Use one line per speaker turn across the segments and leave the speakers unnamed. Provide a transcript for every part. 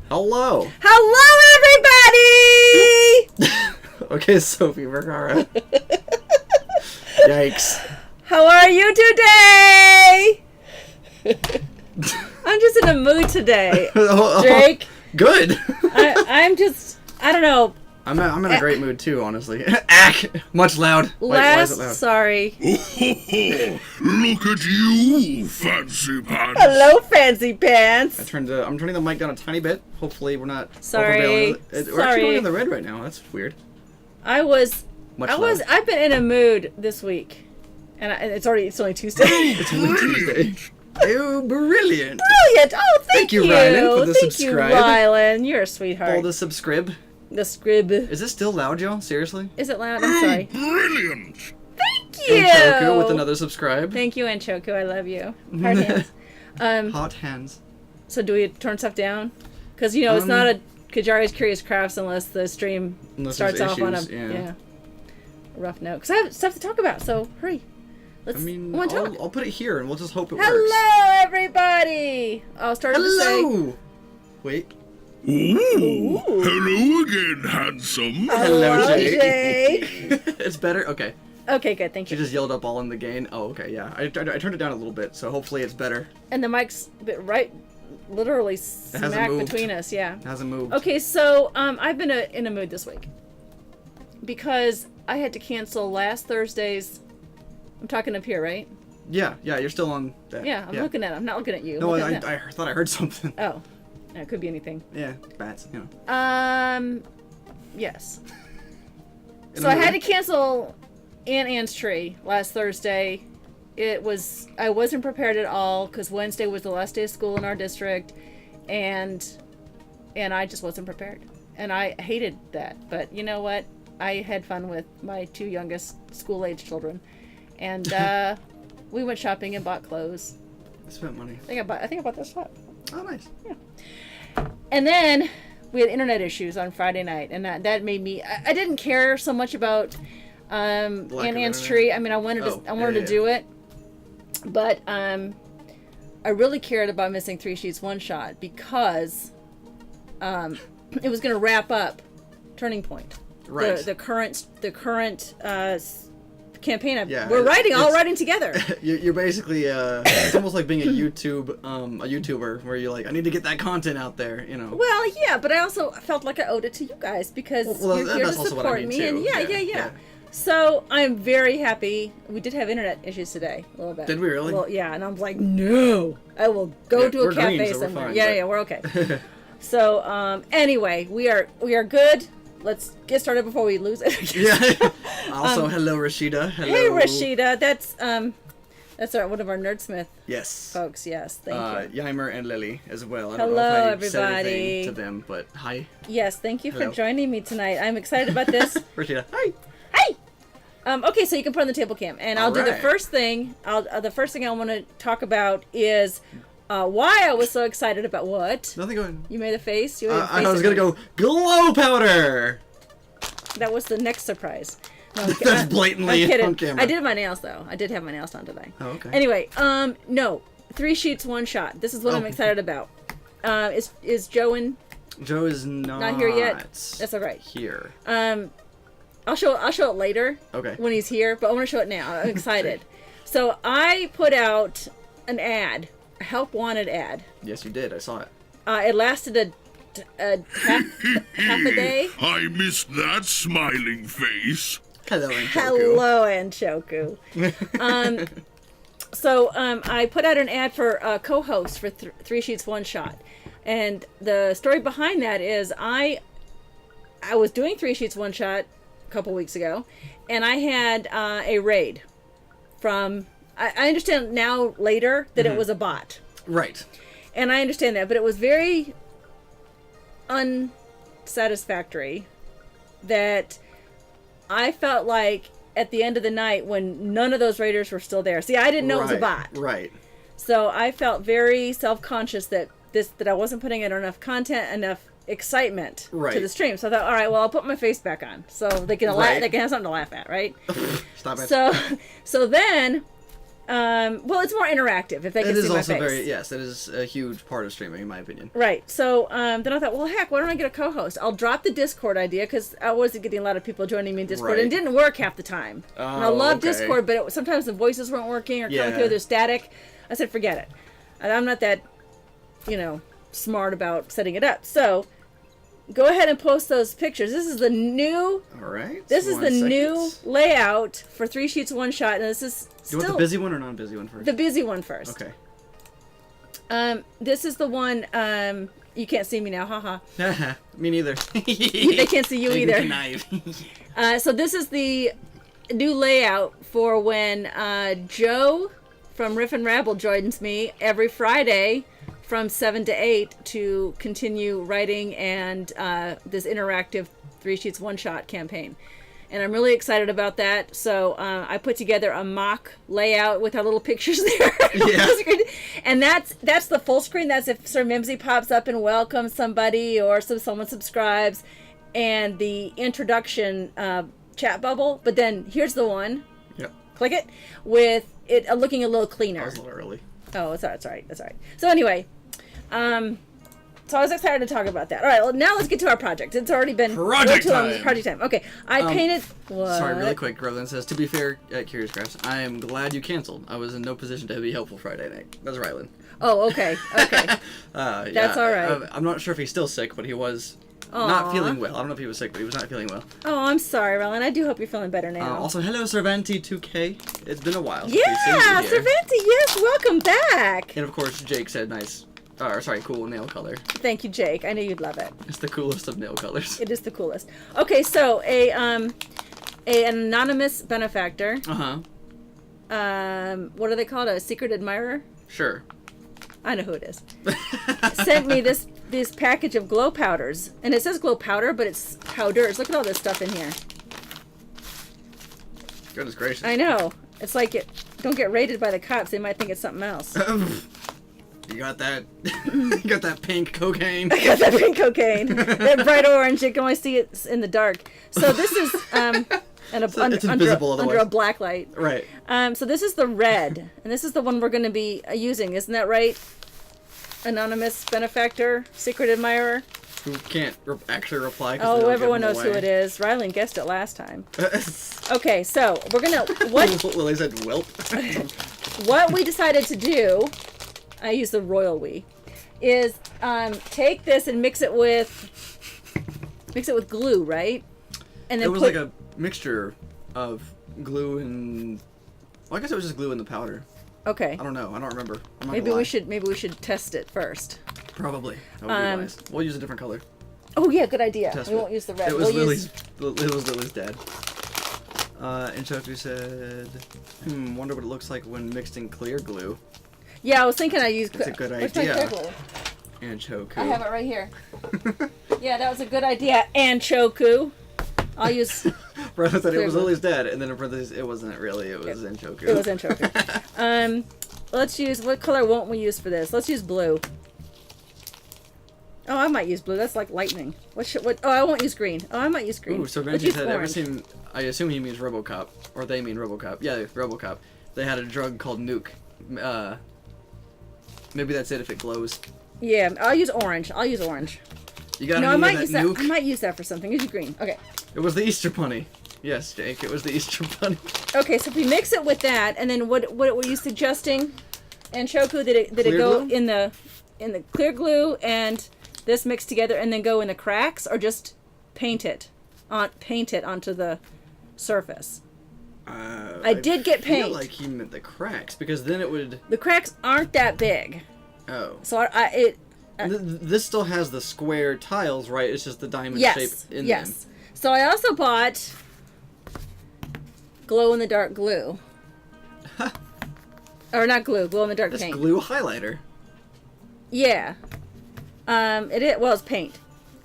Hello.
Hello, everybody!
Okay, Sophie Vergara. Yikes.
How are you today? I'm just in a mood today, Jake.
Good.
I don't know.
I'm in a great mood too, honestly. Ack! Much loud. Why is it loud?
Sorry.
Look at you, fancy pants.
Hello, fancy pants.
I'm turning the mic down a tiny bit. Hopefully we're not
Sorry.
We're actually going in the red right now. That's weird.
I've been in a mood this week. And it's only Tuesday.
It's only Tuesday. Oh, brilliant.
Brilliant. Oh, thank you.
Rylan, for the
thank
subscribe.
you, Rylan. You're a sweetheart.
For the subscribe.
The scrib.
Is this still loud, Joe? Seriously?
Is it loud? I'm sorry.
Brilliant.
Thank you.
And Choku with another subscribe.
Thank you, Anchoku. I love you. Hard hands.
Hot hands.
So do we turn stuff down? Because, it's not a Qyjari's Curious Crafts unless the stream starts off on a rough note. Because I have stuff to talk about, so hurry.
I'll put it here and we'll just hope it works.
Hello, everybody! I'll start to say...
Hello! Wait.
Ooh. Hello again, handsome.
Hello,
Jake.
It's better? Okay.
Okay, good. Thank
She
you.
just yelled up all in the gain. Oh, okay, yeah. I turned it down a little bit, so hopefully it's better.
And the mic's literally smack between us, yeah.
It hasn't moved.
Okay, so I've been in a mood this week. Because I had to cancel last Thursday's... I'm talking up here, right?
Yeah, you're still on that.
Yeah, I'm looking at it. I'm not looking at you.
No, I thought I heard something.
Oh. It could be anything.
Yeah, bats, you know.
Yes. So I had to cancel Aunt Anne's tree last Thursday. I wasn't prepared at all because Wednesday was the last day of school in our district, and I just wasn't prepared. And I hated that. But you know what? I had fun with my two youngest school-age children. And we went shopping and bought clothes.
I spent money.
I think I bought this top.
Oh, nice.
Yeah. And then we had internet issues on Friday night, and that made me. I didn't care so much about Aunt Anne's tree. I mean, I wanted to do it, but I really cared about missing 3 Sheets One Shot because it was going to wrap up Turning Point.
Right.
The current campaign.
Yeah,
We're all writing together.
You're basically it's almost like being a YouTuber where you're like, I need to get that content out there, you know.
Well, yeah, but I also felt like I owed it to you guys because you're here to support me.
Too.
And yeah. So I'm very happy. We did have internet issues today, a little bit.
Did we really?
Well, yeah, and I'm like, no, I will go to a cafe
green, so
somewhere.
Fine,
yeah, we're okay. So anyway, we are good. Let's get started before we lose it.
Yeah. Also, hello Rashida. Hello.
Hey Rashida, that's one of our Nerdsmith folks. Yes, thank you.
Yimer and Lily as well. I
Hello,
don't know if I
everybody.
said anything to them, but hi.
Yes, thank you
Hello.
for joining me tonight. I'm excited about this.
Rashida, hi.
Hi. Okay, so you can put on the table cam, and I'll do the
Alright.
first thing. The first thing I want to talk about is why I was so excited about what.
Nothing going.
You made a face. You made a face
I was
at
gonna
me.
go glow powder.
That was the next surprise. No,
That's blatantly
I'm kidding.
on camera.
I did my nails though. I did have my nails done today.
Oh, okay.
Anyway, no, 3 sheets, 1 shot. This is what I'm excited about. Is Joe in?
Joe is not
here yet? That's all right.
Here.
I'll show it later.
Okay.
When he's here, but I want to show it now. I'm excited. So I put out an ad, a help wanted ad.
Yes, you did. I saw it.
It lasted a half a day.
I missed that smiling face.
Hello, Anshoku.
Hello, Anshoku. So I put out an ad for a co-host for 3 sheets, 1 shot, and the story behind that is I was doing 3 sheets, 1 shot a couple weeks ago, and I had a raid from. I understand now later that it was a bot,
Right.
and I understand that, but it was very unsatisfactory that I felt like at the end of the night when none of those raiders were still there. See, I didn't know it was a bot.
Right.
So I felt very self-conscious that I wasn't putting out enough content, enough excitement to the stream. So I thought, all right, well, I'll put my face back on so they can they can have something to laugh at, right?
Stop it.
So then well, it's more interactive if they can see my face.
It is also that is a huge part of streaming in my opinion.
Right. So then I thought, well, heck, why don't I get a co-host? I'll drop the Discord idea because I wasn't getting a lot of people joining me in Discord, and it didn't work half the time.
Oh,
and I love Discord, but sometimes the voices weren't working or coming through, they're static. I said, forget it. And I'm not that, smart about setting it up. So go ahead and post those pictures. This is the new.
All right.
This is the new layout for 3 sheets, 1 shot, and this is.
Do you want the busy one or non-busy one first?
The busy one first.
Okay.
This is the one. You can't see me now, haha.
Me neither.
They can't see you either. So this is the new layout for when Joe from Riff and Rabble joins me every Friday from 7 to 8 to continue writing and this interactive 3 sheets, 1 shot campaign. And I'm really excited about that. So I put together a mock layout with our little pictures there.
Yeah.
And that's the full screen. That's if Sir Mimsy pops up and welcomes somebody or someone subscribes. And the introduction chat bubble. But then here's the one.
Yep.
Click it. With it looking a little cleaner.
I was a little early.
Oh, it's all right. That's all right. So anyway, so I was excited to talk about that. All right, well, now let's get to our project. It's already been
Project time.
Project time. Okay, I painted. What?
Sorry, really quick. Grotto says, to be fair, at Curious Crafts, I am glad you canceled. I was in no position to be helpful Friday night. That's Rylan.
Oh, okay. That's all right.
I'm not sure if he's still sick, but he was not feeling well. I don't know if he was sick, but he was not feeling well.
Oh, I'm sorry, Rylan. I do hope you're feeling better now.
Also, hello, Servanti2K. It's been a while.
Yeah, Servanti, yes, welcome back.
And of course, Jake said cool nail color.
Thank you, Jake. I knew you'd love it.
It's the coolest of nail colors.
It is the coolest. Okay, so an anonymous benefactor. What are they called? A secret admirer?
Sure.
I know who it is. Sent me this package of glow powders, and it says glow powder, but it's powders. Look at all this stuff in here.
Goodness gracious.
I know. It's like don't get raided by the cops. They might think it's something else.
You got that? You got that pink cocaine?
I got that pink cocaine. That bright orange. You can only see it in the dark. So this is
it's invisible
under a black light.
Right.
So this is the red, and this is the one we're going to be using. Isn't that right? Anonymous benefactor, secret admirer.
who can't actually reply.
Oh, everyone knows who it is. Rylan guessed it last time. Okay, so we're gonna what
Lily said, "Welp."
what we decided to do. I use the royal we. Is take this and mix it with glue, right? And then
it was like a mixture of glue and. Well, I guess it was just glue in the powder.
Okay.
I don't know. I don't remember.
Maybe we should test it first.
Probably. That would be wise. We'll use a different color.
Oh yeah, good idea.
Test
We
it.
won't use the red.
It was
we'll
Lily's. It was Lily's dad. And Choku said, wonder what it looks like when mixed in clear glue.
Yeah, I was thinking I used.
That's a good
Where's my
idea.
clear glue?
And Choku.
I have it right here. Yeah, that was a good idea. And Choku. I'll use.
Brenda said it was
glue.
Lily's dad, and then in parentheses, it wasn't really. It was in Choku.
It was in Choku. Let's use, what color won't we use for this? Let's use blue. Oh, I might use blue. That's like lightning. Oh, I won't use green. Oh, I might use green.
Ooh, so
Let's
Benji
use
said, ever
orange.
seen, I assume he means RoboCop, or they mean RoboCop. Yeah, RoboCop. They had a drug called Nuke. Maybe that's it if it glows.
Yeah, I'll use orange.
You gotta
No, I
need
might
that
use that.
Nuke.
I might use that for something. Use green. Okay.
It was the Easter Bunny. Yes, Jake, it was the Easter Bunny.
Okay, so if we mix it with that, and then what were you suggesting? And Choku, did it
Clear
go
glue?
in the clear glue and this mixed together, and then go in the cracks, or just paint it onto the surface? I did get
I feel
paint.
like he meant the cracks, because then it would.
The cracks aren't that big,
Oh.
so
This still has the square tiles, right? It's just the diamond shape
yes,
in
yes. So I also bought glow in the dark glue. Or not glue in the dark
them. That's
paint.
glue highlighter.
Yeah. It's paint.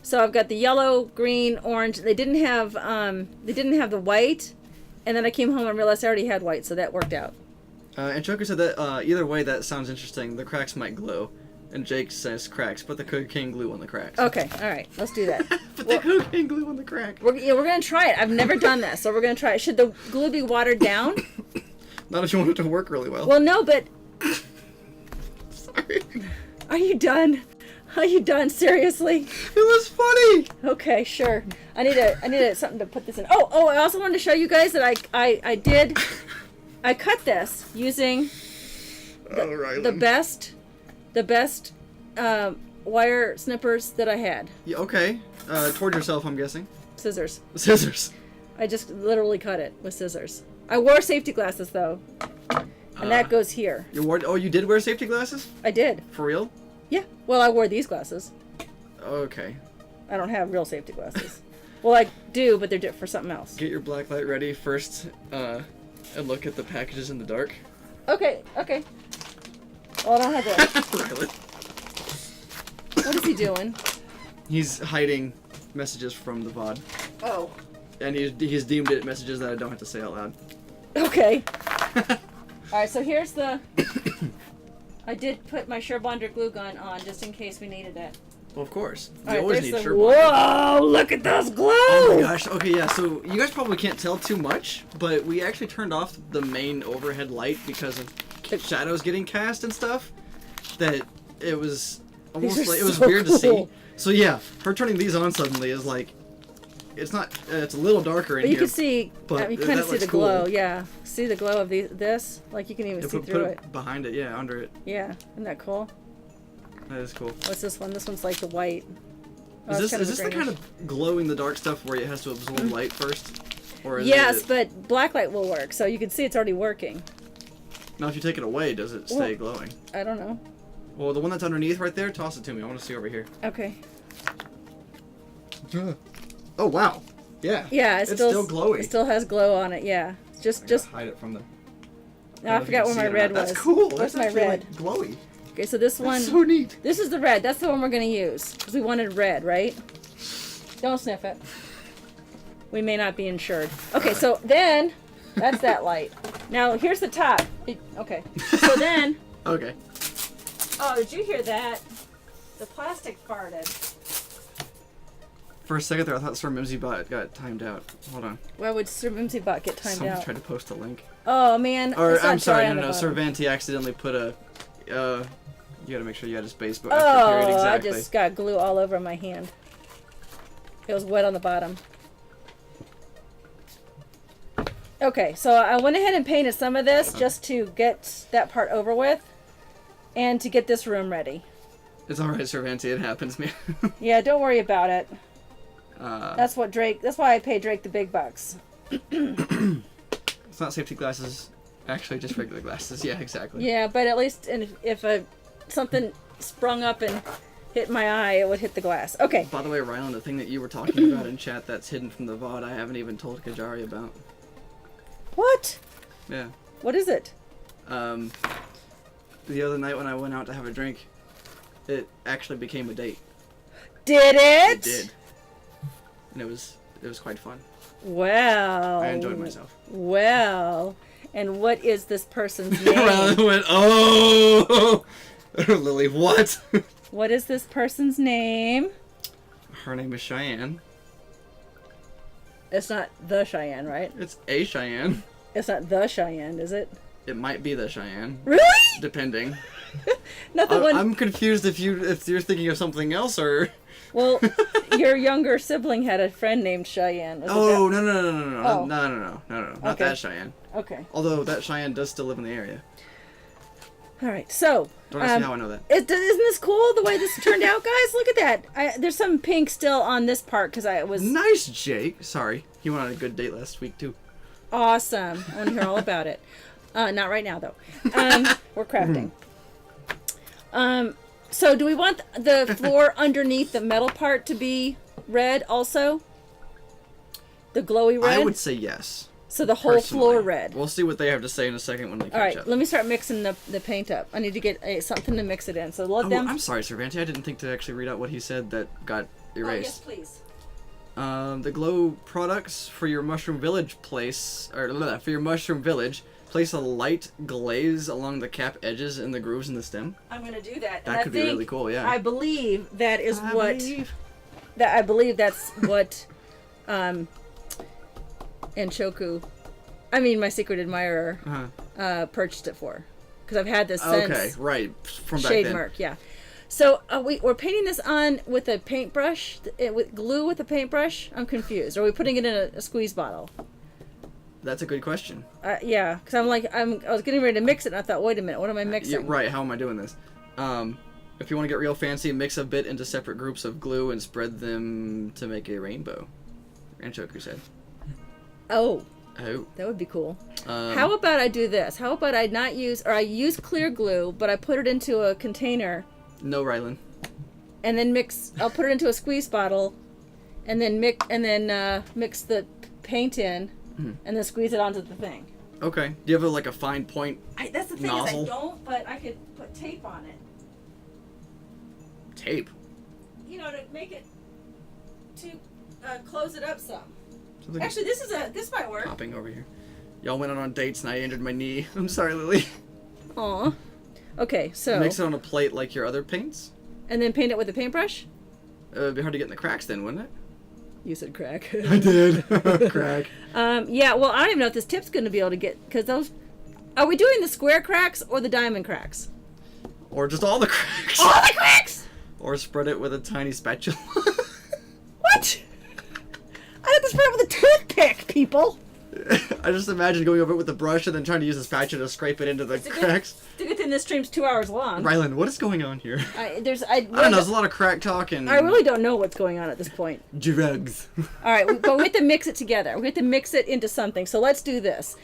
So I've got the yellow, green, orange. They didn't have the white, and then I came home and realized I already had white, so that worked out.
And Choker said that either way, that sounds interesting. The cracks might glow. And Jake says cracks. Put the cocaine glue on the cracks.
Okay, all right, let's do that.
Put the cocaine glue on the crack.
We're gonna try it. I've never done this, so we're gonna try it. Should the glue be watered down?
Not if you want it to work really well.
Well, no, but
Sorry.
are you done? Are you done? Seriously?
It was funny.
Okay, sure. I need something to put this in. Oh! I also wanted to show you guys that I cut this using the best wire snippers that I had.
Yeah, okay. Toward yourself, I'm guessing.
Scissors.
Scissors.
I just literally cut it with scissors. I wore safety glasses though, and that goes here.
You did wear safety glasses?
I did.
For real?
Yeah. Well, I wore these glasses.
Okay.
I don't have real safety glasses. Well, I do, but they're for something else.
Get your black light ready first, and look at the packages in the dark.
Okay. Well, I don't have that.
Really?
What is he doing?
He's hiding messages from the VOD.
Oh.
And he's deemed it messages that I don't have to say out loud.
Okay. Alright, so here's the... I did put my Surebonder glue gun on just in case we needed it.
Well, of course. We
Alright,
always
there's
need
the...
Surebonder.
Whoa! Look at those glue!
Oh my gosh. Okay, yeah, so you guys probably can't tell too much, but we actually turned off the main overhead light because of shadows getting cast and stuff. That it was almost
These are
like, it was
so
weird to see.
cool.
So yeah, her turning these on suddenly is like, it's not, it's a little darker in
But you
here.
can see,
but
you kind of
that
see
looks
the glow,
cool.
yeah. See the glow of this? Like you can even
Yeah,
see
put
through
it
it.
behind it, yeah, under it.
Yeah, isn't that cool?
That is cool.
What's this one? This one's like the white. Oh,
Is
it's
this
kind
the
a
kind
greenish.
of glow in the dark stuff where it has to absorb light first? Or is
Yes,
it,
but black light will work, so you can see it's already working.
now if you take it away, does it stay glowing?
I don't know.
Well, the one that's underneath right there, toss it to me. I want to see over here.
Okay.
Oh wow. Yeah.
Yeah,
It's still glowy.
It still has glow on it. Yeah. Just
hide it from the.
no, I forgot where my red was.
That's cool.
Where's
That's
my
actually,
red?
like, glowy.
Okay, so this one.
That's so neat.
This is the red. That's the one we're gonna use because we wanted red, right? Don't sniff it. We may not be insured. Okay, so then that's that light. Now here's the top. Okay. So then.
Okay.
Oh, did you hear that? The plastic farted.
For a second there, I thought Sir Mimsy Bot got timed out. Hold on.
Why would Sir Mimsy Bot get timed
Someone
out?
tried to post a link.
Oh man.
Or
it's not
I'm sorry,
dry on
no,
the
Sir
bottom.
Vanty accidentally put a. You gotta make sure you had a space, but after period
Oh,
exactly.
I just got glue all over my hand. It was wet on the bottom. Okay, so I went ahead and painted some of this just to get that part over with. And to get this room ready.
It's alright, Servanti. It happens, man.
Yeah, don't worry about it. That's why I pay Drake the big bucks.
It's not safety glasses. Actually, just regular glasses. Yeah, exactly.
Yeah, but at least if something sprung up and hit my eye, it would hit the glass. Okay.
By the way, Rylan, the thing that you were talking about in chat that's hidden from the VOD, I haven't even told Qyjari about.
What?
Yeah.
What is it?
The other night when I went out to have a drink, it actually became a date.
Did it?
It did. And it was quite fun.
Well.
I enjoyed myself.
Well. And what is this person's name?
Rylan went, oh! Lily, what?
What is this person's name?
Her name is Cheyenne.
It's not the Cheyenne, right?
It's a Cheyenne.
It's not the Cheyenne, is it?
It might be the Cheyenne.
Really?
Depending.
Not the one.
I'm confused if you're thinking of something else or.
Well, your younger sibling had a friend named Cheyenne. Was
Oh,
it that?
no,
Oh.
no, not
Okay.
that Cheyenne.
Okay.
Although that Cheyenne does still live in the area.
All right. So.
Don't ask me how I know that.
Isn't this cool the way this turned out, guys? Look at that. There's some pink still on this part because I was
Nice, Jake. Sorry, he went on a good date last week too.
awesome. I want to hear all about it. Not right now though. We're crafting. So do we want the floor underneath the metal part to be red also? The glowy red?
I would say yes.
So the whole
Personally.
floor red.
We'll see what they have to say in a second when they catch
All right,
up.
let me start mixing the paint up. I need to get something to mix it in. So let
Oh,
them.
I'm sorry, Servanti. I didn't think to actually read out what he said that got
Oh, yes,
erased.
please.
The glow products for your mushroom village place, or for your mushroom village, place a light glaze along the cap edges and the grooves in the stem.
I'm going to do that.
That could be really cool, yeah.
I believe that is
I
what.
believe.
I believe that's what. Anshoku, I mean my secret admirer, purchased it for, because I've had this since.
Okay, right, from back
Shade
then.
Mark, yeah. So we're painting this on with a paintbrush, with glue with a paintbrush. I'm confused. Are we putting it in a squeeze bottle?
That's a good question.
Yeah, because I was getting ready to mix it, and I thought, wait a minute, what am I mixing?
Yeah, right, how am I doing this? If you want to get real fancy, mix a bit into separate groups of glue and spread them to make a rainbow. Anshoku said.
Oh.
Oh.
That would be cool. How about I do this? How about I use clear glue, but I put it into a container.
No, Rylan.
And then I'll put it into a squeeze bottle, and then mix the paint in, and then squeeze it onto the thing.
Okay. Do you have a fine point
That's the thing
nozzle?
is I don't, but I could put tape on it.
Tape?
You know, to make it, to close it up some.
Something
Actually, this might work.
popping over here. Y'all went on dates and I injured my knee. I'm sorry, Lily.
Aw. Okay, so.
Mix it on a plate like your other paints?
And then paint it with a paintbrush?
It'd be hard to get in the cracks then, wouldn't it?
You said crack.
I did. Crack.
Yeah, well, I don't even know if this tip's going to be able to get, because those. Are we doing the square cracks or the diamond cracks?
Or just all the cracks.
All the cracks!
Or spread it with a tiny spatula.
What? I have to spread it with a toothpick, people.
I just imagine going over it with a brush and then trying to use a spatula to scrape it into the cracks.
The good thing this stream's 2 hours long.
Rylan, what is going on here?
I
I don't know, there's a lot of crack talk and...
I really don't know what's going on at this point.
drugs.
All right, but we have to mix it together. We have to mix it into something. So let's do this.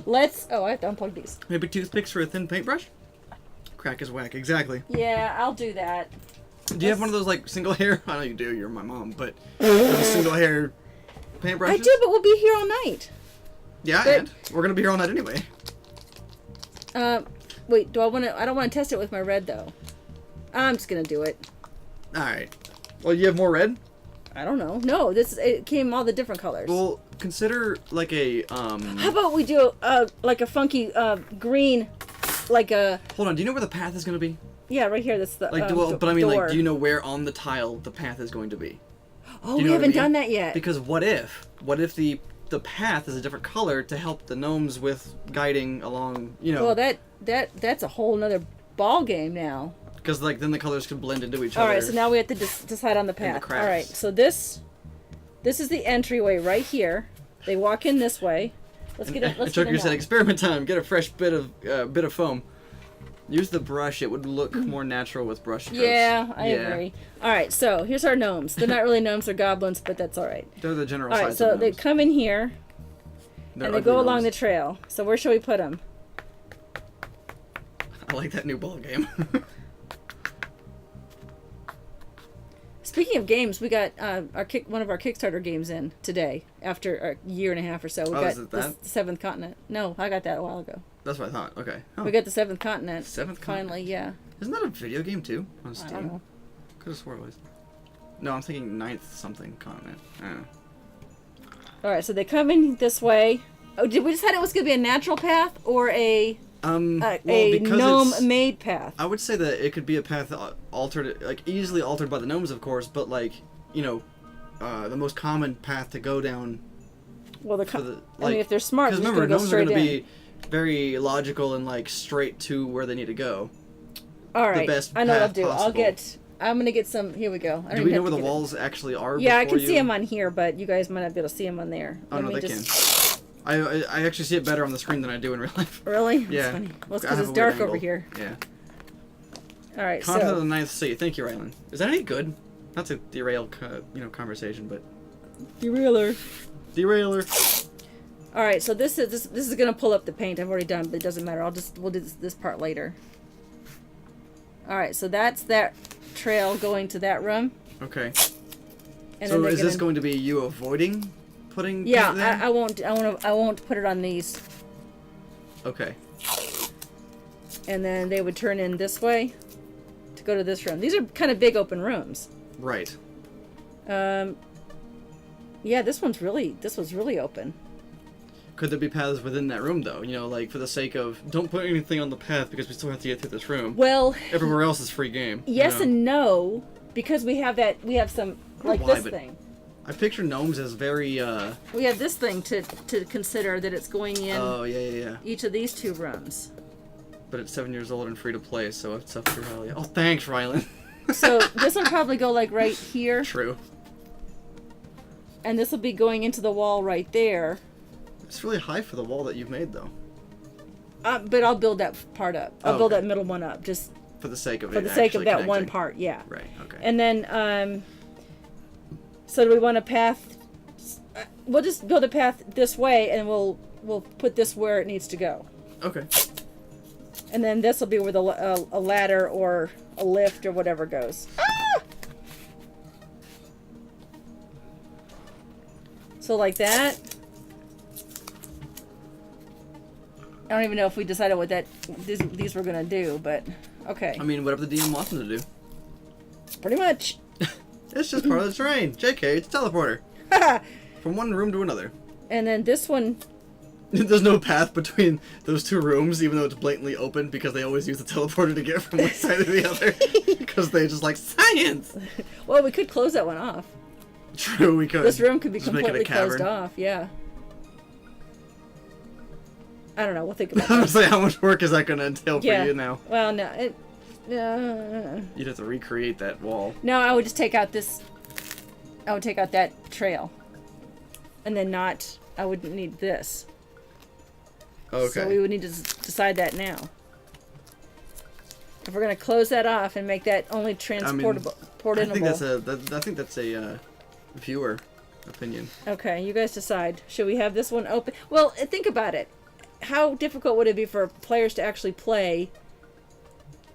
Oh, I have to unplug these.
Maybe toothpicks for a thin paintbrush? Crack is whack, exactly.
Yeah, I'll do that.
Do you have one of those single hair? I know you do, you're my mom, but those single hair paintbrushes?
I do, but we'll be here all night.
Yeah,
but-
and we're gonna be here all night anyway.
Wait, I don't want to test it with my red though. I'm just gonna do it.
Alright. Well, you have more red?
I don't know. No, it came all the different colors.
Well, consider
How about we do like a funky green, like a
hold on, do you know where the path is gonna be?
yeah, right here. That's the
But I mean,
door.
do you know where on the tile the path is going to be?
Oh,
Do
we
you know what I
haven't
mean?
done that yet.
Because what if the path is a different color to help the gnomes with guiding along,
Well, that's a whole nother ball game now.
because then the colors could blend into each
All
other.
right, so now we have to decide on the path.
cracks.
All right, so this this is the entryway right here. They walk in this way. Let's get it. Let's get
Joker
it
said,
out.
experiment time. Get a fresh bit of foam. Use the brush. It would look more natural with brush strokes.
Yeah, I agree. All right, so here's our gnomes. They're not really gnomes; they're goblins, but that's all right.
They're the general
All
size
right, so
of
they
gnomes.
come in here
They're
and they
ugly
go along the
gnomes.
trail. So where should we put them?
I like that new ball game.
Speaking of games, we got one of our Kickstarter games in today after a year and a half or so. We got
is it that?
the Seventh Continent. No, I got that a while ago.
That's what I thought. Okay. Oh.
We got the Seventh Continent.
Seventh
Finally, yeah.
Isn't that a video game too on
I
Steam?
don't know.
Could have swore it was. No, I'm thinking ninth something continent. I don't know.
All right, so they come in this way. Oh, did we decide it was going to be a natural path or a
Well,
a
because
gnome-made path?
I would say that it could be a path altered, like easily altered by the gnomes, of course, but like, you know, the most common path to go down.
Well,
I
I mean, if they're smart, they're
because
just
remember,
going to go
gnomes are
straight
going to
in.
be very logical and like straight to where they need to go.
All right,
best
I know what I'll
path
do.
possible.
I'm going to get some. Here we go. I don't
Do we
even
know
have
where
to
the
get it.
walls actually are?
Yeah, I
before
can see
you-
them on here, but you guys might not be able to see them on there.
Oh no,
Let
they
me
can. I actually see it better on the screen than I do in real life.
Really?
Yeah.
That's funny. Well, it's
I
because
have
it's
a weird
dark
angle.
over here.
Yeah.
All right,
Continent of
so
the Ninth Sea. Thank you, Rylan. Is that any good? Not to derail, conversation, but
derailer.
derailer.
All right, so this is going to pull up the paint. I've already done, but it doesn't matter. We'll do this part later. All right, so that's that trail going to that room.
Okay.
And
So
then
is this going to be you avoiding putting?
Yeah,
paint there?
I won't put it on these.
Okay.
And then they would turn in this way to go to this room. These are kind of big open rooms.
Right.
Yeah, this was really open.
Could there be paths within that room though? You know, like for the sake of don't put anything on the path because we still have to get through this room.
Well,
Everywhere else is free game.
yes
you know?
and no, because we have some like
why,
this
but-
thing.
I picture gnomes as very.
We have this thing to consider that it's going in
Oh yeah.
each of these two rooms.
But it's 7 years old and free to play, so it's up to Riley. Oh, thanks, Rylan.
So this will probably go like right here,
True.
and this will be going into the wall right there.
It's really high for the wall that you've made, though.
But I'll build that part up. I'll
Oh,
build
okay.
that middle one up, just
For the sake of
for
it.
the sake of
actually
that one
connecting.
part. Yeah.
Right. Okay.
And then, so do we want a path? We'll just build a path this way, and we'll put this where it needs to go.
Okay.
And then this will be where a ladder or a lift or whatever goes. Ah! So like that. I don't even know if we decided what these were gonna do, but okay,
I mean, whatever the DM wants them to do.
pretty much.
It's just part of the terrain. JK, it's a teleporter. From one room to another.
And then this one.
There's no path between those two rooms, even though it's blatantly open, because they always use the teleporter to get from one side to the other. Because they just like science.
Well, we could close that one off.
True, we could.
This room could be
Just make it a
completely closed
cavern.
off. Yeah. I don't know. We'll think about
I'm
that.
saying, how much work is that going to entail
Yeah.
for you now?
Well, no.
You'd have to recreate that wall.
No, I would just take out this. I would take out that trail. And then not. I would need this.
Okay.
So we would need to decide that now. If we're going to close that off and make that only transportable.
I think that's a viewer opinion.
Okay, you guys decide. Should we have this one open? Well, think about it. How difficult would it be for players to actually play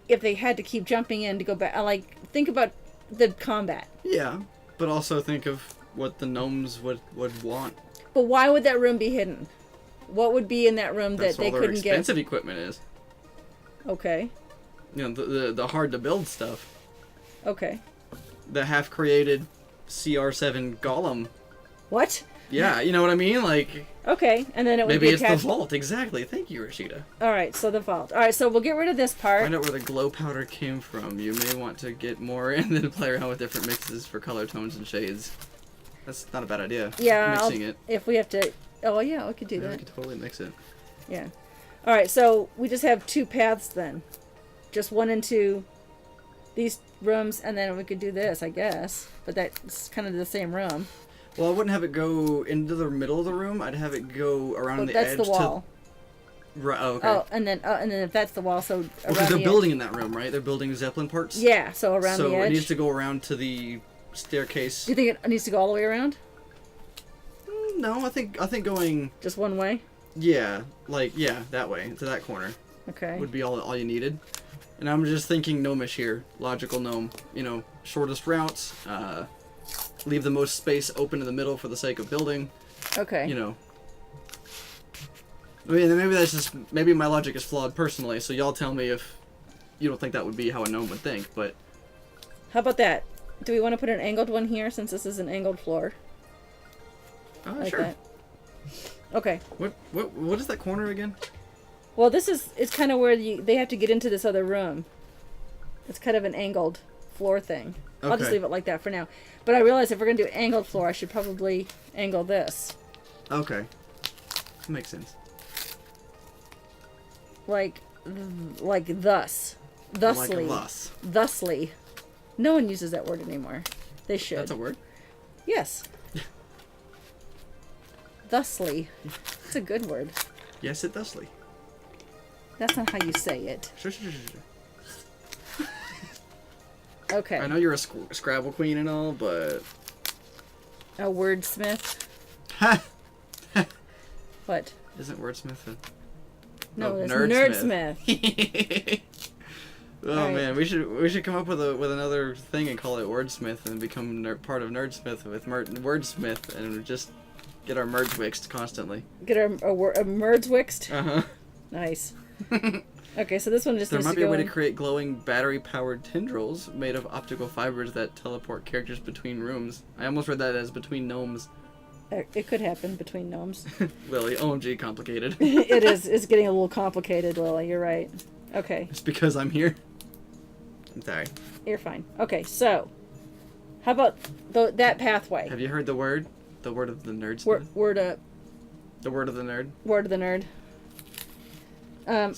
if they had to keep jumping in to go back? Like, think about the combat.
Yeah, but also think of what the gnomes would want.
But why would that room be hidden? What would be in that room
That's
that they
all their
couldn't get?
expensive equipment is.
Okay.
You know, the hard to build stuff.
Okay.
The half created CR7 golem.
What?
Yeah, you know what I mean? Like,
Okay, and then it would
maybe
be
it's the
attached.
vault. Exactly. Thank you, Rashida.
All right, so the vault. All right, so we'll get rid of this part.
Find out where the glow powder came from. You may want to get more and then play around with different mixes for color tones and shades. That's not a bad idea.
Yeah,
Mixing it.
if we have to. Oh yeah, we could do
Yeah, we
that.
could totally mix it.
Yeah. All right, so we just have two paths then, just one into these rooms, and then we could do this, I guess. But that's kind of the same room.
Well, I wouldn't have it go into the middle of the room. I'd have it go around the
that's
edge
the wall.
Right. Oh, okay.
Oh, and then if that's the wall, so
Well,
around
they're
the
building in that room, right? They're building Zeppelin parts.
Yeah, so around the edge.
So it needs to go around to the staircase.
Do you think it needs to go all the way around?
No, I think going.
Just one way?
Yeah, that way to that corner
Okay.
would be all you needed. And I'm just thinking gnomish here, logical gnome. You know, shortest routes. Leave the most space open in the middle for the sake of building.
Okay.
You know. I mean, maybe my logic is flawed personally. So y'all tell me if you don't think that would be how a gnome would think. But
how about that? Do we want to put an angled one here since this is an angled floor? Like
sure.
that? Okay.
What is that corner again?
Well, it's kind of where they have to get into this other room. It's kind of an angled floor thing. I'll just
Okay.
leave it like that for now. But I realize if we're going to do angled floor, I should probably angle this.
Okay. Makes sense.
Like thus. Thusly.
Like thus.
Thusly. No one uses that word anymore. They should.
That's a word?
Yes. Thusly. It's a good word.
Yes, it thusly.
That's not how you say it.
Sure.
Okay.
I know you're a Scrabble queen and all, but...
A wordsmith.
Ha!
What?
Isn't wordsmith a...
No,
Oh,
it's
Nerdsmith.
Nerdsmith.
Oh
Alright.
man, we should come up with another thing and call it wordsmith and become part of Nerdsmith with wordsmith and just get our merge wixed constantly.
Get a merge wixed.
Uh-huh.
Nice. Okay, so this one just
There
needs
might
to
be a
go
way to
in.
create glowing battery-powered tendrils made of optical fibers that teleport characters between rooms. I almost read that as between gnomes.
It could happen between gnomes.
Lily, OMG complicated.
It is. It's getting a little complicated, Lily. You're right. Okay.
It's because I'm here. I'm sorry.
You're fine. Okay, so how about that pathway?
Have you heard the word? The word of the nerds?
Word up.
The word of the nerd?
Word of the nerd.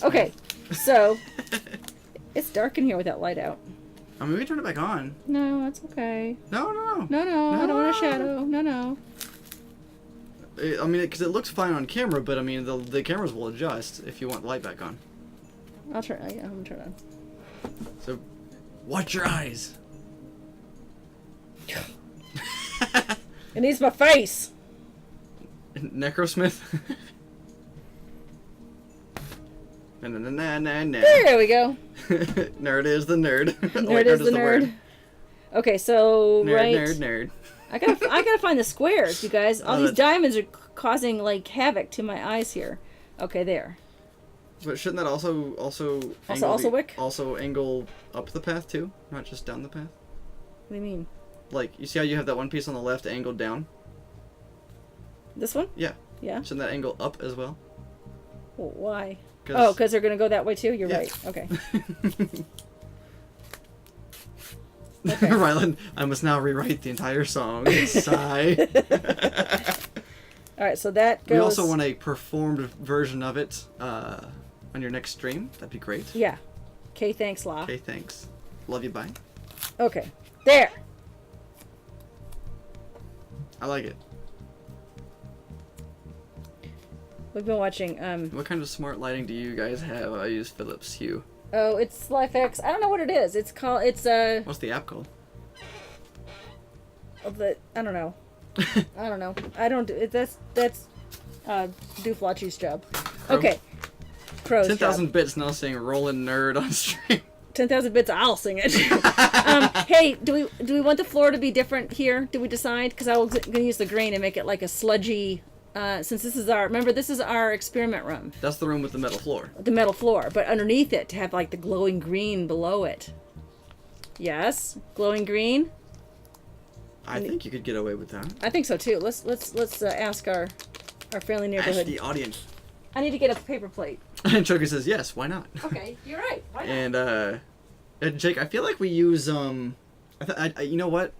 Okay, so it's dark in here with that light out.
I mean, we can turn it back on.
No, that's okay.
No.
No, I don't want a shadow. No.
I mean, because it looks fine on camera, but I mean, the cameras will adjust if you want the light back on.
I'm gonna turn it on.
So, watch your eyes.
It needs my face.
Necrosmith. Na.
There we go.
Nerd is the nerd.
Nerd is the nerd.
word.
Okay, so
Nerd.
I gotta find the squares, you guys. All these diamonds are causing like havoc to my eyes here. Okay, there.
But shouldn't that also
wick?
Also angle up the path too, not just down the path?
What do you mean?
Like, you see how you have that one piece on the left angled down?
This one?
Yeah.
Yeah.
Shouldn't that angle up as well?
Well, why? Oh, because they're gonna go that way too. You're
Yeah.
right. Okay.
Rylan, I must now rewrite the entire song. Sigh.
All right, so that goes.
We also want a performed version of it on your next stream. That'd be great.
Yeah. Okay, thanks, La.
Okay, thanks. Love you, bye.
Okay. There.
I like it.
We've been watching.
What kind of smart lighting do you guys have? I use Philips Hue.
Oh, it's LifeX. I don't know what it is. It's called. It's
What's the app called?
I don't know. I don't know. I don't do it. That's Dooflachi's job.
Crow?
Okay. Crow's
10,000
job.
bits now saying Rollin' Nerd on stream.
10,000 bits. I'll sing it. Hey, do we want the floor to be different here? Do we decide? Because I was gonna use the green and make it like a sludgy. Since this is our experiment room.
That's the room with the metal floor.
The metal floor, but underneath it to have like the glowing green below it. Yes, glowing green.
I think you could get away with that.
I think so too. Let's ask our friendly neighborhood.
Ask the audience.
I need to get a paper plate.
And Chucky says, yes, why not?
Okay, you're right. Why not?
And Jake, I feel like we use, you know what?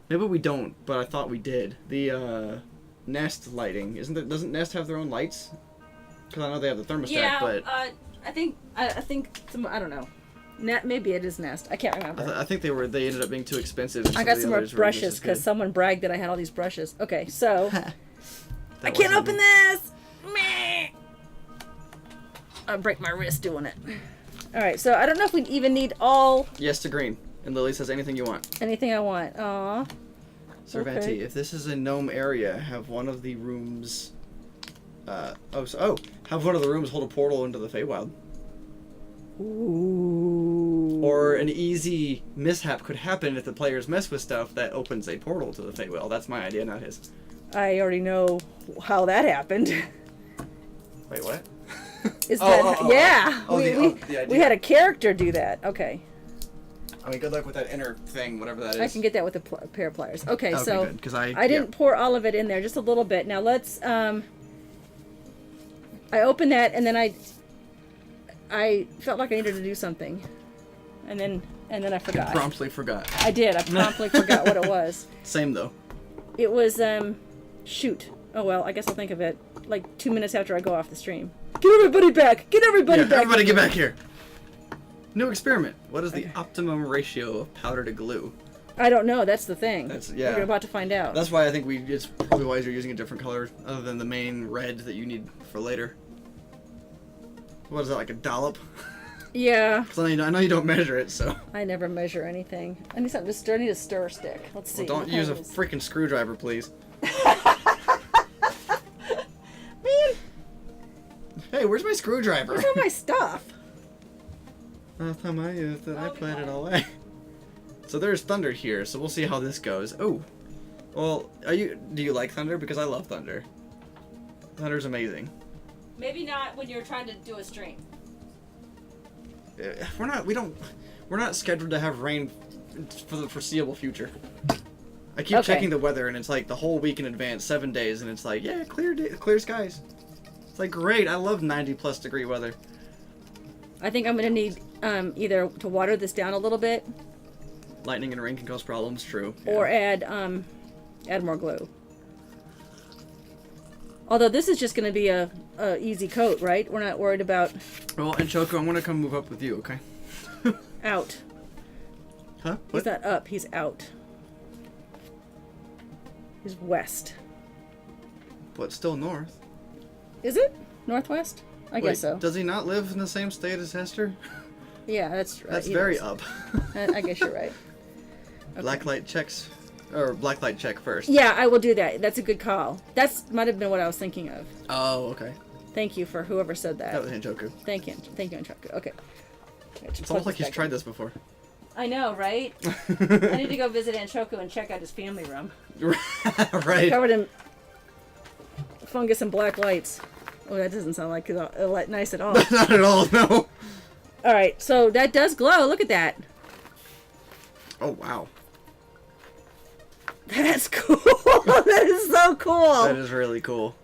Maybe we don't, but I thought we did. The, Nest lighting. Doesn't Nest have their own lights? Because I know they have the thermostat, but...
I think I don't know. Maybe it is Nest. I can't remember.
I think they ended up being too expensive. And
I got
of the
some more
others were
brushes
just as
because
good.
someone bragged that I had all these brushes. Okay, so I
That
can't
wasn't
open
me.
this. Meh. I'll break my wrist doing it. All right, so I don't know if we even need all
Yes to green. And Lily says anything you want.
anything I want. Aw.
Servanti,
Okay.
if this is a gnome area, have one of the rooms. Have one of the rooms hold a portal into the Feywild.
Ooh.
Or an easy mishap could happen if the players mess with stuff that opens a portal to the Feywild. That's my idea, not his.
I already know how that happened.
Wait, what?
Is that yeah?
The idea.
We had a character do that. Okay,
I mean, good luck with that inner thing, whatever that is.
I can get that with a pair of pliers. Okay, so
good, 'cause I
didn't pour all of it in there, just a little bit. Now let's. I opened that and then I felt like I needed to do something, and then I forgot.
Promptly forgot.
I did. I promptly forgot what it was.
Same though.
It was shoot. Oh well, I guess I'll think of it like 2 minutes after I go off the stream. Get everybody back! Get everybody back!
Everybody get back here. New experiment. What is the optimum ratio of powder to glue?
I don't know. That's the thing.
Yeah.
We're about to find out.
That's why I think it's probably wise you're using a different color other than the main red that you need for later. What is that, like a dollop?
Yeah.
Because I know you don't measure it, so.
I never measure anything. I need something to stir. I need a stir stick. Let's see.
Well, don't use a freaking screwdriver, please.
Man,
Hey, where's my screwdriver?
where's all my stuff?
Last time I used it, I put it away. So there's thunder here, so we'll see how this goes. Oh, well, do you like thunder? Because I love thunder. Thunder's amazing.
Maybe not when you're trying to do a stream.
We're not scheduled to have rain for the foreseeable future. I keep
Okay.
checking the weather, and it's like the whole week in advance, 7 days, and it's like, yeah, clear skies. It's like, great, I love 90+ degree weather.
I think I'm gonna need either to water this down a little bit
Lightning and rain can cause problems, true.
or add more glue. Although this is just gonna be a easy coat, right? We're not worried about
Well, and Choco, I'm gonna come move up with you, okay?
out.
Huh?
He's not up. He's out. He's west.
But still north.
Is it northwest? I guess so.
Does he not live in the same state as Hester?
Yeah, that's right.
That's
he
very
does.
up.
I guess you're right.
Blacklight checks, or blacklight check first.
Yeah, I will do that. That's a good call. That's might have been what I was thinking of.
Oh, okay.
Thank you for whoever said that.
That was Hanchoku.
Thank you, Anchoku. Okay.
It's almost like he's tried this before.
I know, right? I need to go visit Anchoku and check out his family room.
Right.
Covered in fungus and black lights. Oh, that doesn't sound like nice at all.
Not at all, no.
All right, so that does glow. Look at that.
Oh, wow.
That's cool. That is so cool.
That is really cool.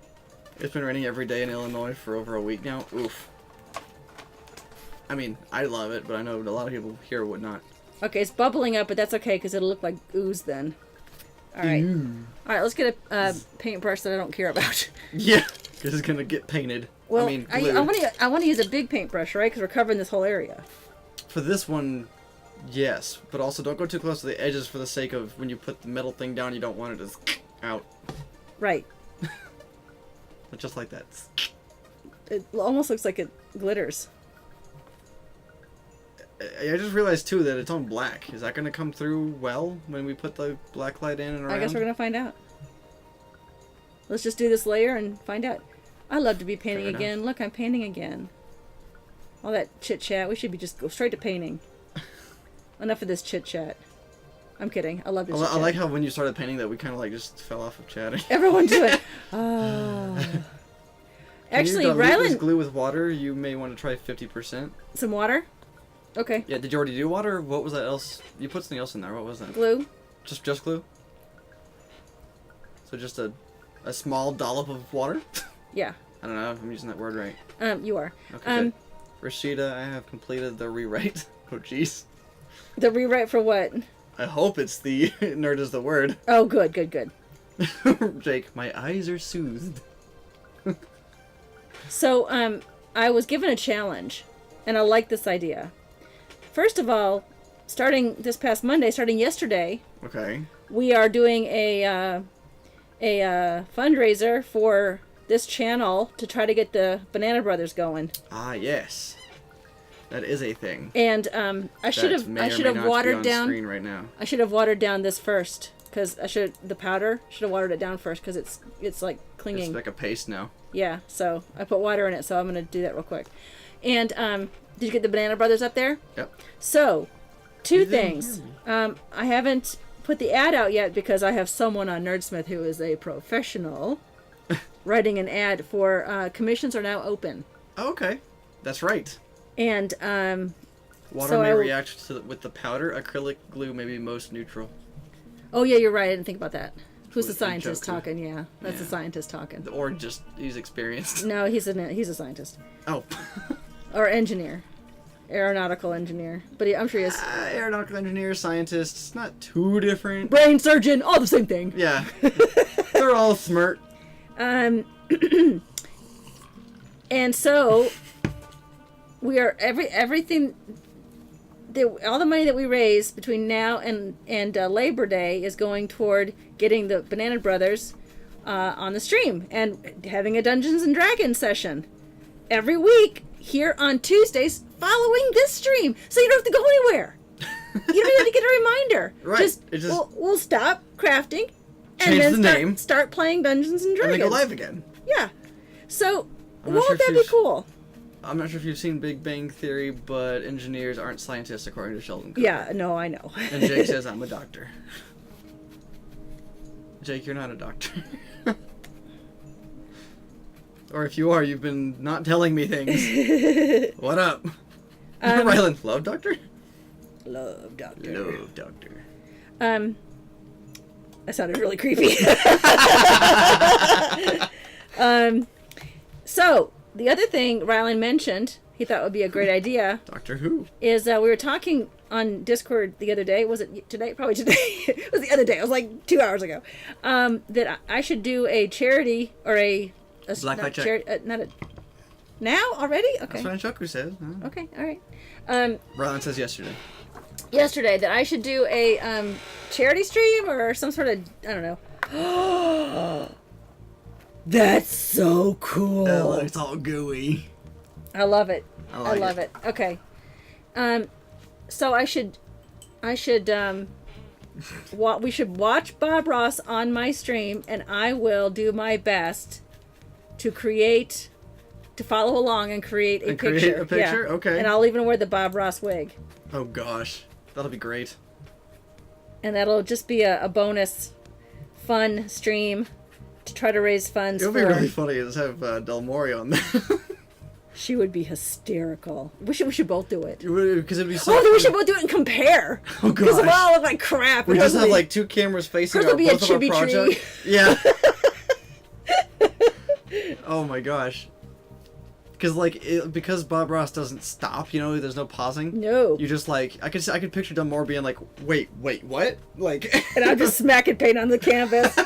It's been raining every day in Illinois for over a week now. Oof. I mean, I love it, but I know a lot of people here would not.
Okay, it's bubbling up, but that's okay because it'll look like ooze then. All right. All right, let's get a paintbrush that I don't care about.
Yeah, because it's going to get painted.
Well,
I mean,
I
glued.
want to use a big paintbrush, right? Because we're covering this whole area.
For this one, yes. But also don't go too close to the edges for the sake of when you put the metal thing down, you don't want it to out.
Right.
But just like that.
It almost looks like it glitters.
I just realized too that it's on black. Is that going to come through well when we put the black light in and around?
I guess we're going to find out. Let's just do this layer and find out. I love to be painting
Fair
again.
enough.
Look, I'm painting again. All that chit chat. We should be just go straight to painting. Enough of this chit chat. I'm kidding. I love to chit chat.
I like how when you started painting that we kind of like just fell off of chatting.
Everyone do it. Oh. Actually,
Can you dilute this
Rylan,
glue with water? You may want to try 50%.
some water. Okay.
Yeah, did you already do water? What was that else? You put something else in there. What was that?
Glue.
Just glue? So just a small dollop of water?
Yeah.
I don't know if I'm using that word right.
You are.
Okay, good. Rashida, I have completed the rewrite. Oh, jeez.
The rewrite for what?
I hope it's the nerd is the word.
Oh, good, good, good.
Jake, my eyes are soothed.
So, I was given a challenge, and I like this idea. first of all, starting this past Monday, starting yesterday,
Okay.
we are doing a fundraiser for this channel to try to get the Banana Brothers going.
Ah, yes. That is a thing.
And I should
That may or
have
may not
watered
be on
down.
screen right now.
I should have watered down this first, because the powder should have watered it down first, because it's like clinging.
It's like a paste now.
Yeah, so I put water in it, so I'm gonna do that real quick. And did you get the Banana Brothers up there?
Yep.
So, two
You didn't
things.
hear
I haven't put the ad out yet because I have someone on Nerdsmith who is a professional writing an ad for commissions are now open.
Oh, okay. That's right.
And
Water
So
may
I will-
react with the powder. Acrylic glue may be most neutral.
oh yeah, you're right. I didn't think about that. Who's the
With
scientist
Joku.
talking? Yeah, that's the
Yeah.
scientist talking.
Or just he's experienced.
No, he's a scientist
Oh.
or engineer, aeronautical engineer. But I'm sure he is.
Aeronautical engineer, scientists, not too different.
Brain surgeon, all the same thing.
Yeah. They're all smart.
And so we are everything. All the money that we raise between now and Labor Day is going toward getting the Banana Brothers on the stream and having a Dungeons and Dragons session every week here on Tuesdays following this stream, so you don't have to go anywhere. You don't have to get a reminder.
Right.
We'll stop crafting and
Change
then
the name.
start playing Dungeons and
And
Dragons.
they go live again.
Yeah. So
I'm not
won't
sure if
that be
you've-
cool?
I'm not sure if you've seen Big Bang Theory, but engineers aren't scientists according to Sheldon Cooper.
Yeah, no, I know.
And Jake says I'm a doctor. Jake, you're not a doctor. Or if you are, you've been not telling me things. What up? Rylan, love doctor?
Love doctor.
Love doctor.
That sounded really creepy. So the other thing Rylan mentioned, he thought would be a great idea,
Doctor Who?
is we were talking on Discord the other day. Was it today? Probably today. It was the other day. It was like 2 hours ago. That I should do a charity or a
Blacklight
not
check.
charity, not a now already. Okay.
That's what Shoku says. Huh?
Okay. All right.
Rylan says yesterday.
Yesterday that I should do a charity stream or some sort of, I don't know. That's so cool.
It's all gooey.
I love it.
I like
love it. Okay. So we should watch Bob Ross on my stream, and I will do my best to follow along and create a picture.
Create a picture?
Yeah.
Okay.
And I'll even wear the Bob Ross wig.
Oh gosh. That'll be great.
And that'll just be a bonus fun stream to try to raise funds
It would
for...
be really funny to have Del Mori on there.
She would be hysterical. We should both do it.
Because it'd be so
Oh, then we
funny.
should both do it and compare.
Oh,
Because we
gosh.
all look like crap.
We
Hers
just
will
have
be-
like two cameras facing
hers will be a
both of our
chibi
project.
tree.
Yeah. Oh my gosh. Because Bob Ross doesn't stop, there's no pausing.
No.
You just like I could picture Del Mori being like, wait, what? Like
And I'm just smacking paint on the canvas.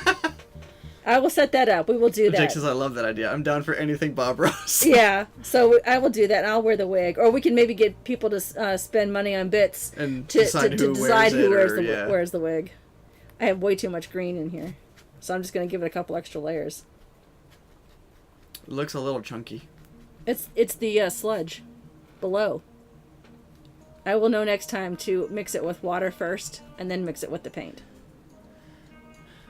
I will set that up. We will do that.
Jake says I love that idea. I'm down for anything Bob Ross.
Yeah, so I will do that, and I'll wear the wig, or we can maybe get people to spend money on bits
And
to
decide who wears it, or-
wears the wig. I have way too much green in here, so I'm just gonna give it a couple extra layers.
It looks a little chunky.
It's the sludge below. I will know next time to mix it with water first, and then mix it with the paint.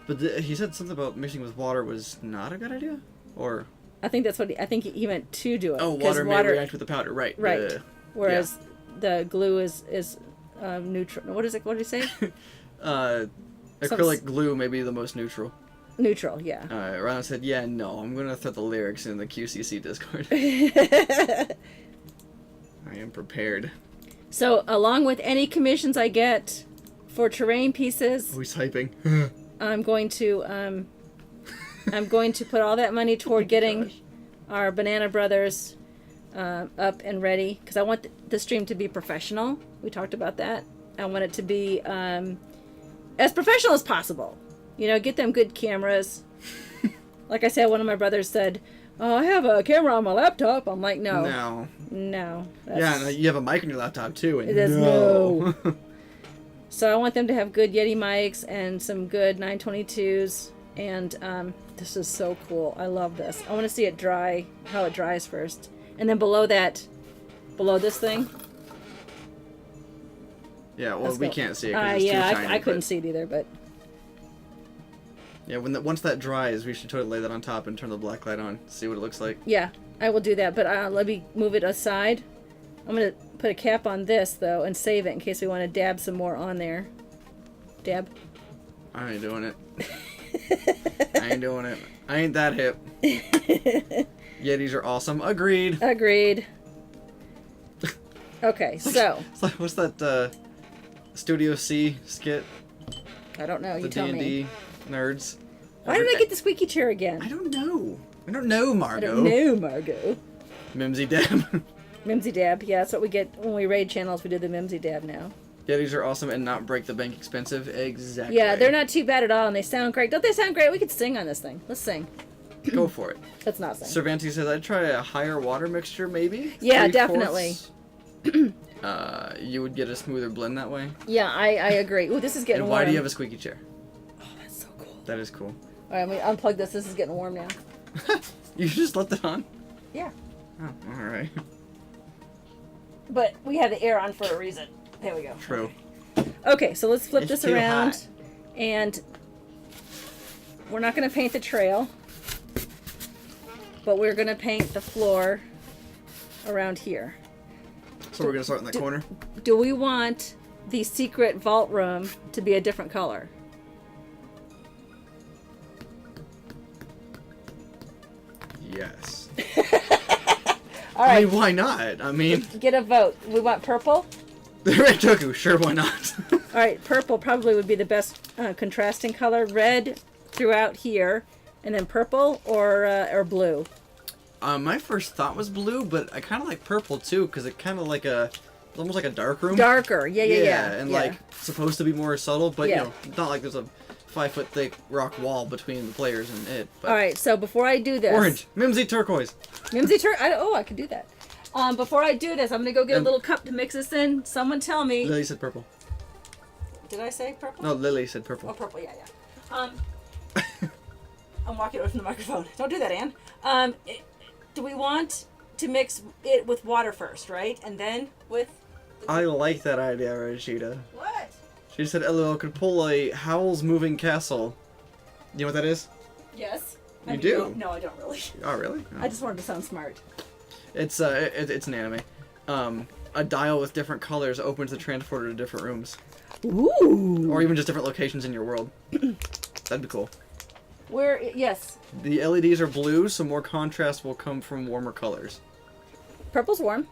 But he said something about mixing with water was not a good idea? Or...
I think that's what I think he meant to do it.
Oh,
'cause
water may react with the powder. Right.
Right. Whereas the glue is neutral. What is it? What did he say?
Acrylic glue may be the most neutral.
Neutral, yeah.
Ryan said, yeah, no, I'm going to throw the lyrics in the QCC Discord. I am prepared.
So, along with any commissions I get for terrain pieces,
Oh, he's typing.
I'm going to put all that money toward getting our Banana Brothers up and ready, because I want the stream to be professional. We talked about that. I want it to be as professional as possible. Get them good cameras. Like I said, one of my brothers said, oh, I have a camera on my laptop. I'm like, no.
No.
No.
Yeah, no, you have a mic on your laptop too. And
It is no. So I want them to have good Yeti mics and some good 922s. And this is so cool. I love this. I want to see it dry, how it dries first. And then below that, below this thing.
Yeah, well, we can't see it because it's
yeah,
too shiny.
I couldn't see it either, but...
Yeah, once that dries, we should totally lay that on top and turn the black light on. See what it looks like.
Yeah, I will do that, but let me move it aside. I'm going to put a cap on this, though, and save it in case we want to dab some more on there. Dab?
I ain't doing it. I ain't doing it. I ain't that hip. Yetis are awesome. Agreed.
Agreed. Okay, so...
It's like, what's that Studio C skit?
I don't know, you
The
tell me.
D&D nerds.
Why did I get the squeaky chair again?
I don't know. I don't know, Margot.
I don't know, Margot.
Mimsy Dab.
Mimsy Dab, yeah, that's what we get when we raid channels. We do the Mimsy Dab now.
Yetis are awesome and not break the bank expensive. Exactly.
Yeah, they're not too bad at all, and they sound great. Don't they sound great? We could sing on this thing. Let's sing.
Go for it.
Let's not sing.
Cervantes says, I'd try a higher water mixture, maybe?
Yeah,
3/4.
definitely.
You would get a smoother blend that way.
Yeah, I agree. Ooh, this is getting
And
warm.
why do you have a squeaky chair?
Oh, that's so cool.
That is cool.
All right, let me unplug this. This is getting warm now.
You just left it on?
Yeah.
Oh, alright.
But we have the air on for a reason. There we go.
True.
Okay, so let's flip
It's
this
too
around.
hot.
And we're not going to paint the trail. But we're going to paint the floor around here.
So we're going to start in the corner?
Do we want the secret vault room to be a different color?
Yes.
All
I
right,
mean, why not? I mean,
get a vote. We want purple?
the red Toku, sure, why not?
All right, purple probably would be the best contrasting color. Red throughout here, and then purple or blue.
My first thought was blue, but I kind of like purple too, because it kind of like it's almost like a dark room.
Darker, yeah.
And like supposed to be more subtle, but
Yeah.
you know, not like there's a 5-foot thick rock wall between the players and it. But
All right, so before I do this,
orange, Mimsy turquoise.
Mimsy I could do that. Before I do this, I'm gonna go get a little cup to mix this in. Someone tell me.
Lily said purple.
Did I say purple?
No, Lily said purple.
Oh, purple, yeah. I'm walking away from the microphone. Don't do that, Anne. Do we want to mix it with water first, right? And then with...
I like that idea, Rashida.
What?
She said LOL could pull a Howl's Moving Castle. You know what that is?
Yes.
You do?
No, I don't really.
Oh, really? Oh.
I just wanted to sound smart.
It's an anime. A dial with different colors opens the transporter to different rooms.
Ooh.
Or even just different locations in your world. That'd be cool.
Yes.
The LEDs are blue, so more contrast will come from warmer colors.
Purple's warm.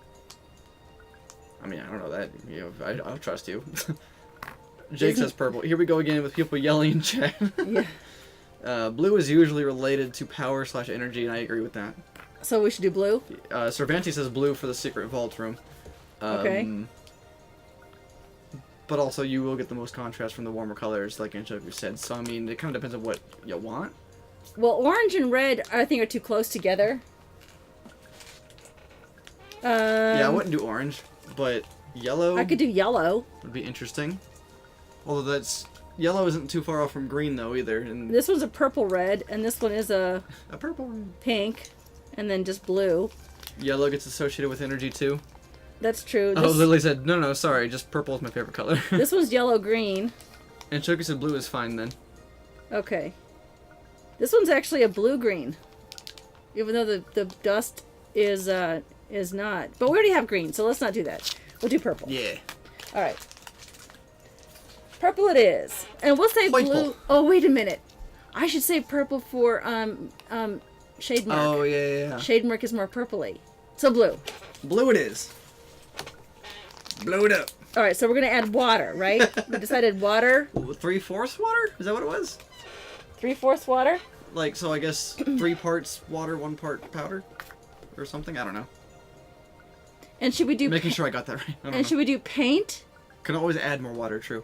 I mean, I don't know that. You know, I'll trust you. Jake says purple. Here we go again with people yelling in chat.
Yeah.
Blue is usually related to power/energy, and I agree with that.
So we should do blue?
Cervantes says blue for the secret vault room.
Okay.
But also, you will get the most contrast from the warmer colors, like Anshoku said. So, I mean, it kind of depends on what you want.
Well, orange and red, I think, are too close together.
Yeah, I wouldn't do orange, but yellow
I could do yellow.
would be interesting. Although yellow isn't too far off from green, though, either. And
This one's a purple red, and this one is a
a purple one.
pink, and then just blue.
Yellow gets associated with energy, too.
That's true.
Oh, Lily said, no, sorry, just purple is my favorite color.
This one's yellow-green.
And Choki said blue is fine, then.
Okay. This one's actually a blue-green. Even though the dust is not. But we already have green, so let's not do that. We'll do purple.
Yeah.
Alright. Purple it is. And we'll say
Purple.
blue. Oh, wait a minute. I should say purple for shade mark.
Oh, yeah.
Shade mark is more purpley. So blue.
Blue it is. Blow it up.
Alright, so we're going to add water, right? We decided water.
3/4 water? Is that what it was?
3/4 water?
Like, so I guess 3 parts water, 1 part powder? Or something? I don't know.
And should we do
Making sure I got that right. I don't know.
and should we do paint?
Can always add more water, true.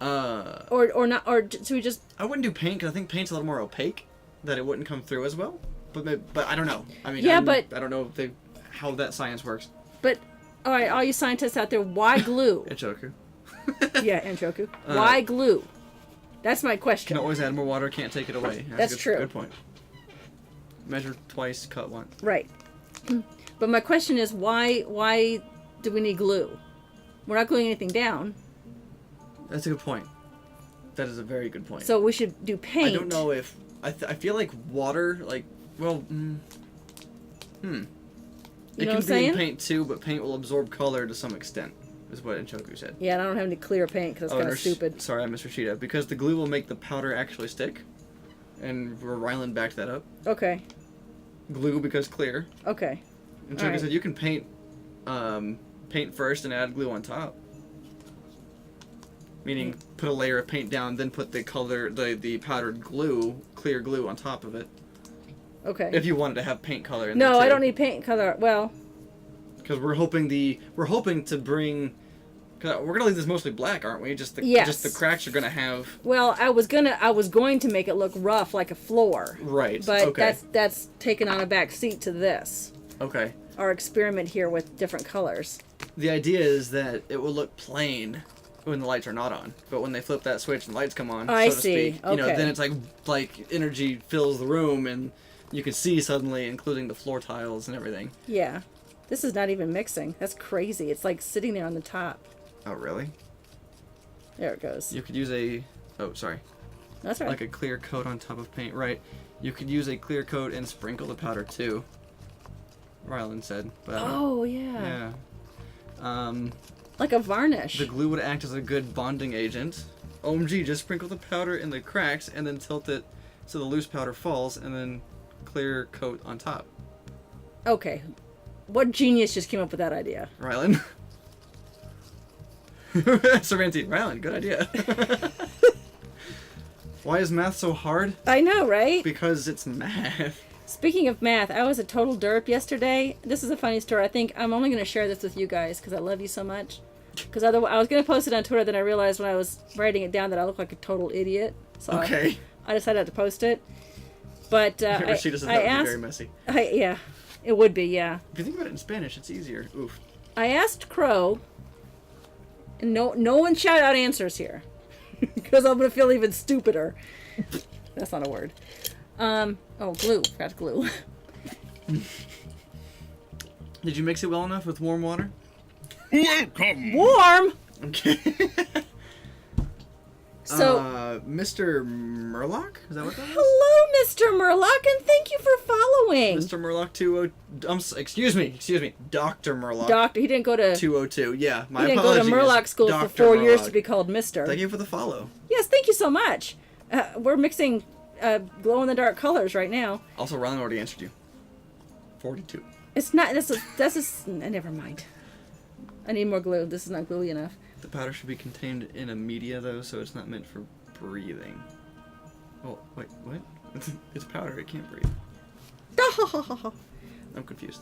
Or not, or should we just...
I wouldn't do paint, because I think paint's a little more opaque. That it wouldn't come through as well. but I don't know. I mean,
Yeah,
I don't know how that science works.
But all right, all you scientists out there, why glue?
Ichoku.
Yeah, Anshoku. Why glue? That's my
Can
question.
always add more water. Can't take it away.
That's
a good,
true.
Good point. Measure twice, cut once.
Right. But my question is, why do we need glue? We're not gluing anything down.
That's a good point. That is a very good point.
So we should do paint.
I don't know if I feel like water, like, well,
You know
it
what I'm
can be
saying?
in paint too, but paint will absorb color to some extent, is what Ichoku said.
Yeah, and I don't have any clear paint because that's kind of stupid.
Sorry, I missed Rashida. Because the glue will make the powder actually stick, and Rylan backed that up.
Okay.
Glue because clear.
Okay.
And Ichoku
Alright.
said you can paint first and add glue on top. Meaning, put a layer of paint down, then put the powdered glue, clear glue on top of it.
Okay.
If you wanted to have paint color in there
No,
too.
I don't need paint color. Well,
Because we're hoping to bring. Cause we're gonna leave this mostly black, aren't we? Just the
Yes.
the cracks are gonna have.
well, I was going to make it look rough like a floor.
Right.
But
okay.
that's taken on a back seat to this.
Okay.
Our experiment here with different colors.
The idea is that it will look plain when the lights are not on, but when they flip that switch and lights come on,
I
so to
see.
speak,
Okay.
then it's like energy fills the room and you can see suddenly, including the floor tiles and everything.
Yeah. This is not even mixing. That's crazy. It's like sitting there on the top.
Oh, really?
There it goes.
You could use a. Oh, sorry.
That's right.
Like a clear coat on top of paint, right? You could use a clear coat and sprinkle the powder too. Rylan said, but I don't know.
Oh, yeah.
Yeah.
Like a varnish.
The glue would act as a good bonding agent. OMG, just sprinkle the powder in the cracks and then tilt it so the loose powder falls and then clear coat on top.
Okay. What genius just came up with that idea?
Rylan. Servantine. Rylan, good idea. Why is math so hard?
I know, right?
Because it's math.
Speaking of math, I was a total derp yesterday. This is a funny story. I think I'm only going to share this with you guys because I love you so much. Because otherwise, I was going to post it on Twitter, then I realized when I was writing it down that I look like a total idiot. So
Okay.
I decided not to post it. But
Rashida says that would be very messy.
yeah, it would be, yeah.
If you think about it in Spanish, it's easier. Oof.
I asked Crow, and no one shout out answers here, because I'm gonna feel even stupider. That's not a word. Oh, glue. Forgot to glue.
Did you mix it well enough with warm water?
Welcome.
Warm.
Okay.
So,
Mr. Murloc? Is that what that is?
hello, Mr. Murloc, and thank you for following.
Mr. Murloc 202. Excuse me. Dr. Murloc.
Doctor, he didn't go to
202. Yeah, my
he didn't go to
apologies.
Murloc school for
Dr.
4 years
Murloc.
to be called Mister.
Thank you for the follow.
Yes, thank you so much. We're mixing glow in the dark colors right now.
Also, Rylan already answered you. 42.
It's not. Never mind. I need more glue. This is not gluey enough.
The powder should be contained in a media, though, so it's not meant for breathing. Oh, wait, what? It's powder, it can't breathe. I'm confused.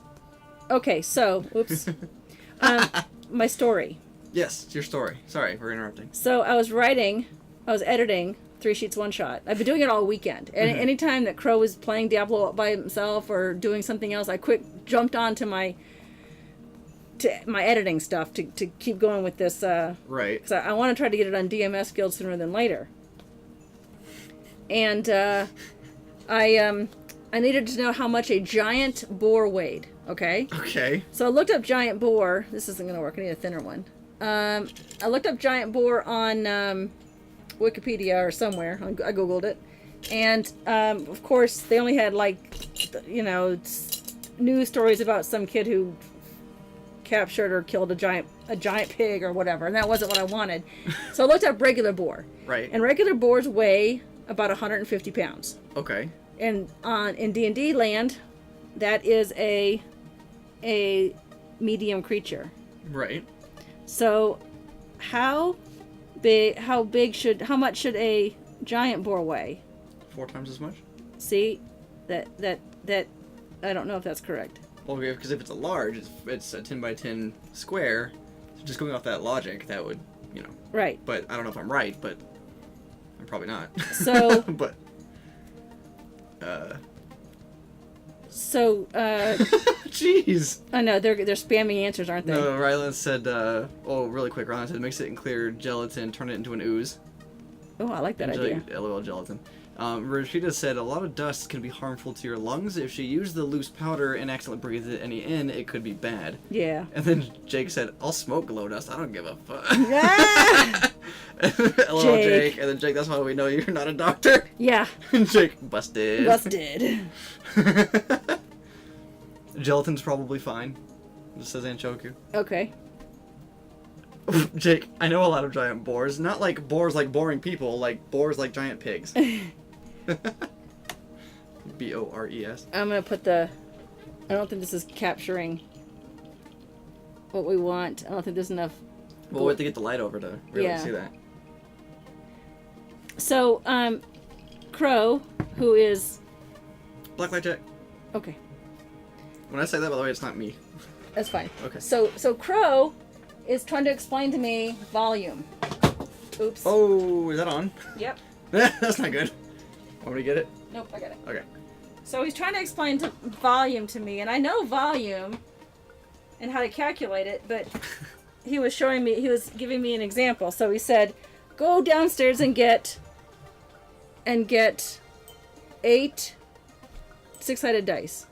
Okay, so, whoops. My story.
Yes, it's your story. Sorry for interrupting.
So I was editing 3 Sheets 1 Shot. I've been doing it all weekend. And anytime that Crow was playing Diablo by himself or doing something else, I jumped onto my editing stuff to keep going with this.
Right.
Because I want to try to get it on DMS Guild sooner than later. And I needed to know how much a giant boar weighed. Okay.
Okay.
So I looked up giant boar. This isn't going to work. I need a thinner one. I looked up giant boar on Wikipedia or somewhere. I googled it, and of course they only had news stories about some kid who captured or killed a giant pig or whatever, and that wasn't what I wanted. So I looked up regular boar.
Right.
And regular boars weigh about 150 pounds.
Okay.
And in D&D land, that is a medium creature.
Right.
So how much should a giant boar weigh?
4 times as much?
See, that I don't know if that's correct.
Well, because if it's a large, it's a 10 by 10 square. So just going off that logic, that would,
Right.
But I don't know if I'm right, but I'm probably not.
So
but
So,
Jeez.
I know they're spamming answers, aren't they?
No, Rylan said, really quick, Rylan said, mix it in clear gelatin, turn it into an ooze.
Oh, I like that idea.
LOL gelatin. Rashida said, a lot of dust can be harmful to your lungs. If she used the loose powder and accidentally breathed any in, it could be bad.
Yeah.
And then Jake said, I'll smoke glow dust. I don't give a fuck.
Ah!
LOL Jake. And then Jake, that's why we know you're not a doctor.
Yeah.
And Jake, busted.
Busted.
Gelatin's probably fine. Just says Anshoku.
Okay.
Jake, I know a lot of giant boars. Not like boars like boring people, like boars like giant pigs. B-O-R-E-S.
I'm gonna put the... I don't think this is capturing what we want. I don't think there's enough...
Well, we have to get the light over to really see that.
So, Crow, who is...
Blacklight Jack.
Okay.
When I say that, by the way, it's not me.
That's fine.
Okay.
So Crow is trying to explain to me volume. Oops.
Oh, is that on?
Yep.
That's not good. Want me to get it?
Nope, I got it.
Okay.
So he's trying to explain volume to me, and I know volume and how to calculate it, but he was giving me an example. So he said, go downstairs and get 8 six-sided dice.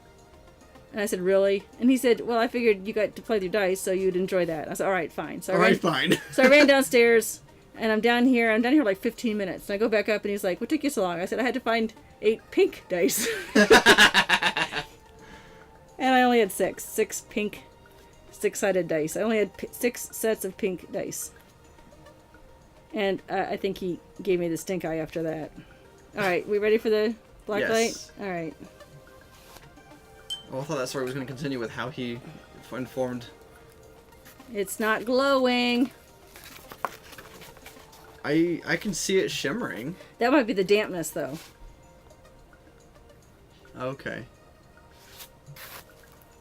And I said, really? And he said, well, I figured you got to play with your dice, so you'd enjoy that. I said, all right, fine. So
fine.
So I ran downstairs, and I'm down here like 15 minutes. And I go back up, and he's like, what took you so long? I said, I had to find 8 pink dice. And I only had 6 pink, six-sided dice. I only had 6 sets of pink dice. And I think he gave me the stink eye after that. All right, we ready for the black light? All right.
Oh, I thought that story was going to continue with how he informed.
It's not glowing.
I can see it shimmering.
That might be the dampness, though.
Okay.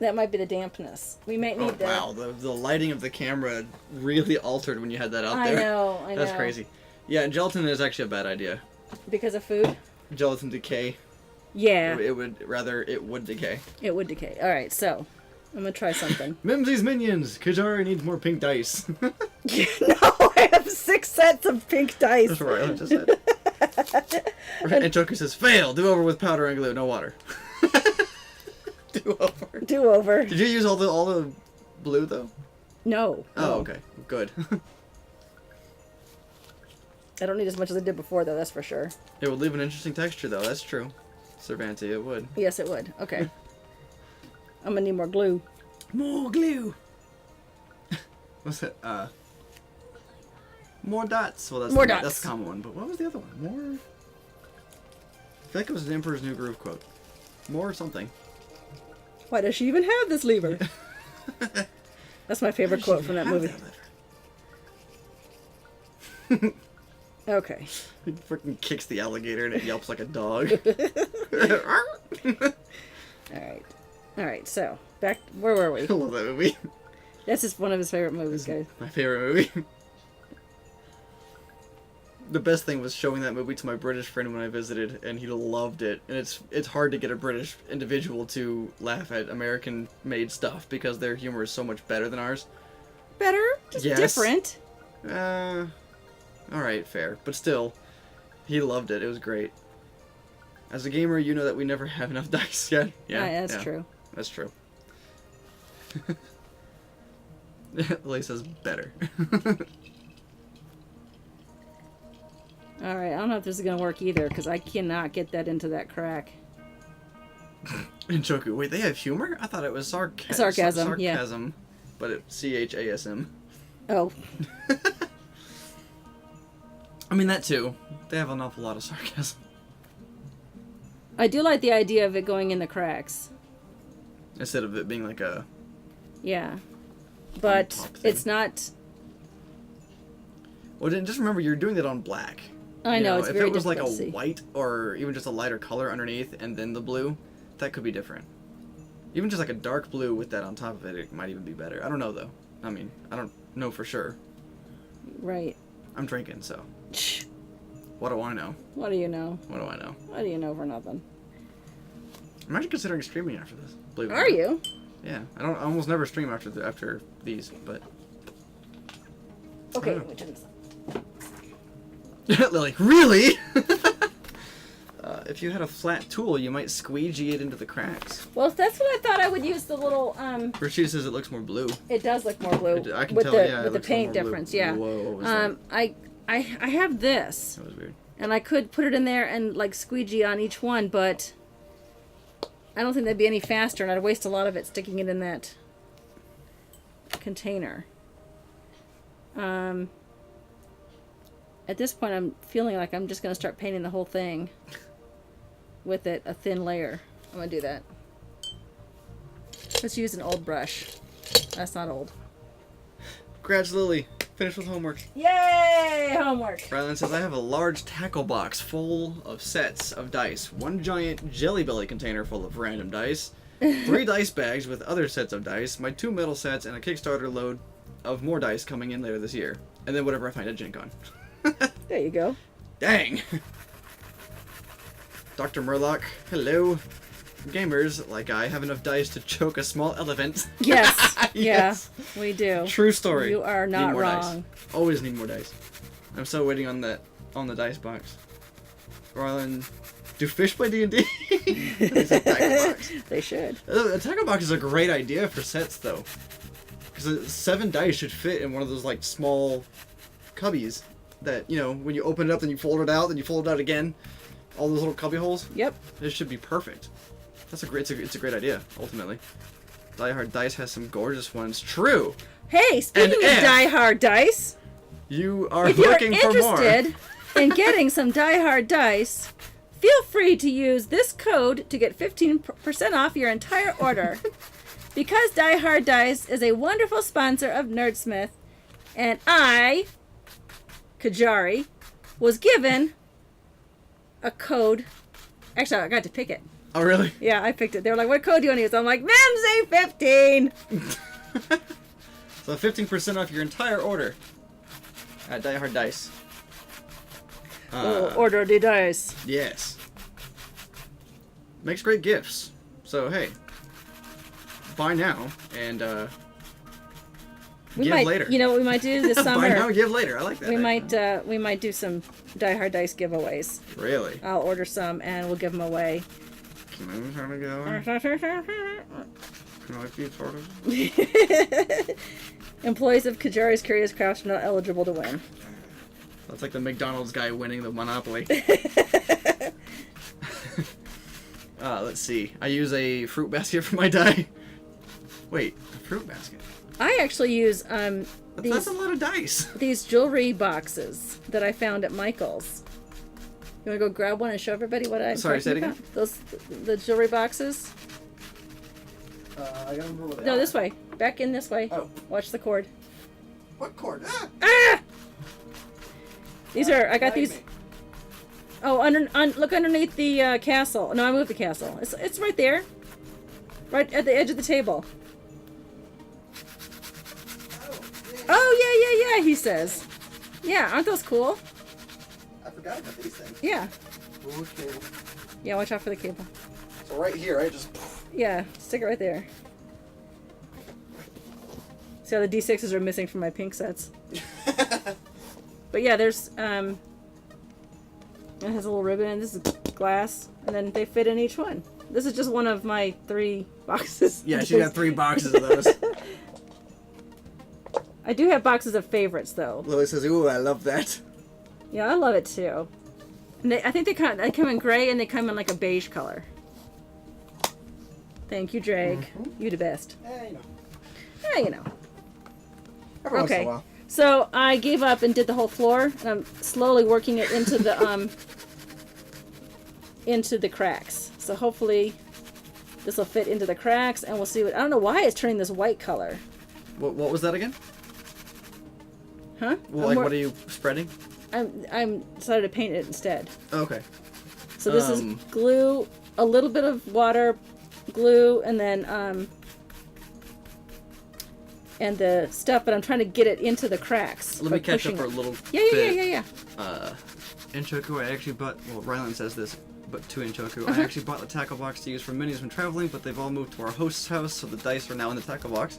That might be the dampness. We might need that.
Wow, the lighting of the camera really altered when you had that out there.
I know.
That's crazy. Yeah, gelatin is actually a bad idea.
Because of food?
Gelatin decay.
Yeah.
It would decay.
It would decay. All right, so I'm going to try something.
Mimsy's Minions! Qyjari needs more pink dice.
No, I have 6 sets of pink dice.
That's what I just said. And Choku says, fail! Do over with powder and glue, no water. Do over.
Do over.
Did you use all the blue, though?
No.
Oh, okay. Good.
I don't need as much as I did before, though, that's for sure.
It would leave an interesting texture, though. That's true. Cervanti, it would.
Yes, it would. Okay. I'm gonna need more glue.
More glue! What's it? More dots. Well,
More dots.
That's a common one, but what was the other one? More... I feel like it was an Emperor's New Groove quote. More something.
Why does she even have this lever? That's my favorite quote from that movie. Okay.
He freaking kicks the alligator and it yelps like a dog.
Alright, so, back, where were we?
I love that movie.
That's just one of his favorite movies, guys.
My favorite movie. The best thing was showing that movie to my British friend when I visited, and he loved it. And it's hard to get a British individual to laugh at American-made stuff, because their humor is so much better than ours.
Better? Just different.
Alright, fair. But still, he loved it. It was great. As a gamer, you know that we never have enough dice yet. Yeah,
that's true.
That's true. Lily says better.
Alright, I don't know if this is going to work either, because I cannot get that into that crack.
And Choku, wait, they have humor? I thought it was sarcasm.
Sarcasm,
But it's C-H-A-S-M.
Oh.
I mean, that too. They have an awful lot of sarcasm.
I do like the idea of it going in the cracks.
Instead of it being like a...
Yeah. But it's not...
Well, just remember, you're doing that on black.
I know, it's
if
very
it was like a
difficult to see.
white or even just a lighter color underneath and then the blue, that could be different. Even just like a dark blue with that on top of it, it might even be better. I don't know, though. I mean, I don't know for sure.
Right.
I'm drinking, so... What do I know?
What do you know?
What do I know?
What do you know for nothing?
I'm actually considering streaming after this. Believe it or
Are
not.
you?
Yeah, I almost never stream after these, but
Okay,
Oh.
let me turn this on.
Lily, really? If you had a flat tool, you might squeegee it into the cracks.
Well, that's what I thought I would use the little,
Rashida says it looks more blue.
it does look more blue.
I can
with
tell,
the,
yeah, it
with the
looks a lot
paint
more blue.
difference, yeah.
Whoa, what was that?
I have this,
That was weird.
and I could put it in there and, like, squeegee on each one, but I don't think that'd be any faster, and I'd waste a lot of it sticking it in that container. At this point, I'm feeling like I'm just going to start painting the whole thing with it, a thin layer. I'm going to do that. Let's use an old brush. That's not old.
Congrats, Lily. Finished with homework.
Yay! Homework.
Rylan says, I have a large tackle box full of sets of dice. One giant Jelly Belly container full of random dice. 3 dice bags with other sets of dice. My 2 metal sets and a Kickstarter load of more dice coming in later this year. And then whatever I find at Gen Con.
There you go.
Dang! Dr. Murloc, hello. Gamers, like I, have enough dice to choke a small elephant.
Yes.
Yes.
Yeah, we do.
True story.
You are
Need
not
more
wrong.
Dice. Always need more dice. I'm still waiting on the dice box. Rylan, do fish play D&D? It's a tackle box.
They should.
A tackle box is a great idea for sets, though. Because 7 dice should fit in one of those, like, small cubbies that, you know, when you open it up, then you fold it out, then you fold it out again. All those little cubby holes.
Yep.
This should be perfect. That's it's a great idea, ultimately. Die Hard Dice has some gorgeous ones. True!
Hey, speaking
And
of
if-
Die Hard dice,
You are
if you're
looking for more.
interested in getting some Die Hard dice, feel free to use this code to get 15% off your entire order. Because Die Hard Dice is a wonderful sponsor of Nerdsmith, and I, Qyjari, was given a code. Actually, I got to pick it.
Oh, really?
Yeah, I picked it. They were like, what code do you want to use? I'm like, Mimsy15!
So 15% off your entire order at Die Hard Dice.
Order the dice.
Yes. Makes great gifts. So, hey. Buy now and
We
give
might,
later.
you know what we might do this
Buy now,
summer?
give later. I like that.
We might do some Die Hard dice giveaways.
Really?
I'll order some and we'll give them away.
Can I try to go? Can I be part of it?
Employees of Qyjari's Curious Crafts are not eligible to win.
That's like the McDonald's guy winning the Monopoly. Let's see. I use a fruit basket for my die. Wait, a fruit basket?
I actually use
That's a lot of dice.
these jewelry boxes that I found at Michael's. You want to go grab one and show everybody what I'm
Sorry, say it
talking
again?
about? The jewelry boxes?
I gotta remember what they
No,
are.
this way. Back in this way.
Oh.
Watch the cord.
What cord? Ah!
Ah! These are, I got
Guide
these.
me.
Oh, look underneath the castle. No, I moved the castle. It's right there. Right at the edge of the table. Oh, yeah, he says. Yeah, aren't those cool?
I forgot about these things.
Yeah.
Okay.
Yeah, watch out for the cable.
So right here, right? Just.
Yeah, stick it right there. See how the D6s are missing from my pink sets. But yeah, there's, it has a little ribbon, and this is glass, and then they fit in each one. This is just one of my 3 boxes.
Yeah, she got 3 boxes of those.
I do have boxes of favorites, though.
Lily says, "Ooh, I love that."
Yeah, I love it, too. And I think they come in gray, and they come in like a beige color. Thank you, Drake. You the best.
Yeah, you know.
Yeah, you know.
Every once in
Okay.
a while.
So I gave up and did the whole floor, and I'm slowly working it into the cracks. So hopefully this will fit into the cracks, and we'll see what. I don't know why it's turning this white color.
What was that again?
Huh?
Well, like, what are you spreading?
I'm decided to paint it instead.
Okay.
So this is glue, a little bit of water, glue, and then and the stuff, but I'm trying to get it into the cracks.
Let
by
me catch up
pushing
for a
it.
little
Yeah.
in Choku, I actually bought, well, Rylan says this, but to Inchoku. I actually bought the tackle box to use for minis when traveling, but they've all moved to our host's house, so the dice are now in the tackle box.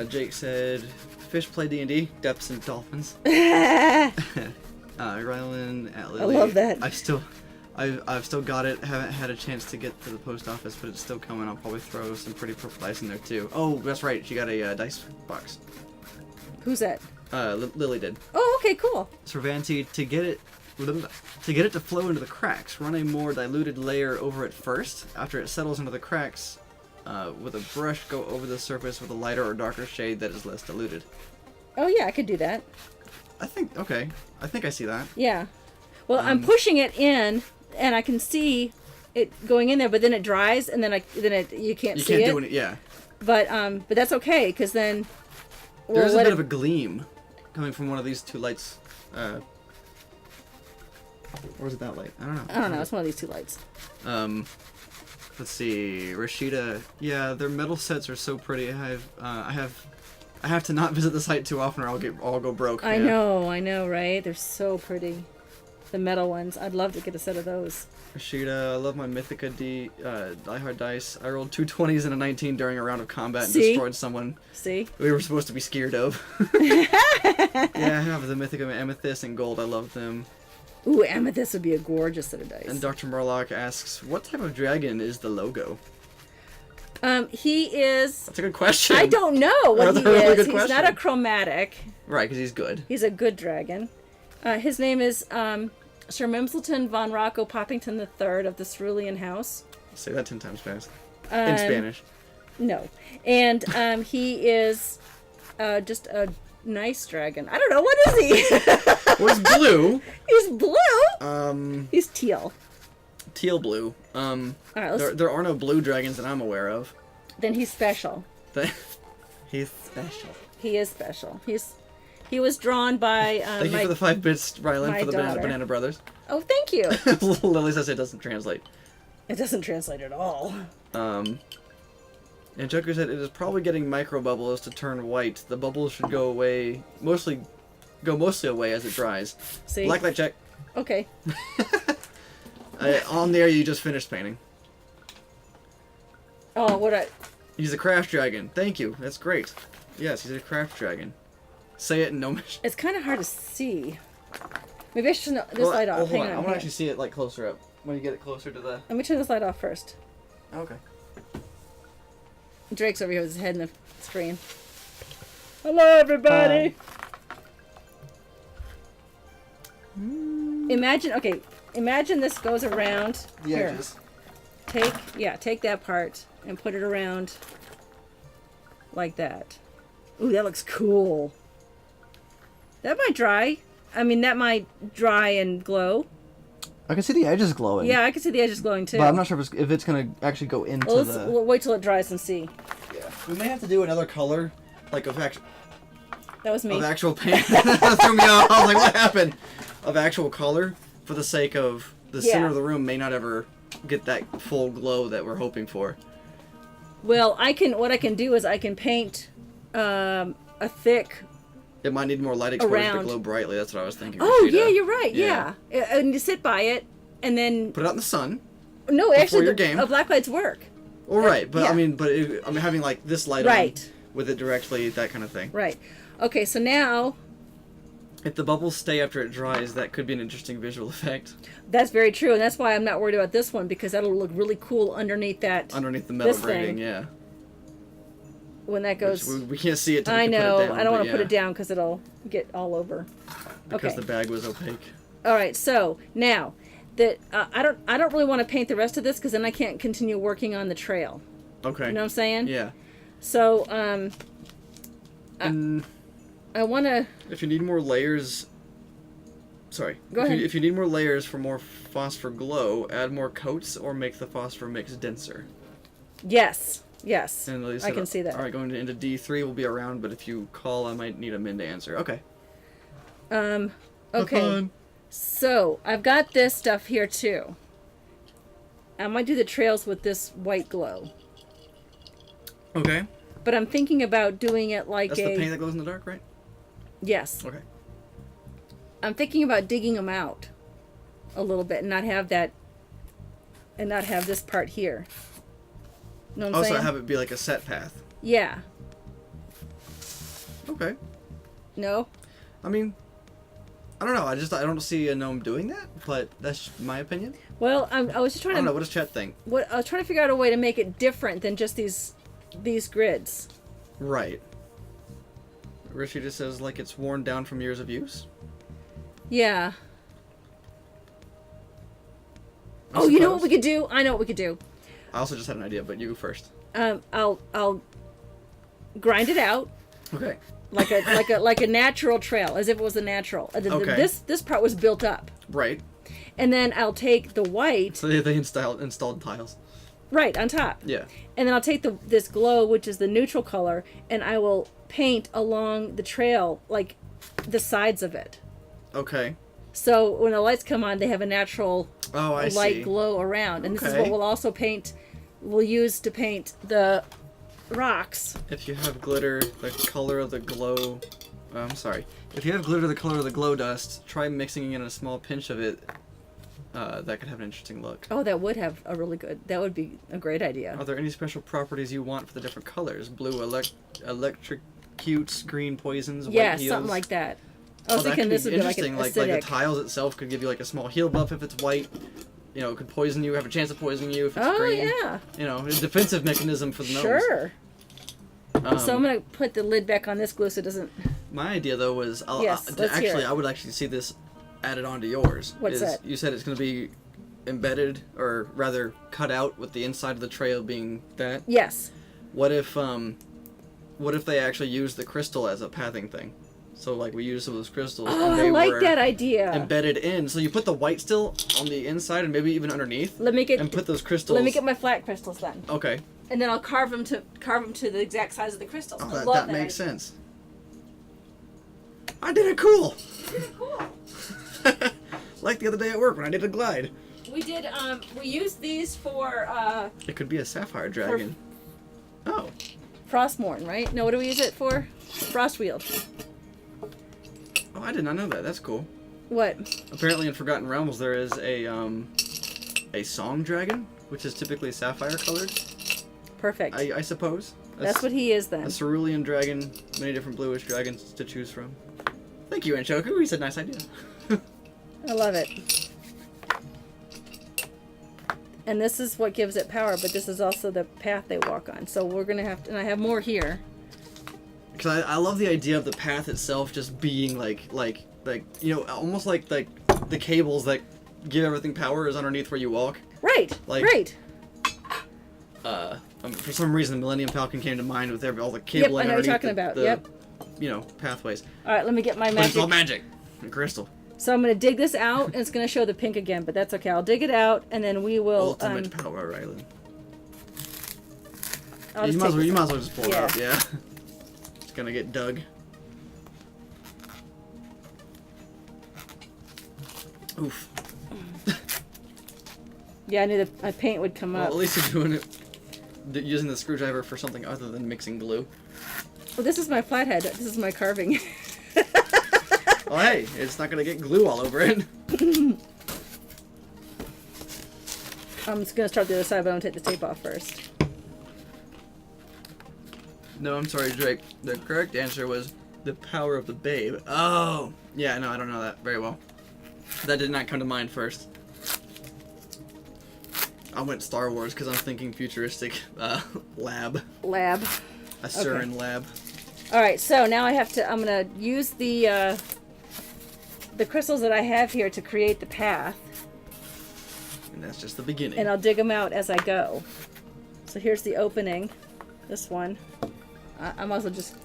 Jake said, fish play D&D, depths and dolphins. Rylan at Lily.
I love that.
I've still got it. Haven't had a chance to get to the post office, but it's still coming. I'll probably throw some pretty purple dice in there too. Oh, that's right. She got a dice box.
Who's that?
Lily did.
Oh, okay, cool.
Cervanti, to get it to flow into the cracks, run a more diluted layer over it first. After it settles into the cracks, with a brush, go over the surface with a lighter or darker shade that is less diluted.
Oh yeah, I could do that.
I think I see that.
Yeah. Well, I'm pushing it in, and I can see it going in there, but then it dries, and then you can't see it.
You can't do it. Yeah.
But that's okay, because then
There's a bit of a gleam coming from one of these two lights. Or is it that light? I don't know.
I don't know. It's one of these two lights.
Let's see. Rashida. Yeah, their metal sets are so pretty. I have to not visit the site too often, or I'll go broke.
I know, right? They're so pretty. The metal ones. I'd love to get a set of those.
Rashida, I love my Mythica Die Hard dice. I rolled 2 20s and a 19 during a round of combat and destroyed someone
See?
we were supposed to be scared of. Yeah, I have the Mythica Amethyst and Gold. I love them.
Ooh, Amethyst would be a gorgeous set of dice.
And Dr. Murlock asks, what type of dragon is the logo?
He is...
That's a good question.
I don't know what
That's
he
a really
is.
good
He's
question.
not a chromatic.
Right, because he's good.
He's a good dragon. His name is Sir Mimselton von Rocco Poppington III of the Cerulean House.
Say that 10 times fast. In Spanish.
No. And he is just a nice dragon. I don't know. What is he?
Well, he's blue.
He's blue? He's teal.
Teal blue.
All right,
there are no blue dragons that I'm aware of.
Then he's special.
He's special.
He is special. He was drawn by
Thank you for the 5 bits, Rylan, for the
daughter.
Banana Brothers.
Oh, thank you.
Lily says it doesn't translate.
It doesn't translate at all.
And Joker said it is probably getting micro bubbles to turn white. The bubbles should go mostly away as it dries.
See?
Blacklight check.
Okay.
On there, you just finished painting.
Oh,
He's a craft dragon. Thank you. That's great. Yes, he's a craft dragon. Say it in no mission.
It's kind of hard to see. Maybe I should turn this light off.
Hold
Hang
on.
on.
I want to actually see it like closer up. When you get it closer to the...
Let me turn this light off first.
Okay.
Drake's over here with his head in the screen. Hello, everybody! Imagine this goes around.
The
Here.
edges.
Take that part and put it around like that. Ooh, that looks cool. That might dry. That might dry and glow.
I can see the edges glowing.
Yeah, I can see the edges glowing too.
But I'm not sure if it's going to actually go into
We'll wait till it dries and see.
Yeah. We may have to do another color, like of
That was me.
actual paint. That threw me off. I was like, what happened? Of actual color, for the sake of the center of the room may not ever get that full glow that we're hoping for.
Well, what I can do is I can paint a thick...
It might need more light exposure
Around.
to glow brightly. That's what I was thinking.
Oh,
Rashida.
yeah, you're right.
Yeah.
Yeah. And you sit by it, and then...
Put it out in the sun.
No, actually,
your game.
black lights work.
Well, right, but
yeah.
I'm having like this light
Right.
on with it directly, that kind of thing.
Right. Okay, so now...
If the bubbles stay after it dries, that could be an interesting visual effect.
That's very true, and that's why I'm not worried about this one, because that'll look really cool underneath that...
Underneath the metal
this
grating,
thing.
yeah.
When that goes...
Which we can't see it till
I
we can
know.
put it down.
I don't want
but
to put it down because it'll get all over.
Because
Okay.
the bag was opaque.
All right, so now that I don't really want to paint the rest of this because then I can't continue working on the trail.
Okay.
You know what I'm saying?
Yeah.
So
And
I want to.
if you need more layers... Sorry.
Go ahead.
If you need more layers for more phosphor glow, add more coats or make the phosphor mix denser.
Yes. Yes.
And Lily
I
said,
can see that.
All right, going into D3 will be around, but if you call, I might need a min to answer. Okay.
Okay.
fun.
So I've got this stuff here too. I might do the trails with this white glow,
Okay.
but I'm thinking about doing it like
That's the paint that glows in the dark, right?
Yes.
Okay.
I'm thinking about digging them out a little bit and not have that and not have this part here. Know what I'm saying?
Also have it be like a set path.
Yeah.
Okay.
No?
I mean, I don't know. I don't see a gnome doing that, but that's my opinion.
Well, I was just trying
I don't
to...
know. What does Chet think?
I was trying to figure out a way to make it different than just these grids.
Right. Richie just says like it's worn down from years of use.
Yeah.
I
Oh, you know
suppose.
what we could do? I know what we could do.
I also just had an idea, but you go first.
I'll grind it out
Okay.
like a natural trail, as if it was a natural.
Okay.
This part was built up,
Right.
and then I'll take the white
So they installed tiles.
right on top,
Yeah.
and then I'll take this glow, which is the neutral color, and I will paint along the trail, like the sides of it.
Okay.
So when the lights come on, they have a natural
Oh, I
light
see.
glow around, and this is
Okay.
what we'll also paint. We'll use to paint the rocks.
If you have glitter the color of the glow... I'm sorry. If you have glitter the color of the glow dust, try mixing in a small pinch of it. That could have an interesting look.
Oh, that would have a really good. That would be a great idea.
Are there any special properties you want for the different colors? Blue electrocutes, green poisons, white
Yeah,
heals?
something like that. I was
that
thinking
could
this
be
would be like an
interesting. Like the
acidic.
tiles itself could give you like a small heal buff if it's white. You know, it could poison you, have a chance of poisoning you if it's
Oh
green.
yeah,
You know, a defensive mechanism for the gnomes.
sure.
Um,
So I'm gonna put the lid back on this glue so it doesn't.
My idea though was,
Yes, let's hear it.
I would actually see this added onto yours.
What's that?
You said it's going to be embedded, or rather cut out, with the inside of the trail being that.
Yes.
What if they actually use the crystal as a pathing thing? So like we use some of those crystals.
Oh,
and
I
they
like
were
that idea.
embedded in. So you put the white still on the inside and maybe even underneath.
Let me get.
And put those crystals.
Let me get my flat crystals then,
Okay.
and then I'll carve them to the exact size of the crystals.
Oh,
I
that
love
makes
idea.
sense. I did it cool.
Cool.
Like the other day at work when I did a glide.
We did. We used these for
It could be a sapphire dragon. Oh.
Frostmourne, right? No, what do we use it for? Frostweald.
Oh, I did not know that. That's cool.
What?
Apparently in Forgotten Realms there is a song dragon, which is typically sapphire colored,
Perfect.
I suppose.
That's what he is then.
A cerulean dragon, many different bluish dragons to choose from. Thank you, Anshoku. He said nice idea.
I love it. And this is what gives it power, but this is also the path they walk on. So we're gonna have to, and I have more here.
Because I love the idea of the path itself just being like you know, almost like the cables that give everything power is underneath where you walk.
Right.
Like-
right.
For some reason, the Millennium Falcon came to mind with all the cabling
I know what
underneath
you're talking
the,
about.
the,
Yep.
you know, pathways.
All right. Let me get my
But it's all
magic.
magic and crystal.
So I'm gonna dig this out, and it's gonna show the pink again, but that's okay. I'll dig it out, and then we will.
Ultimate power island.
I'll
You
just
might, as
take
well, you
this
might
out.
as well just pull it out, yeah. It's gonna get dug. Oof.
Yeah, I knew my paint would come
Well,
up.
at least you're doing it using the screwdriver for something other than mixing glue.
Well, this is my flathead. This is my carving.
Well, hey, it's not gonna get glue all over it.
I'm just gonna start the other side, but I'm gonna take the tape off first.
No, I'm sorry, Drake. The correct answer was the power of the babe. Oh! Yeah, no, I don't know that very well. That did not come to mind first. I went Star Wars because I'm thinking futuristic lab.
Lab.
A Surin lab.
All right, so now I'm gonna use the crystals that I have here to create the path,
And that's just the beginning.
and I'll dig them out as I go. So here's the opening. This one. I might as well just.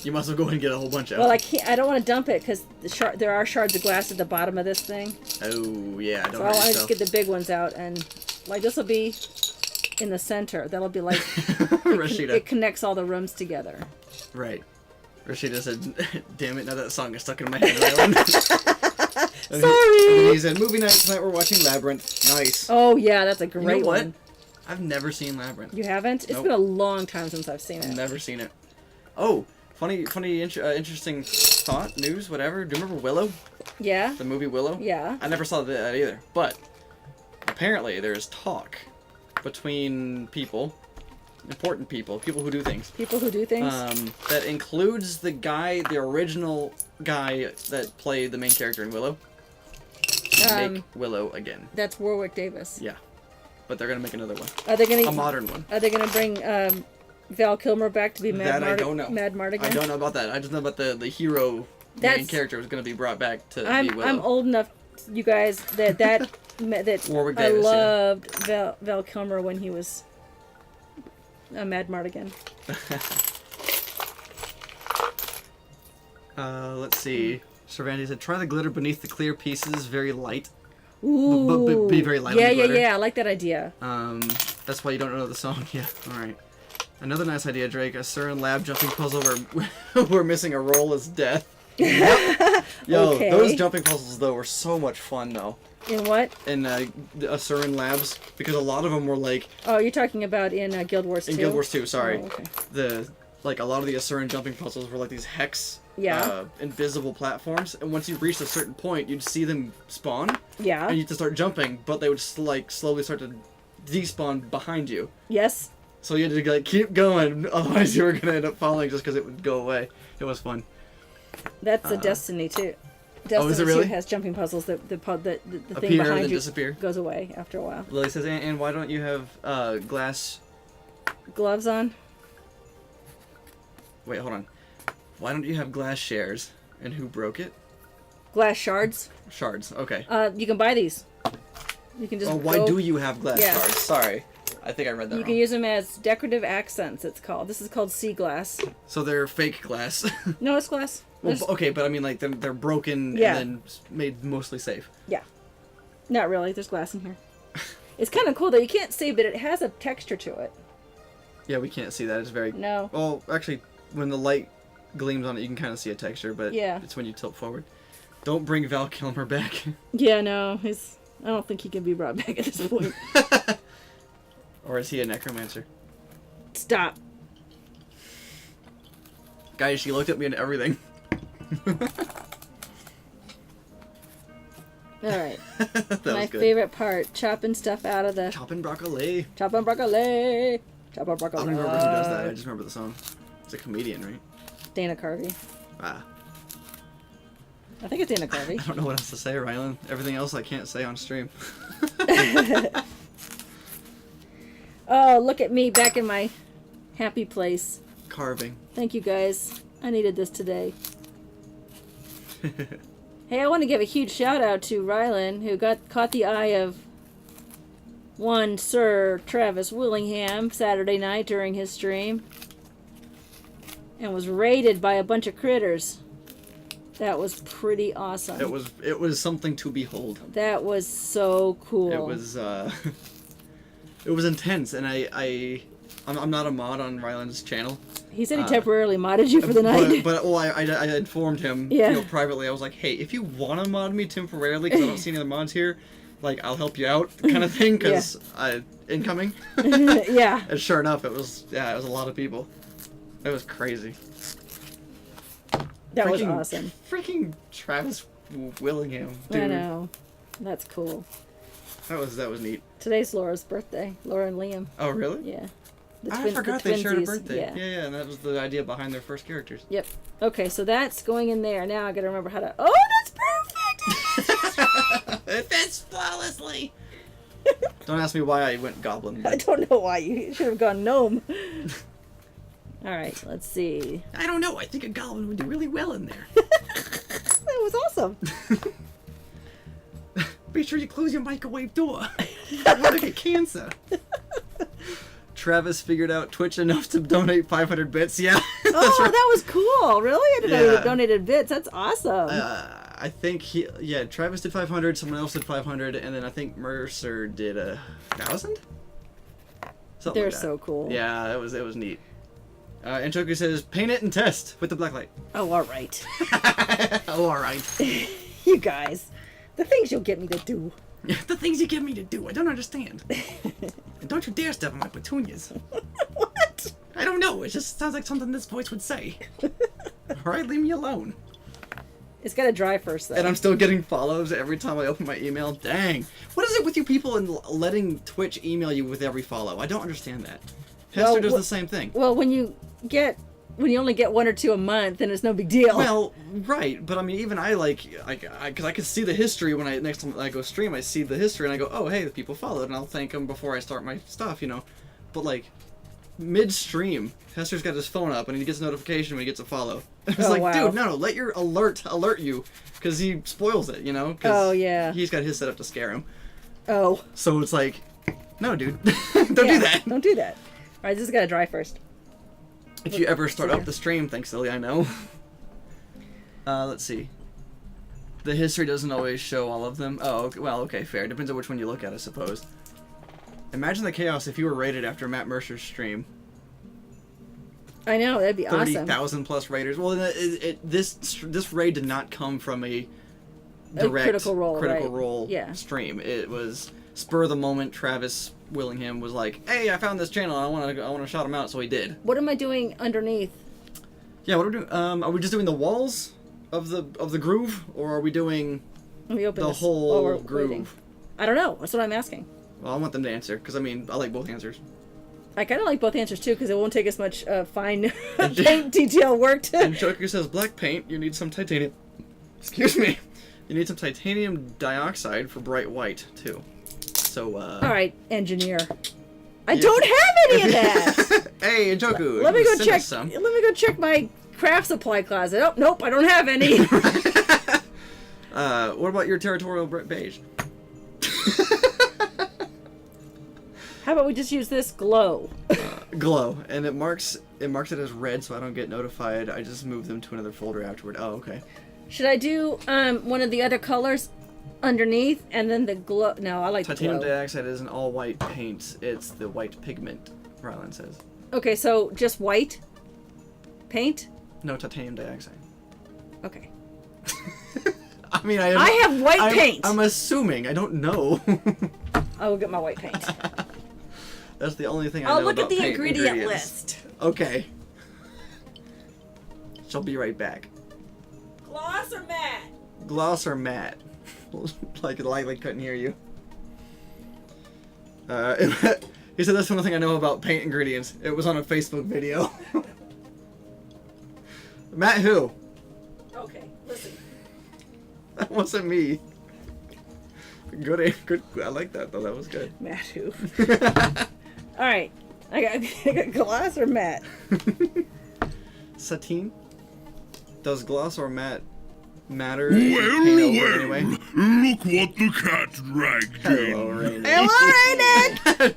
You might as well go and get a whole bunch out.
Well, I don't want to dump it because there are shards of glass at the bottom of this thing.
Oh, yeah, don't
So I
hurt
want to
yourself.
just get the big ones out, and like this will be in the center. That'll be like
Rashida.
it connects all the rooms together.
Right. Rashida said, damn it, now that song is stuck in my head. Sorry! And then he said, movie night tonight, we're watching Labyrinth. Nice.
Oh yeah, that's a great
You know what?
one.
I've never seen Labyrinth.
You haven't? It's
Nope.
been a long time since I've seen it.
Never seen it. Oh, interesting thought, news, whatever. Do you remember Willow?
Yeah.
The movie Willow?
Yeah.
I never saw that either, but apparently there's talk between people, important people, people who do things.
People who do things?
That includes the original guy that played the main character in Willow. Make Willow again.
That's Warwick Davis.
Yeah. But they're gonna make another one.
Are they gonna...
A modern one.
Are they gonna bring Val Kilmer back to be
I don't know.
Mad Mardigan?
I don't know about that. I just know about the hero main character was gonna be brought back to be Willow.
I'm old enough, you guys, that
Warwick
I
Davis,
loved Val Kilmer when he was a Mad Mardigan.
Let's see. Cervantes said, try the glitter beneath the clear pieces, very light.
Ooh.
But be very light on the glitter.
Yeah, I like that idea.
That's why you don't know the song. Yeah, alright. Another nice idea, Drake. A Surin Lab jumping puzzle where we're missing a roll is death. Yep. Yo,
Okay.
those jumping puzzles, though, were so much fun, though.
In what?
In Surin Labs, because a lot of them were like...
Oh, you're talking about in Guild Wars 2?
In Guild Wars 2, sorry.
Oh, okay.
A lot of the Asuran jumping puzzles were like these hex...
Yeah.
Invisible platforms, and once you reached a certain point, you'd see them spawn.
Yeah.
And you had to start jumping, but they would slowly start to despawn behind you.
Yes.
So you had to keep going, otherwise you were gonna end up falling just because it would go away. It was fun.
That's a Destiny too. Destiny
is it really?
2 has jumping puzzles. The thing
Appear
behind
and
you
disappear.
goes away after a while.
Lily says, and why don't you have glass?
Gloves on.
Wait, hold on. Why don't you have glass shares? And who broke it?
Glass shards.
Shards. Okay.
You can buy these. You can just.
Why do you have glass
Yeah.
shards? Sorry, I think I read that
You
wrong.
can use them as decorative accents. It's called. This is called sea glass.
So they're fake glass.
No, it's glass.
Well,
There's-
okay, but I mean, like they're broken
Yeah.
and then made mostly safe.
Yeah. Not really. There's glass in here. It's kind of cool though. You can't see, but it has a texture to it.
Yeah, we can't see that. It's very.
No.
Well, actually, when the light gleams on it, you can kind of see a texture, but
Yeah.
it's when you tilt forward. Don't bring Val Kilmer back.
Yeah, no. I don't think he can be brought back at this point.
Or is he a necromancer?
Stop.
Guys, she looked at me and everything.
All right.
That
My
was good.
favorite part: chopping stuff out of the
Chopping broccoli.
chopping broccoli. Chopping
I
broccoli.
don't remember who does that. I just remember the song. It's a comedian, right?
Dana Carvey.
Ah.
I think it's Dana Carvey.
I don't know what else to say, Rylan. Everything else I can't say on stream.
Oh, look at me back in my happy place.
Carving.
Thank you guys. I needed this today. Hey, I want to give a huge shout out to Rylan, who caught the eye of one Sir Travis Willingham Saturday night during his stream, and was raided by a bunch of critters. That was pretty awesome.
It was something to behold.
That was so cool.
It was it was intense, and I'm not a mod on Ryland's channel.
He said he temporarily modded you for the night.
But I informed him,
Yeah.
privately. I was like, hey, if you want to mod me temporarily, because I don't see any other mods here, like, I'll help you out, kind of thing, because incoming.
Yeah.
And sure enough, it was a lot of people. It was crazy.
That was awesome.
Freaking Travis Willingham, dude.
I know. That's cool.
That was neat.
Today's Laura's birthday. Laura and Liam.
Oh, really?
Yeah.
I forgot they shared a
twinsies.
birthday.
Yeah.
Yeah, and that was the idea behind their first characters.
Yep. Okay, so that's going in there. Now I gotta remember how to. Oh, that's perfect!
It fits flawlessly. Don't ask me why I went goblin.
I
But
don't know why you should have gone gnome. All right, let's see.
I don't know. I think a goblin would do really well in there.
That was awesome.
Be sure you close your microwave door. I'm gonna get cancer. Travis figured out Twitch enough to donate 500 bits. Yeah, that's
Oh,
right.
that was cool. Really? I didn't know you
Yeah.
donated bits. That's awesome.
I think Travis did 500, someone else did 500, and then I think Mercer did 1,000? Something
They're
like that.
so cool.
Yeah, it was neat. And Choku says, paint it and test with the black light.
Oh, all right.
Oh, alright.
You guys. The things you'll get me to do.
The things you get me to do, I don't understand. And don't you dare step on my petunias.
What?
I don't know, it just sounds like something this voice would say. Alright, leave me alone.
It's got to dry first, though.
And I'm still getting follows every time I open my email. Dang. What is it with you people and letting Twitch email you with every follow? I don't understand that. Hester does the same thing.
Well, when you only get 1 or 2 a month, then it's no big deal.
Well, right, but I mean, even I because I can see the history when next time I go stream, I see the history and I go, oh, hey, the people followed, and I'll thank them before I start my stuff, you know. But like, mid-stream, Hester's got his phone up and he gets a notification when he gets a follow. It's like,
wow.
dude, no, let your alert you, because he spoils it, you know. 'Cause
oh yeah.
He's got his set up to scare him.
Oh.
So it's like, no, dude, don't do that.
Don't do that. All right, this has got to dry first.
If you ever start up the stream, thanks, Silly, I know. Let's see. The history doesn't always show all of them. Oh, okay, well, okay, fair. Depends on which one you look at, I suppose. Imagine the chaos if you were rated after Matt Mercer's stream.
I know, that'd be awesome.
30,000 plus raiders. Well, this raid did not come from a direct
critical role
stream. It was spur of the moment. Travis Willingham was like, "Hey, I found this channel. I want to shout him out," so he did.
What am I doing underneath?
Yeah, what are we doing? Are we just doing the walls of the groove, or are we doing the whole groove?
Waiting. I don't know. That's what I'm asking.
Well, I want them to answer because I mean I like both answers.
I kind of like both answers too because it won't take as much fine paint detail work to.
And Joker says black paint. You need some titanium. Excuse me. You need some titanium dioxide for bright white too. So.
All right, engineer. I don't have any of that.
Hey, Joku.
Let me go check. Let me go check my craft supply closet. Oh, nope, I don't have any.
What about your territorial beige?
How about we just use this glow?
Glow, and it marks it as red, so I don't get notified. I just move them to another folder afterward. Oh, okay.
Should I do one of the other colors underneath, and then the glow? No, I like
titanium
glow.
dioxide is an all-white paint. It's the white pigment, Rylan says.
Okay, so just white paint?
No, titanium dioxide.
Okay.
I mean,
I have white paint.
I'm assuming. I don't know.
I will get my white paint.
That's the only thing I know about
look at the
paint
ingredient
ingredients.
list.
Okay. She'll be right back.
Gloss or matte?
Gloss or matte? like couldn't hear you. He said that's one thing I know about paint ingredients. It was on a Facebook video. Matt who?
Okay, listen.
That wasn't me. Good. I like that though. That was good.
Matte who? All right, I got gloss or matte.
Satine. Does gloss or matte matter? If you paint over it anyway?
Look what the cat dragged
Hello,
in.
Rainen.
Hello,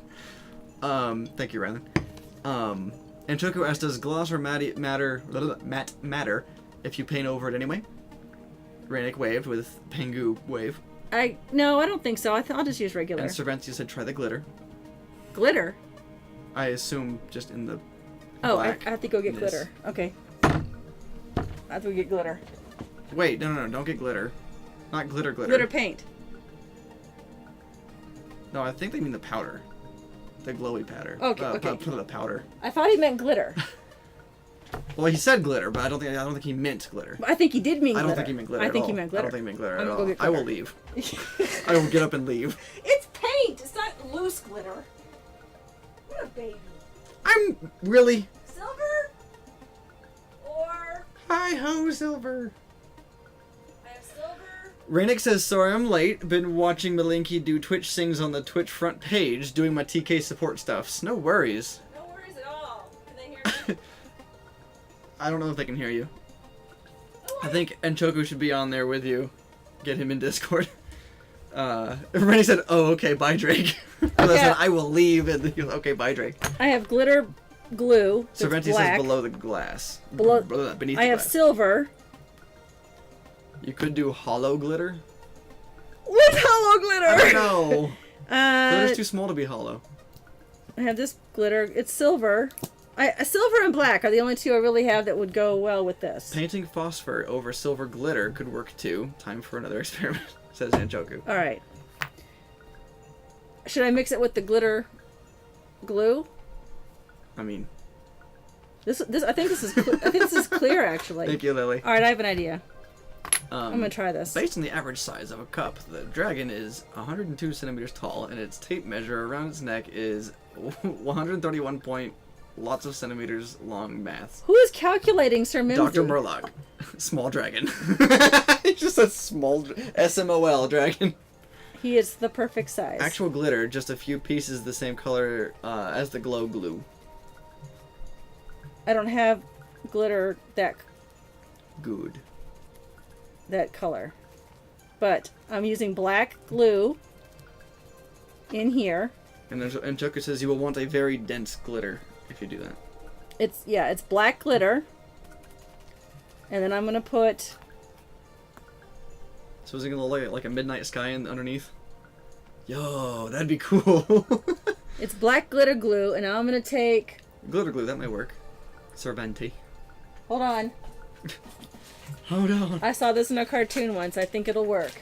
Rainen.
Thank you, Rylan. And Choco asks, does gloss or matte matter if you paint over it anyway? Rainick waved with Pengu wave.
No, I don't think so. I'll just use regular.
And Cervantes said try the glitter.
Glitter?
I assume just in the
Oh, I
black
have to go get glitter. Okay. I have to go get glitter.
Wait, no, don't get glitter. Not glitter.
Glitter paint.
No, I think they mean the powder. The glowy powder.
Okay, okay.
The powder.
I thought he meant glitter.
Well, he said glitter, but I don't think he meant glitter.
I think he did mean glitter.
I don't think he meant glitter.
I think he meant glitter.
I don't think he meant glitter
I'm
at
gonna go
all.
get glitter.
I will leave. I will get up and leave.
It's paint. It's not loose glitter. What a baby.
I'm really.
Silver? Or
Hi ho, Silver.
I have silver.
Rainick says, sorry I'm late. Been watching Malinky do Twitch sings on the Twitch front page, doing my TK support stuffs. No worries.
No worries at all. Can they hear me?
I don't know if they can hear you. I think Enchoku should be on there with you. Get him in Discord. Rennie said, oh, okay, bye, Drake. I said, I will leave, and he goes, okay, bye, Drake.
I have glitter glue.
Cervantes says below the glass.
Beneath
the glass.
I have silver.
You could do hollow glitter.
What's hollow glitter?
I don't know. Glitter's too small to be hollow.
I have this glitter. It's silver. Silver and black are the only two I really have that would go well with this.
Painting phosphor over silver glitter could work too. Time for another experiment, says Anchoku.
All right. Should I mix it with the glitter glue?
I mean,
I think this is clear actually.
Thank you, Lily.
All right, I have an idea. I'm gonna try this.
Based on the average size of a cup, the dragon is 102 centimeters tall, and its tape measure around its neck is 131 point lots of centimeters long. Math.
Who is calculating, Sir Mimsy?
Dr. Murloc. Small dragon. He just said small SMOL dragon.
He is the perfect size.
Actual glitter, just a few pieces the same color as the glow glue.
I don't have glitter that
Good.
color, but I'm using black glue in here.
And Joker says you will want a very dense glitter if you do that.
It's black glitter, and then I'm gonna put.
So is it gonna look like a midnight sky underneath? Yo, that'd be cool.
It's black glitter glue, and I'm gonna take.
Glitter glue, that might work. Serventi.
Hold on.
Hold on.
I saw this in a cartoon once. I think it'll work.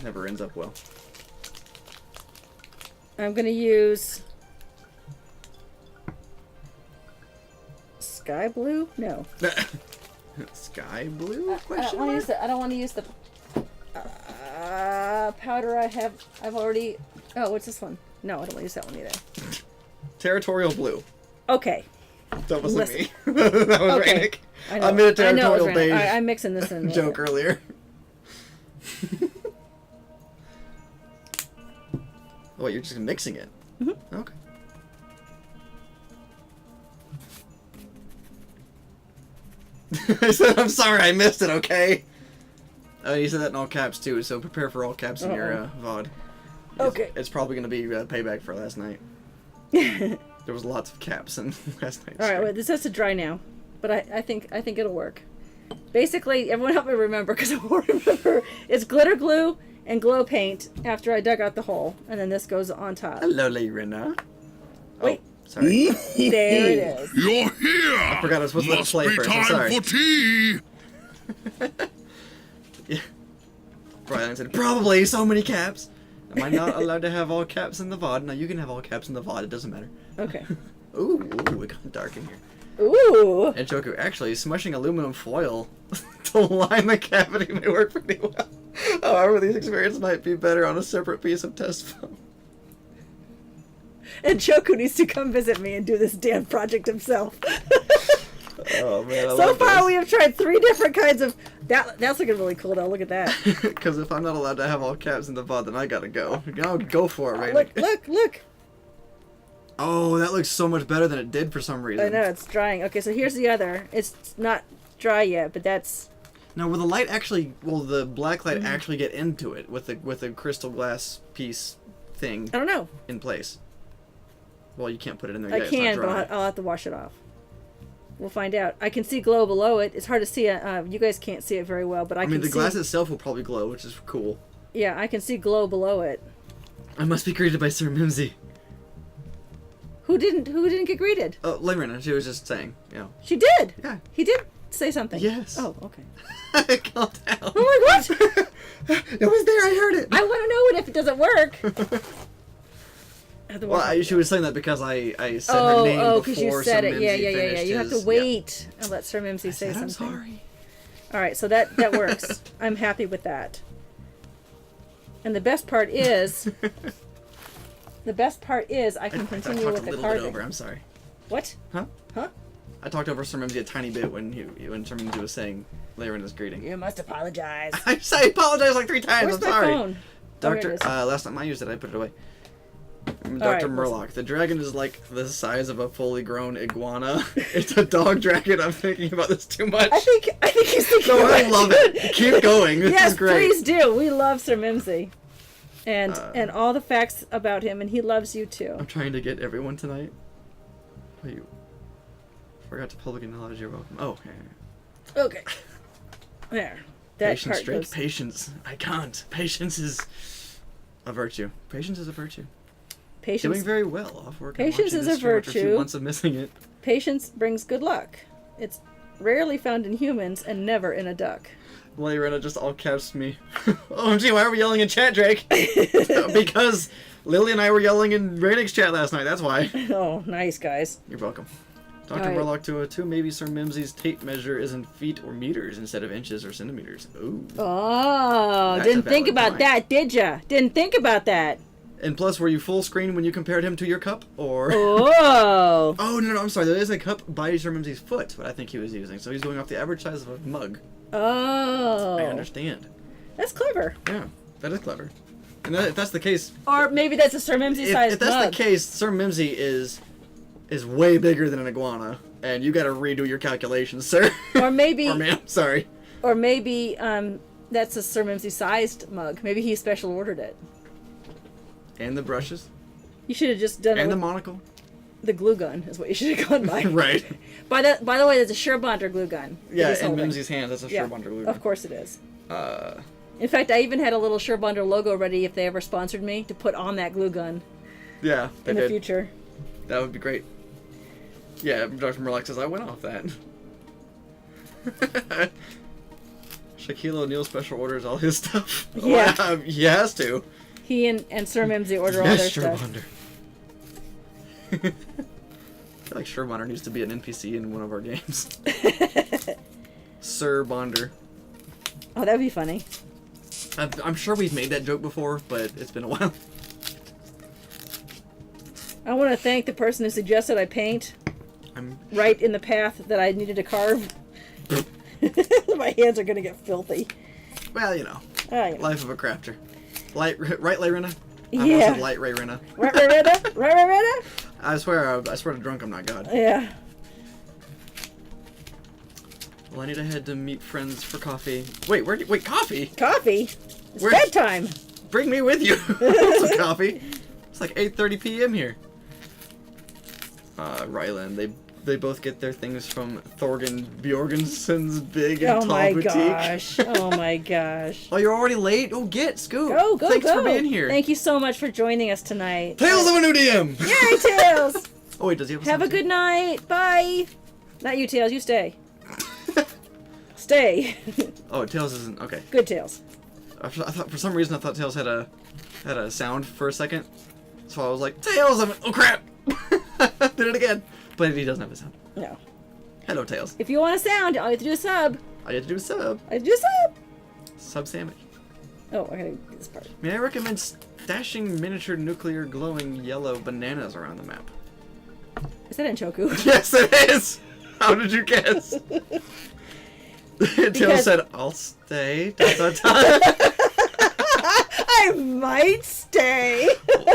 Never ends up well.
I'm gonna use sky blue. No.
Sky blue?
I don't want to use the powder I have. I've already. Oh, what's this one? No, I don't want to use that one either.
Territorial blue.
Okay.
That wasn't
Listen.
me. That was
Okay.
Rannick.
I know.
I made a
I know it was
territorial
random.
beige
All right, I'm mixing this in.
joke earlier. What, you're just mixing it? Mm-hmm. Okay. I said, I'm sorry, I missed it, okay? You said that in all caps, too, so prepare for all caps in your VOD.
Okay.
It's probably going to be payback for last night. There was lots of caps in last night's
All right,
stream.
wait, this has to dry now, but I think it'll work. Basically, everyone help me remember because I won't remember. It's glitter glue and glow paint after I dug out the hole, and then this goes on top.
Hello, Lyrina.
Wait.
Oh, sorry.
There it is.
You're here!
I forgot I was supposed to let it
Must
play
be
first, I'm
time
sorry.
for tea!
Yeah. Brian said, probably so many caps. Am I not allowed to have all caps in the VOD? No, you can have all caps in the VOD, it doesn't matter.
Okay.
Ooh, it got dark in here.
Ooh.
And Choku, actually, smushing aluminum foil to line the cavity may work pretty well. However, these experiments might be better on a separate piece of test film.
And Choku needs to come visit me and do this damn project himself.
Oh man, I
So
love
far,
this.
we have tried 3 different kinds of. That's looking really cool. Now look at that.
Because if I'm not allowed to have all caps in the VOD, then I gotta go. Go for it, right?
Look.
Oh, that looks so much better than it did for some reason.
I know it's drying. Okay, so here's the other. It's not dry yet, but that's.
Now, will the black light actually get into it with the crystal glass piece thing
I don't know.
in place? Well, you can't put it in there
I
yet.
can,
it's not
but
dry.
I'll have to wash it off. We'll find out. I can see glow below it. It's hard to see. You guys can't see it very well, but I
I
can
mean, the
see.
glass itself will probably glow, which is cool.
Yeah, I can see glow below it.
I must be greeted by Sir Mimsy.
Who didn't get greeted?
Oh, Lemon, she was just saying,
She did.
Yeah.
He did say something.
Yes.
Oh, okay.
Calm down.
Oh my gosh!
It was there, I heard it!
I want to know it if it doesn't work.
Well, she was saying that because I said her name before
because you said
Sir
it. Yeah.
Mimsy finished
You have to
his-
wait and let Sir Mimsy
I
say
said,
something.
I'm sorry.
All right, so that works. I'm happy with that. And the best part is, I can continue with the
I talked a little bit
carving.
over, I'm sorry.
What?
Huh?
Huh?
I talked over Sir Mimsy a tiny bit when Sir Mimsy was saying Lerina's greeting.
You must apologize.
I apologize like 3 times,
Where's
I'm
my
sorry.
phone? Oh, here it
Doctor,
is.
last time I used it, I put it away.
right,
Dr. Murloc, the dragon is like the size of a fully grown iguana. It's a dog dragon. I'm thinking about this too much.
I think he's thinking.
No, I
about
love it. Keep going. This
Yes,
is great.
please do. We love Sir Mimsy, and all the facts about him, and he loves you too.
I'm trying to get everyone tonight. Wait, forgot to publicly acknowledge you're welcome. Oh, yeah.
Okay. There. That
Patience,
part
Drake.
goes.
Patience. I can't. Patience is a virtue. Patience is a virtue.
Patience.
Doing very well off work.
Patience is a
After a few
virtue.
months of missing it.
Patience brings good luck. It's rarely found in humans and never in a duck.
Lyrina just all caps me. OMG, why are we yelling in chat, Drake? Because Lily and I were yelling in Radix chat last night, that's why.
Oh, nice guys.
You're welcome. Dr.
Alright.
Warlock 202, maybe Sir Mimsy's tape measure is in feet or meters instead of inches or centimeters. Ooh.
Oh,
That's a
didn't think
valid
about
point.
that, did ya? Didn't think about that.
And plus, were you full screen when you compared him to your cup? Or...
Oh.
Oh, no, I'm sorry. There is a cup by Sir Mimsy's foot, what I think he was using. So he's going off the average size of a mug.
Oh.
I understand.
That's clever.
Yeah, that is clever. And if that's the case...
Or maybe that's a Sir Mimsy sized
If that's
mug.
the case, Sir Mimsy is way bigger than an iguana. And you gotta redo your calculations, sir.
Or maybe...
Or ma'am, sorry.
Or maybe that's a Sir Mimsy sized mug. Maybe he special ordered it.
And the brushes.
You should have just done it
And the
with
monocle.
the glue gun is what you should have gone by.
Right.
By the way, there's a Surebonder glue gun. that
Yeah,
he's
in
holding.
Mimsy's hands, that's a
Yeah,
Surebonder glue.
of course it is.
Uh,
In fact, I even had a little Surebonder logo ready if they ever sponsored me to put on that glue gun
yeah, they
in the
did.
future.
That would be great. Yeah, Dr. Murlock says, I went off that. Shaquille O'Neal special orders all his stuff.
Yeah.
Well, he has to.
He and Sir Mimsy order all
Yes,
their
sure,
stuff.
Wonder. I feel like Sure Bonder needs to be an NPC in one of our games. Sir Bonder.
Oh, that'd be funny.
I'm sure we've made that joke before, but it's been a while.
I want to thank the person who suggested I paint
I'm
right in the path that I needed to carve. My hands are gonna get filthy.
well, you know,
Oh, yeah.
life of a crafter. Right, Layrina? I
Yeah.
almost said light Layrina.
Right, Rita? Right, Rita?
I swear to drunk I'm not God.
Yeah.
Well, I need to head to meet friends for coffee. Wait, wait, coffee?
Coffee? It's
Where-
bedtime.
Bring me with you. Some coffee. It's like 8:30 p.m. here. Ryland, they both get their things from Thorgan Bjorgensen's big and
Oh
tall
my
boutique.
gosh. Oh my gosh.
Oh, you're already late? Oh, Scoop.
Go,
Thanks
go.
for being here.
Thank you so much for joining us tonight.
Tales of a New DM!
Yay, Tails!
Oh, wait, does he have
Have a good night. Bye. Not you, Tails. You stay. Stay.
Oh, Tails isn't... Okay.
Good Tails.
I thought, for some reason, I thought Tails had a sound for a second. So I was like, Tails! Oh, crap! Did it again. But he doesn't have a sound.
No.
Hello, Tails.
If you want a sound, all you have to do is sub.
I had to do a sub.
I have to do a sub.
Sub sandwich.
Oh, I gotta get this part.
May I recommend stashing miniature nuclear glowing yellow bananas around the map?
Is that in Choku?
Yes, it is! How did you guess? Tails said, I'll stay. Dot, dot, dot.
I might stay.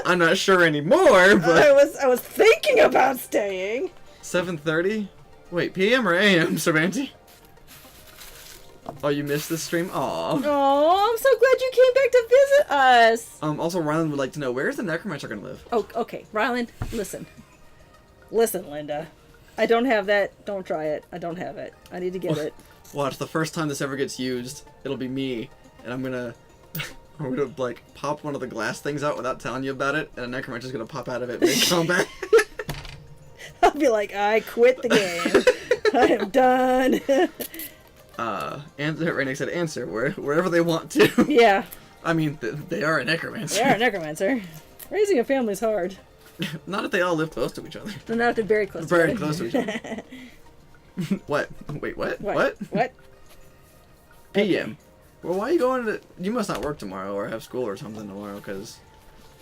I'm not sure anymore, but...
I was thinking about staying.
7:30? Wait, PM or AM, Cervanti? Oh, you missed this stream? Aw.
Oh, I'm so glad you came back to visit us.
Also, Ryland would like to know, where is the necromancer gonna live?
Oh, okay. Ryland, listen. Listen, Linda. I don't have that. Don't try it. I don't have it. I need to get it.
Watch, the first time this ever gets used, it'll be me, and I'm gonna, like, pop one of the glass things out without telling you about it, and a necromancer's gonna pop out of it mid-combat.
I'll be like, I quit the game. I am done.
And Rainick said, answer, wherever they want to.
Yeah.
I mean, they are a necromancer.
They are a necromancer. Raising a family's hard.
Not if they all live close to each other.
They're not very close to
Very
each
close to each other. What? Wait, what?
What? What?
PM. Well, why are you going to... You must not work tomorrow or have school or something tomorrow, because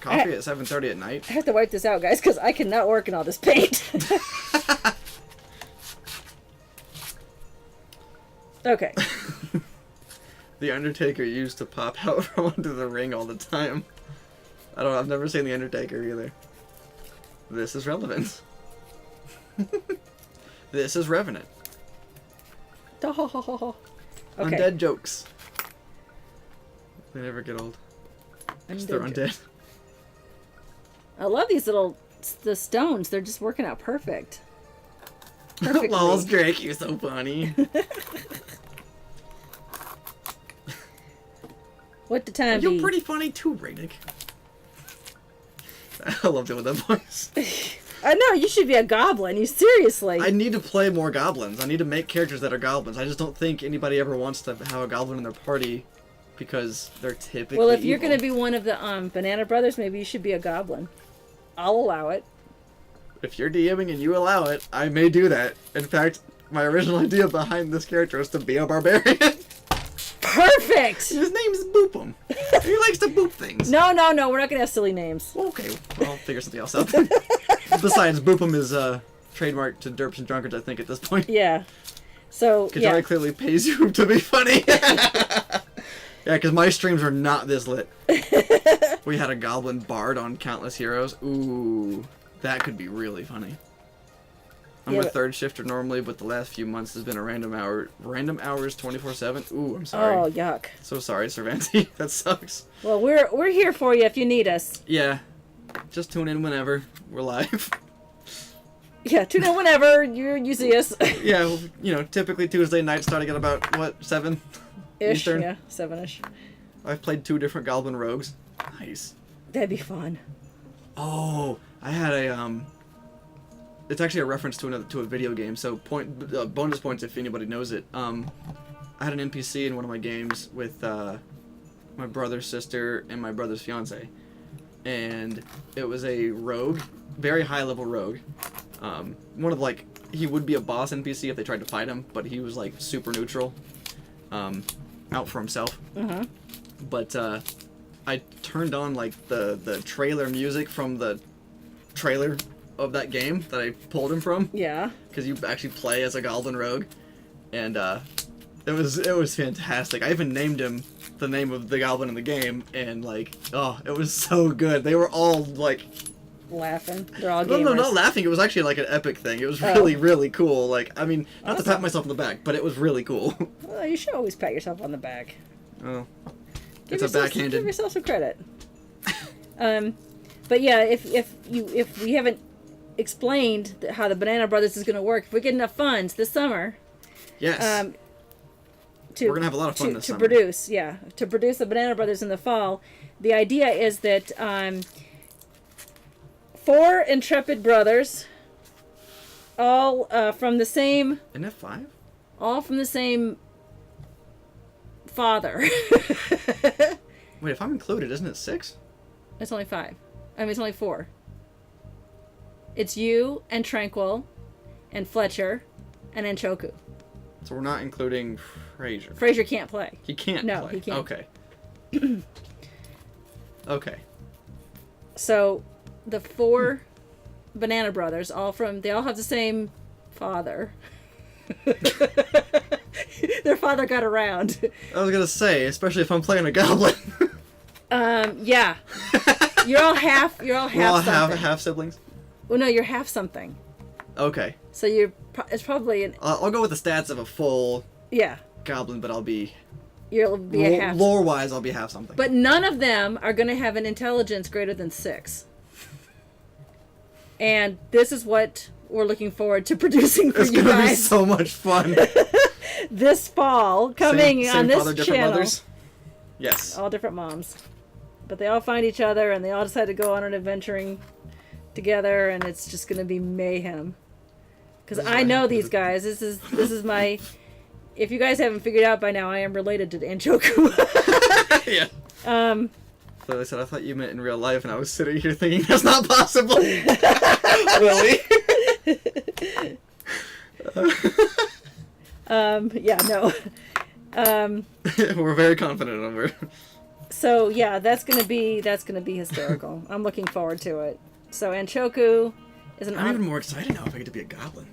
coffee at 7:30 at night?
I have to wipe this out, guys, because I cannot work in all this paint. Okay.
The Undertaker used to pop out from under the ring all the time. I've never seen The Undertaker either. This is relevant. This is Revenant.
Okay.
Undead jokes. They never get old. Because they're undead.
I love these the stones. They're just working out perfect. Perfectly.
Lols, Drake, you're so funny.
What the time
You're
be?
pretty funny too, Rainick. I love doing that voice.
I know, you should be a goblin. You seriously.
I need to play more goblins. I need to make characters that are goblins. I just don't think anybody ever wants to have a goblin in their party because they're typically
Well, if you're
evil.
going to be one of the Banana Brothers, maybe you should be a goblin. I'll allow it.
If you're DMing and you allow it, I may do that. In fact, my original idea behind this character is to be a barbarian.
Perfect!
His name is Boop'em. He likes to boop things.
No, we're not gonna have silly names.
Okay, well, I'll figure something else out then. Besides, Boop'em is trademarked to Derps and Drunkards, I think, at this point.
Yeah. So,
Qyjari clearly pays you to be funny. Yeah, because my streams are not this lit. We had a goblin bard on Countless Heroes. Ooh, that could be really funny. I'm a third shifter normally, but the last few months has been a random hours 24/7. Ooh, I'm sorry.
Oh, yuck.
So sorry, Cervanti. That sucks.
Well, we're here for you if you need us.
Yeah, just tune in whenever we're live.
Yeah, tune in whenever you see us.
Yeah, well, you know, typically Tuesday nights starting at about, what, 7?
Ish,
Eastern?
yeah, 7-ish.
I've played 2 different goblin rogues. Nice.
That'd be fun.
Oh, I had a, it's actually a reference to a video game, so bonus points if anybody knows it. I had an NPC in one of my games with, my brother's sister and my brother's fiance. And it was a rogue, very high-level rogue. One of, like, he would be a boss NPC if they tried to fight him, but he was, like, super neutral, out for himself.
Uh-huh.
But, I turned on, like, the trailer music from the trailer of that game that I pulled him from.
Yeah.
Because you actually play as a goblin rogue. And, it was fantastic. I even named him the name of the goblin in the game, and, like, oh, it was so good. They were all, like...
Laughing. They're all
No,
gamers.
no, not laughing. It was actually like an epic thing. It was really, really cool. Like, I mean, not to pat myself on the back, but it was really cool.
Well, you should always pat yourself on the back.
Oh,
Give
it's a
yourself-
backhanded.
Give yourself some credit. But yeah, if we haven't explained how the Banana Brothers is going to work, if we get enough funds this summer,
Yes, we're gonna have a lot of fun this summer.
to produce the Banana Brothers in the fall. The idea is that 4 intrepid brothers, all from the same,
Isn't it 5?
all from the same father.
Wait, if I'm included, isn't it 6?
It's only 5. I mean, it's only 4. It's you and Tranquil, and Fletcher, and Anchoku.
So we're not including Fraser.
Fraser can't play.
He can't.
No,
play.
he can't.
Okay. Okay.
So, the 4 Banana Brothers, they all have the same father. Their father got around.
I was gonna say, especially if I'm playing a goblin.
Yeah. You're all half.
We're all
something.
half siblings.
Well, no, you're half something.
Okay.
So it's probably an
I'll go with the stats of a full
yeah.
goblin, but I'll be
You'll be a half.
lore-wise, I'll be half something.
But none of them are going to have an intelligence greater than 6. And this is what we're looking forward to producing for
it's
you
gonna be
guys
so much fun.
this fall, coming
same
on this
father, different
channel.
mothers. Yes.
All different moms, but they all find each other and they all decide to go on an adventuring together, and it's just going to be mayhem. Because I know these guys. This is my. If you guys haven't figured out by now, I am related to the Anchoku.
Yeah. So I said, I thought you meant in real life, and I was sitting here thinking that's not possible. Really?
Yeah, no.
We're very confident of it.
So yeah, that's gonna be hysterical. I'm looking forward to it. So Anchoku is an.
I'm even more excited now if I get to be a goblin.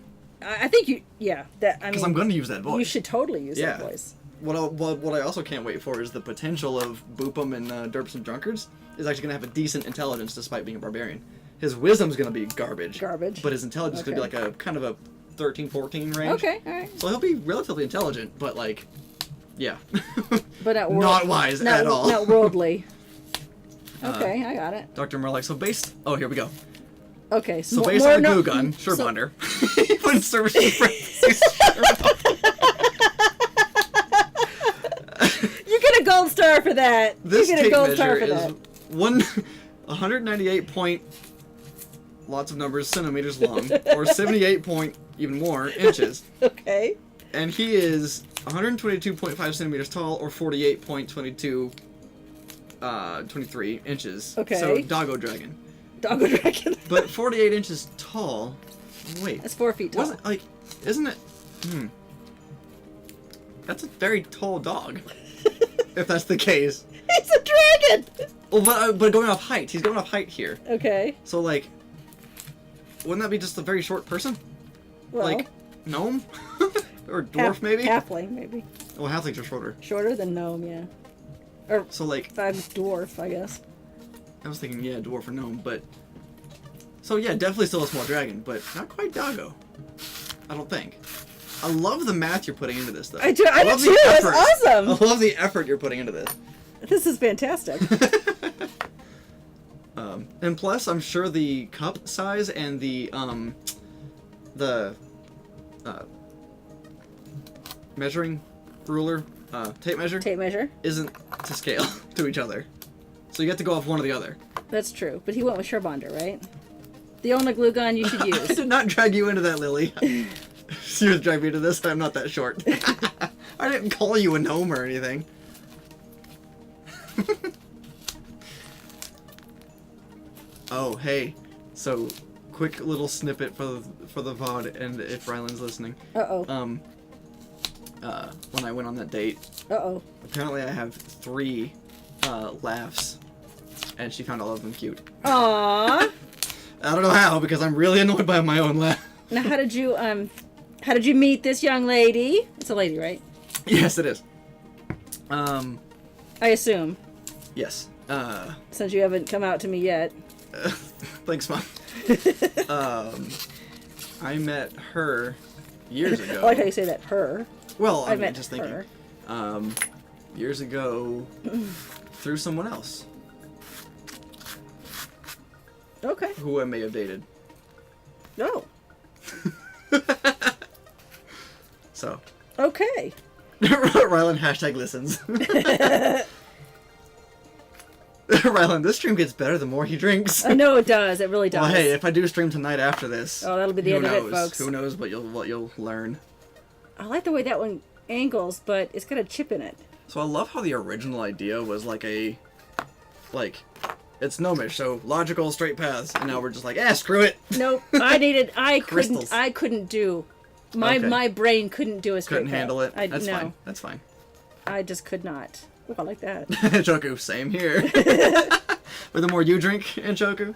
I think you. Yeah, that. I mean,
Because I'm going to use that voice.
you should totally use
Yeah.
that voice.
What I also can't wait for is the potential of Boop'em and Derps and Drunkards is actually going to have a decent intelligence despite being a barbarian. His wisdom's going to be garbage.
Garbage.
But his intelligence is going to be like a kind of a 13, 14 range.
Okay, all right.
So he'll be relatively intelligent, but like, yeah.
But not
Not wise at all.
Not worldly. Okay, I got it.
Dr. Murlock, so based... Oh, here we go.
Okay,
So based on the glue gun,
so-
Sherbunder. He put in service parentheses,
You get a gold star for that.
This
you get a
tape
gold star
measure
for
is
that.
198 point, lots of numbers, centimeters long, or 78 point, even more, inches.
Okay.
And he is 122.5 centimeters tall, or 48.22, 23 inches.
Okay.
So, Doggo Dragon.
Doggo dragon.
But 48 inches tall. Wait.
That's 4 feet tall.
Wasn't like, isn't it? That's a very tall dog. If that's the case.
It's a dragon.
Well, but going off height, he's going off height here.
Okay.
So like, wouldn't that be just a very short person?
Well,
Like, gnome? Or dwarf maybe?
Halfling maybe.
Well, halflings are shorter.
Shorter than gnome, yeah. Or
So like,
dwarf, I guess.
I was thinking, yeah, dwarf or gnome, but... So yeah, definitely still a small dragon, but not quite doggo. I don't think. I love the math you're putting into this, though.
I do
love
too,
the
that's
effort.
awesome!
I love the effort you're putting into this.
This is fantastic.
And plus, I'm sure the cup size and the measuring ruler, tape measure, isn't to scale to each other. So you have to go off one or the other.
That's true, but he went with Sherbonder, right? The only glue gun you should
I
use.
did not drag you into that, Lily. You drag me into this, I'm not that short. I didn't call you a gnome or anything. Oh, hey. So, quick little snippet for the VOD, and if Ryland's listening.
Uh-oh.
When I went on that date,
Uh-oh.
apparently I have 3 laughs, and she found all of them cute.
Aww.
I don't know how, because I'm really annoyed by my own laugh.
Now, how did you meet this young lady? It's a lady, right?
Yes, it is.
I assume,
Yes.
since you haven't come out to me yet.
Thanks, Mom. I met her years ago.
I like how you say that, her.
Well,
I
I'm
met
just thinking.
her.
Years ago, through someone else
Okay.
who I may have dated.
Oh.
So.
Okay.
Ryland hashtag listens. Ryland, this stream gets better the more he drinks.
I know it does. It really does.
Well, hey, if I do stream tonight after this,
Oh, that'll be the end of it, folks.
Who knows what you'll learn.
I like the way that one angles, but it's got a chip in it.
So I love how the original idea was like it's gnomish, so logical straight paths, and now we're just like, screw it.
Nope.
Crystals.
I couldn't do. My brain couldn't do a straight
Couldn't handle it. That's
no,
fine. That's fine.
I just could not. Oh, I like that.
Choku, same here. But the more you drink, Choku.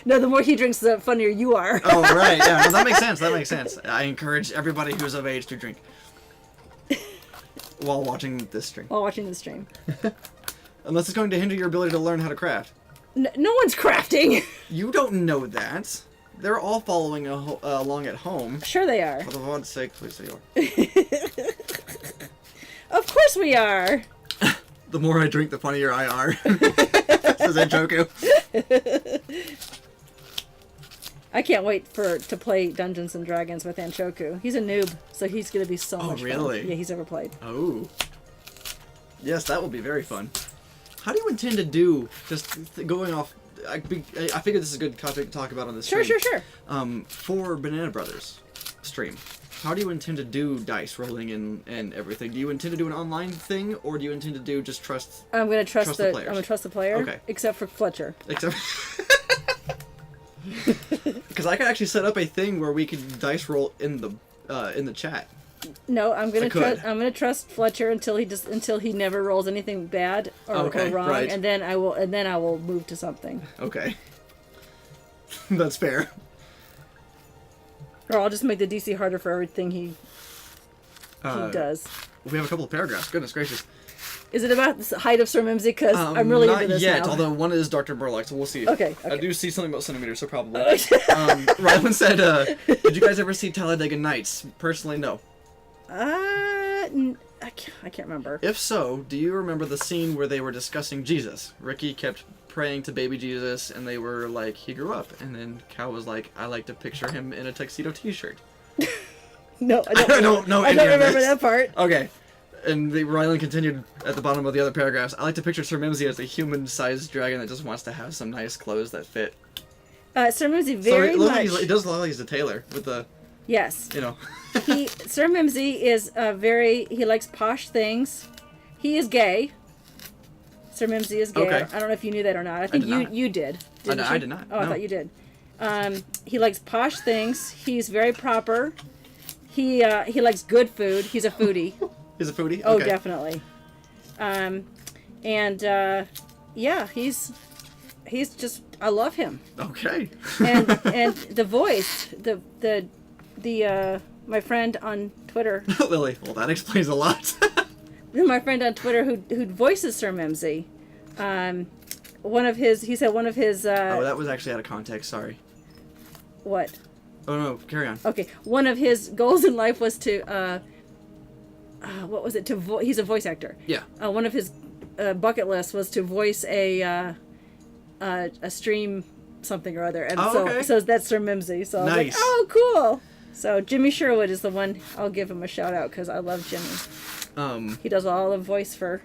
No, the more he drinks, the funnier you are.
Oh, right. Yeah, no, that makes sense. That makes sense. I encourage everybody who's of age to drink while watching this stream.
While watching the stream.
Unless it's going to hinder your ability to learn how to craft.
No one's crafting.
You don't know that. They're all following along at home.
Sure they are.
For the VOD's sake, please say you are.
Of course we are.
The more I drink, the funnier I are. Says Choku.
I can't wait to play Dungeons and Dragons with Anshoku. He's a noob, so he's gonna be so much fun.
Really?
Yeah, he's never played.
Oh. Yes, that will be very fun. How do you intend to do, going off, I figure this is a good topic to talk about on this stream.
Sure.
For Banana Brothers stream, how do you intend to do dice rolling and everything? Do you intend to do an online thing, or do you intend to do just trust?
I'm gonna trust the
players?
I'm gonna trust the player.
Okay.
Except for Fletcher.
Except. Because I could actually set up a thing where we could dice roll in the chat.
No, I'm gonna
could.
I'm gonna trust Fletcher until he never rolls anything bad or wrong,
right.
and then I will move to something.
Okay. That's fair.
Or I'll just make the DC harder for everything he does.
We have a couple of paragraphs. Goodness gracious.
Is it about the height of Sir Mimsy? Because I'm really into this
Not yet,
now.
although one is Dr. Burlock, so we'll see.
Okay.
I do see something about centimeters, so probably. Ryland said, did you guys ever see Talladega Nights? Personally, no.
I can't remember.
If so, do you remember the scene where they were discussing Jesus? Ricky kept praying to baby Jesus, and they were like, he grew up. And then Cal was like, I like to picture him in a tuxedo t-shirt.
No, I
don't know
I
any
don't
of
remember
this.
that part.
Okay. And Ryland continued at the bottom of the other paragraphs. I like to picture Sir Mimsy as a human-sized dragon that just wants to have some nice clothes that fit.
Sir Mimsy very much.
It does look like he's a tailor with the,
Yes.
you know.
Sir Mimsy is he likes posh things. He is gay. Sir Mimsy is gay.
Okay.
I don't know if you knew that or not. I think
did not.
you did.
I did not.
Oh, I
No.
thought you did. He likes posh things. He's very proper. He likes good food. He's a foodie.
He's a foodie?
Oh,
Okay.
definitely. Yeah, he's just, I love him.
Okay.
And the voice, my friend on Twitter,
Lily, well, that explains a lot.
my friend on Twitter who voices Sir Mimsy, he said one of his
oh, that was actually out of context. Sorry.
what?
Oh, no. Carry on.
Okay, one of his goals in life was to what was it? He's a voice actor.
Yeah.
One of his bucket lists was to voice a stream something or other, and
Oh,
so that's Sir Mimsy. So I was like,
Nice.
oh, cool. So Jimmy Sherwood is the one. I'll give him a shout out because I love Jimmy. He does all the voice for.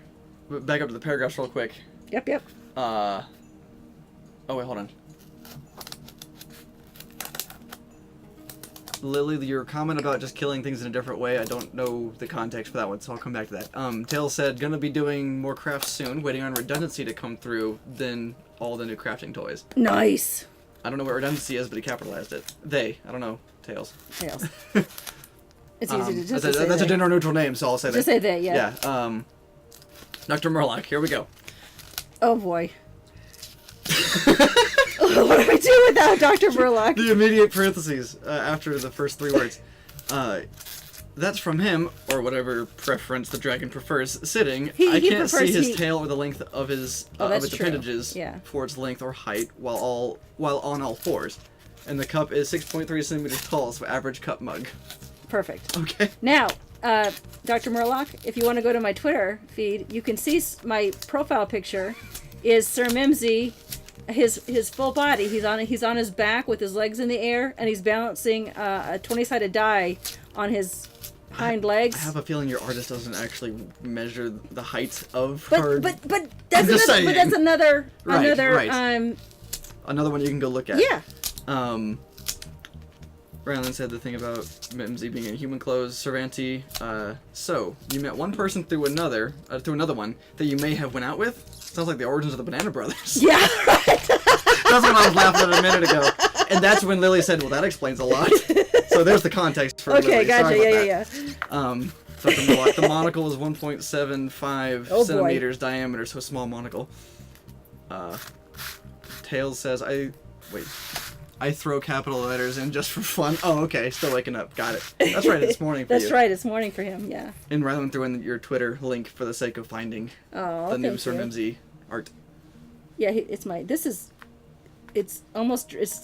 Back up to the paragraphs real quick.
Yep.
Oh, wait, hold on. Lily, your comment about just killing things in a different way, I don't know the context for that one, so I'll come back to that. Tails said, gonna be doing more crafts soon, waiting on redundancy to come through, then all the new crafting toys.
Nice.
I don't know what redundancy is, but he capitalized it. They. I don't know. Tails.
Tails. It's easy to just say
that's a
they.
gender neutral name, so I'll say that.
Just say they, yeah.
Yeah. Dr. Murloc, here we go.
Oh boy. What do we do without Dr. Murloc?
The immediate parentheses after the first three words. That's from him, or whatever preference the dragon prefers, sitting. I can't see his tail or the length of his of its
true.
appendages
Yeah.
for its length or height while on all fours. And the cup is 6.3 centimeters tall, so average cup mug.
Perfect.
Okay.
Now, Dr. Murloc, if you want to go to my Twitter feed, you can see my profile picture is Sir Mimsy, his full body. He's on his back with his legs in the air, and he's balancing a 20-sided die on his hind legs.
I have a feeling your artist doesn't actually measure the height of
but
her.
but that's another
Right. Another one you can go look at.
yeah.
Rylan said the thing about Mimsy being in human clothes. Cervanti, so you met one person through another one that you may have went out with. Sounds like the origins of the Banana Brothers.
Yeah, right.
That's what I was laughing at a minute ago, and that's when Lily said, "Well, that explains a lot." So there's the context for
Okay,
Lily.
gotcha.
Sorry about
Yeah.
that. So the monocle is 1.75
Oh, boy.
centimeters diameter, so a small monocle. Tails says, I throw capital letters in just for fun. Oh, okay. Still waking up. Got it. That's right. It's morning for you.
That's right. It's morning for him. Yeah.
And Rylan threw in your Twitter link for the sake of finding
Oh,
the new
thank
Sir
you.
Mimsy art.
Yeah, it's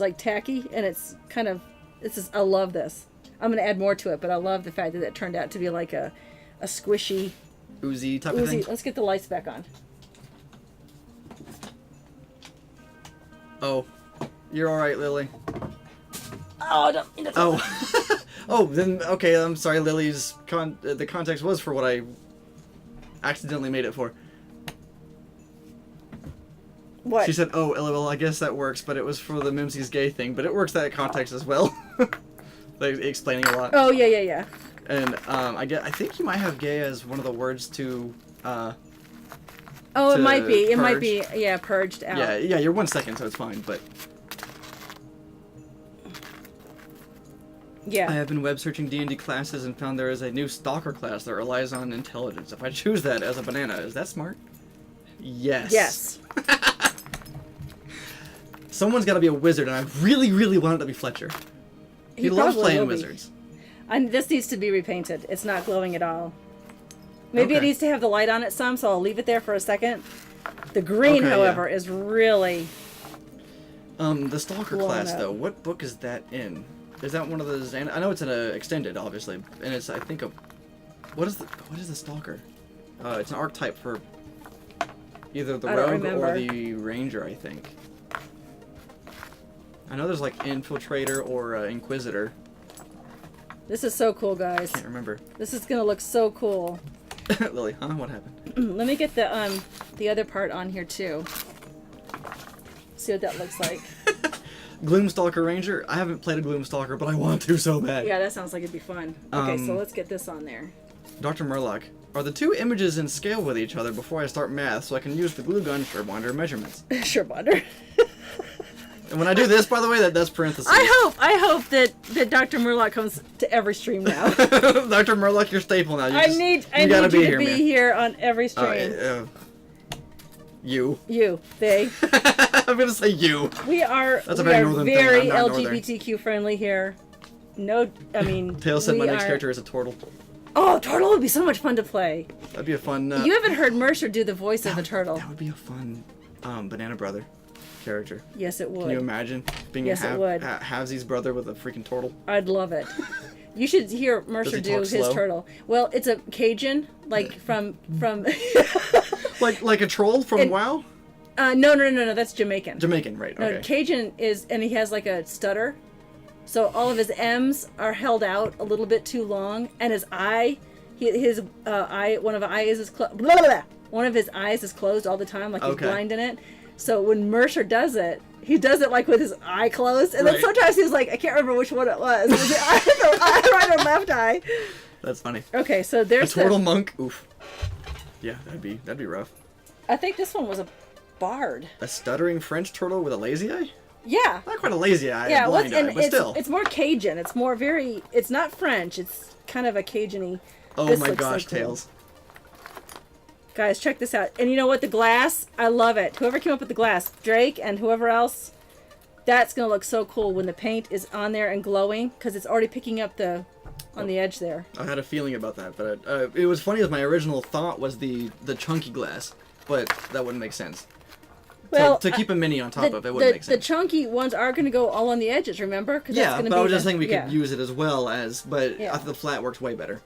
like tacky, and I love this. I'm going to add more to it, but I love the fact that it turned out to be like a squishy,
Oozy type of thing.
Let's get the lights back on.
Oh. You're alright, Lily.
Oh, don't.
Oh. Oh, then, okay, I'm sorry, Lily's the context was for what I accidentally made it for.
What?
She said, oh, LOL, I guess that works, but it was for the Mimsy's gay thing, but it works that context as well. Like, explaining a lot.
Oh, yeah.
And, I think you might have gay as one of the words to,
Oh, it
to
might be. It might
purge.
be, yeah, purged out.
Yeah, you're 1 second, so it's fine, but...
Yeah.
I have been web searching D&D classes and found there is a new stalker class that relies on intelligence. If I choose that as a banana, is that smart? Yes.
Yes.
Someone's got to be a wizard, and I really, really want it to be Fletcher. He loves
probably
playing
will be.
wizards.
And this needs to be repainted. It's not glowing at all. Maybe it
Okay.
needs to have the light on it some, so I'll leave it there for a second. The green,
Okay,
however, is really...
The stalker
Blown
class,
up.
though, what book is that in? Is that one of the I know it's in a extended, obviously, and it's, I think, what is the stalker? It's an archetype for either the
I don't
rogue or
remember.
the ranger, I think. I know there's like infiltrator or inquisitor.
This is so cool, guys.
Can't remember.
This is gonna look so cool.
Lily, huh? What happened?
Let me get the other part on here too. See what that looks like.
Gloomstalker Ranger? I haven't played a Gloomstalker, but I want to so bad.
Yeah, that sounds like it'd be fun. Okay, so let's get this on there.
Dr. Murloc, Are the two images in scale with each other before I start math so I can use the glue gun for monitor measurements?
Sure, Wonder.
And when I do this, by the way, that's parentheses.
I hope that Dr. Murloc comes to every stream now.
Dr. Murloc, you're staple now.
I need you to be here on every stream.
You.
You. They.
I'm gonna say you.
We are.
That's a very northern thing. I'm not
LGBTQ friendly here. No, I mean.
Tails said my next character is a turtle.
Oh, turtle would be so much fun to play.
That'd be a fun.
You haven't heard Mercer do the voice of the turtle.
That would be a fun Banana Brother character.
Yes, it would.
Can you imagine being
it would.
Halvesies brother with a freaking turtle?
I'd love it. You should hear Mercer do his turtle. Well, it's a Cajun, like from
like a troll from WoW.
No. That's Jamaican.
Jamaican, right? Okay.
No, Cajun is, and he has like a stutter, so all of his M's are held out a little bit too long, and his eye, one of his eyes is closed all the time, like he's blind in it. So when Mercer does it, he does it like with his eye closed, and then sometimes he's like, I can't remember which one it was. It was the right or left eye.
That's funny.
Okay, so there's
a turtle monk. Oof. Yeah, that'd be rough.
I think this one was a bard.
A stuttering French turtle with a lazy eye?
Yeah.
Not quite a lazy eye,
yeah,
a blind eye, but still.
It's more Cajun. It's more it's not French. It's kind of a Cajun-y.
Oh my gosh, so cool. Tails.
Guys, check this out. And you know what? The glass, I love it. Whoever came up with the glass, Drake and whoever else, that's going to look so cool when the paint is on there and glowing, because it's already picking up on the edge there.
I had a feeling about that, but it was funny as my original thought was the chunky glass, but that wouldn't make sense. Well, to keep a mini on top of it wouldn't make sense.
The chunky ones are going to go all on the edges, remember?
Yeah, but I was just thinking we could use it as well as, but I think the flat works way better.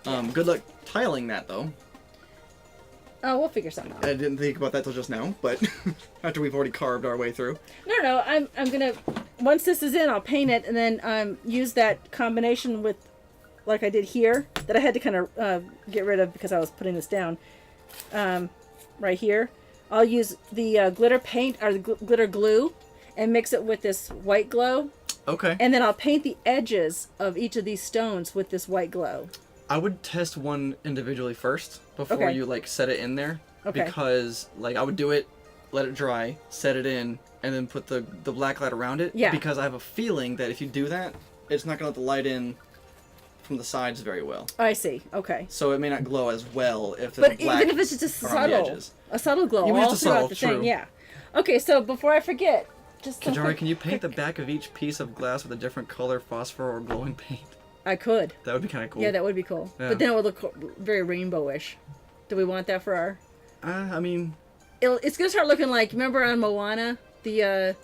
Good luck tiling that, though.
Oh, we'll figure something out.
I didn't think about that till just now, but after we've already carved our way through.
No, I'm gonna, once this is in, I'll paint it, and then use that combination with, like I did here, that I had to kind of get rid of because I was putting this down, right here. I'll use the glitter paint, or the glitter glue, and mix it with this white glow.
Okay.
And then I'll paint the edges of each of these stones with this white glow.
I would test one individually first before you like set it in there, because like I would do it, let it dry, set it in, and then put the black light around it.
Yeah.
Because I have a feeling that if you do that, it's not gonna let the light in from the sides very well.
I see. Okay.
So it may not glow as well if the black.
But even if it's just a subtle glow all throughout the thing. Yeah. Okay. So before I forget, just
Qyjari, can you paint the back of each piece of glass with a different color phosphor or glowing paint?
I could.
That would be kind of cool.
Yeah, that would be cool. Yeah. But then it would look very rainbowish. Do we want that for our...
I mean...
It's going to start looking like... Remember on Moana? The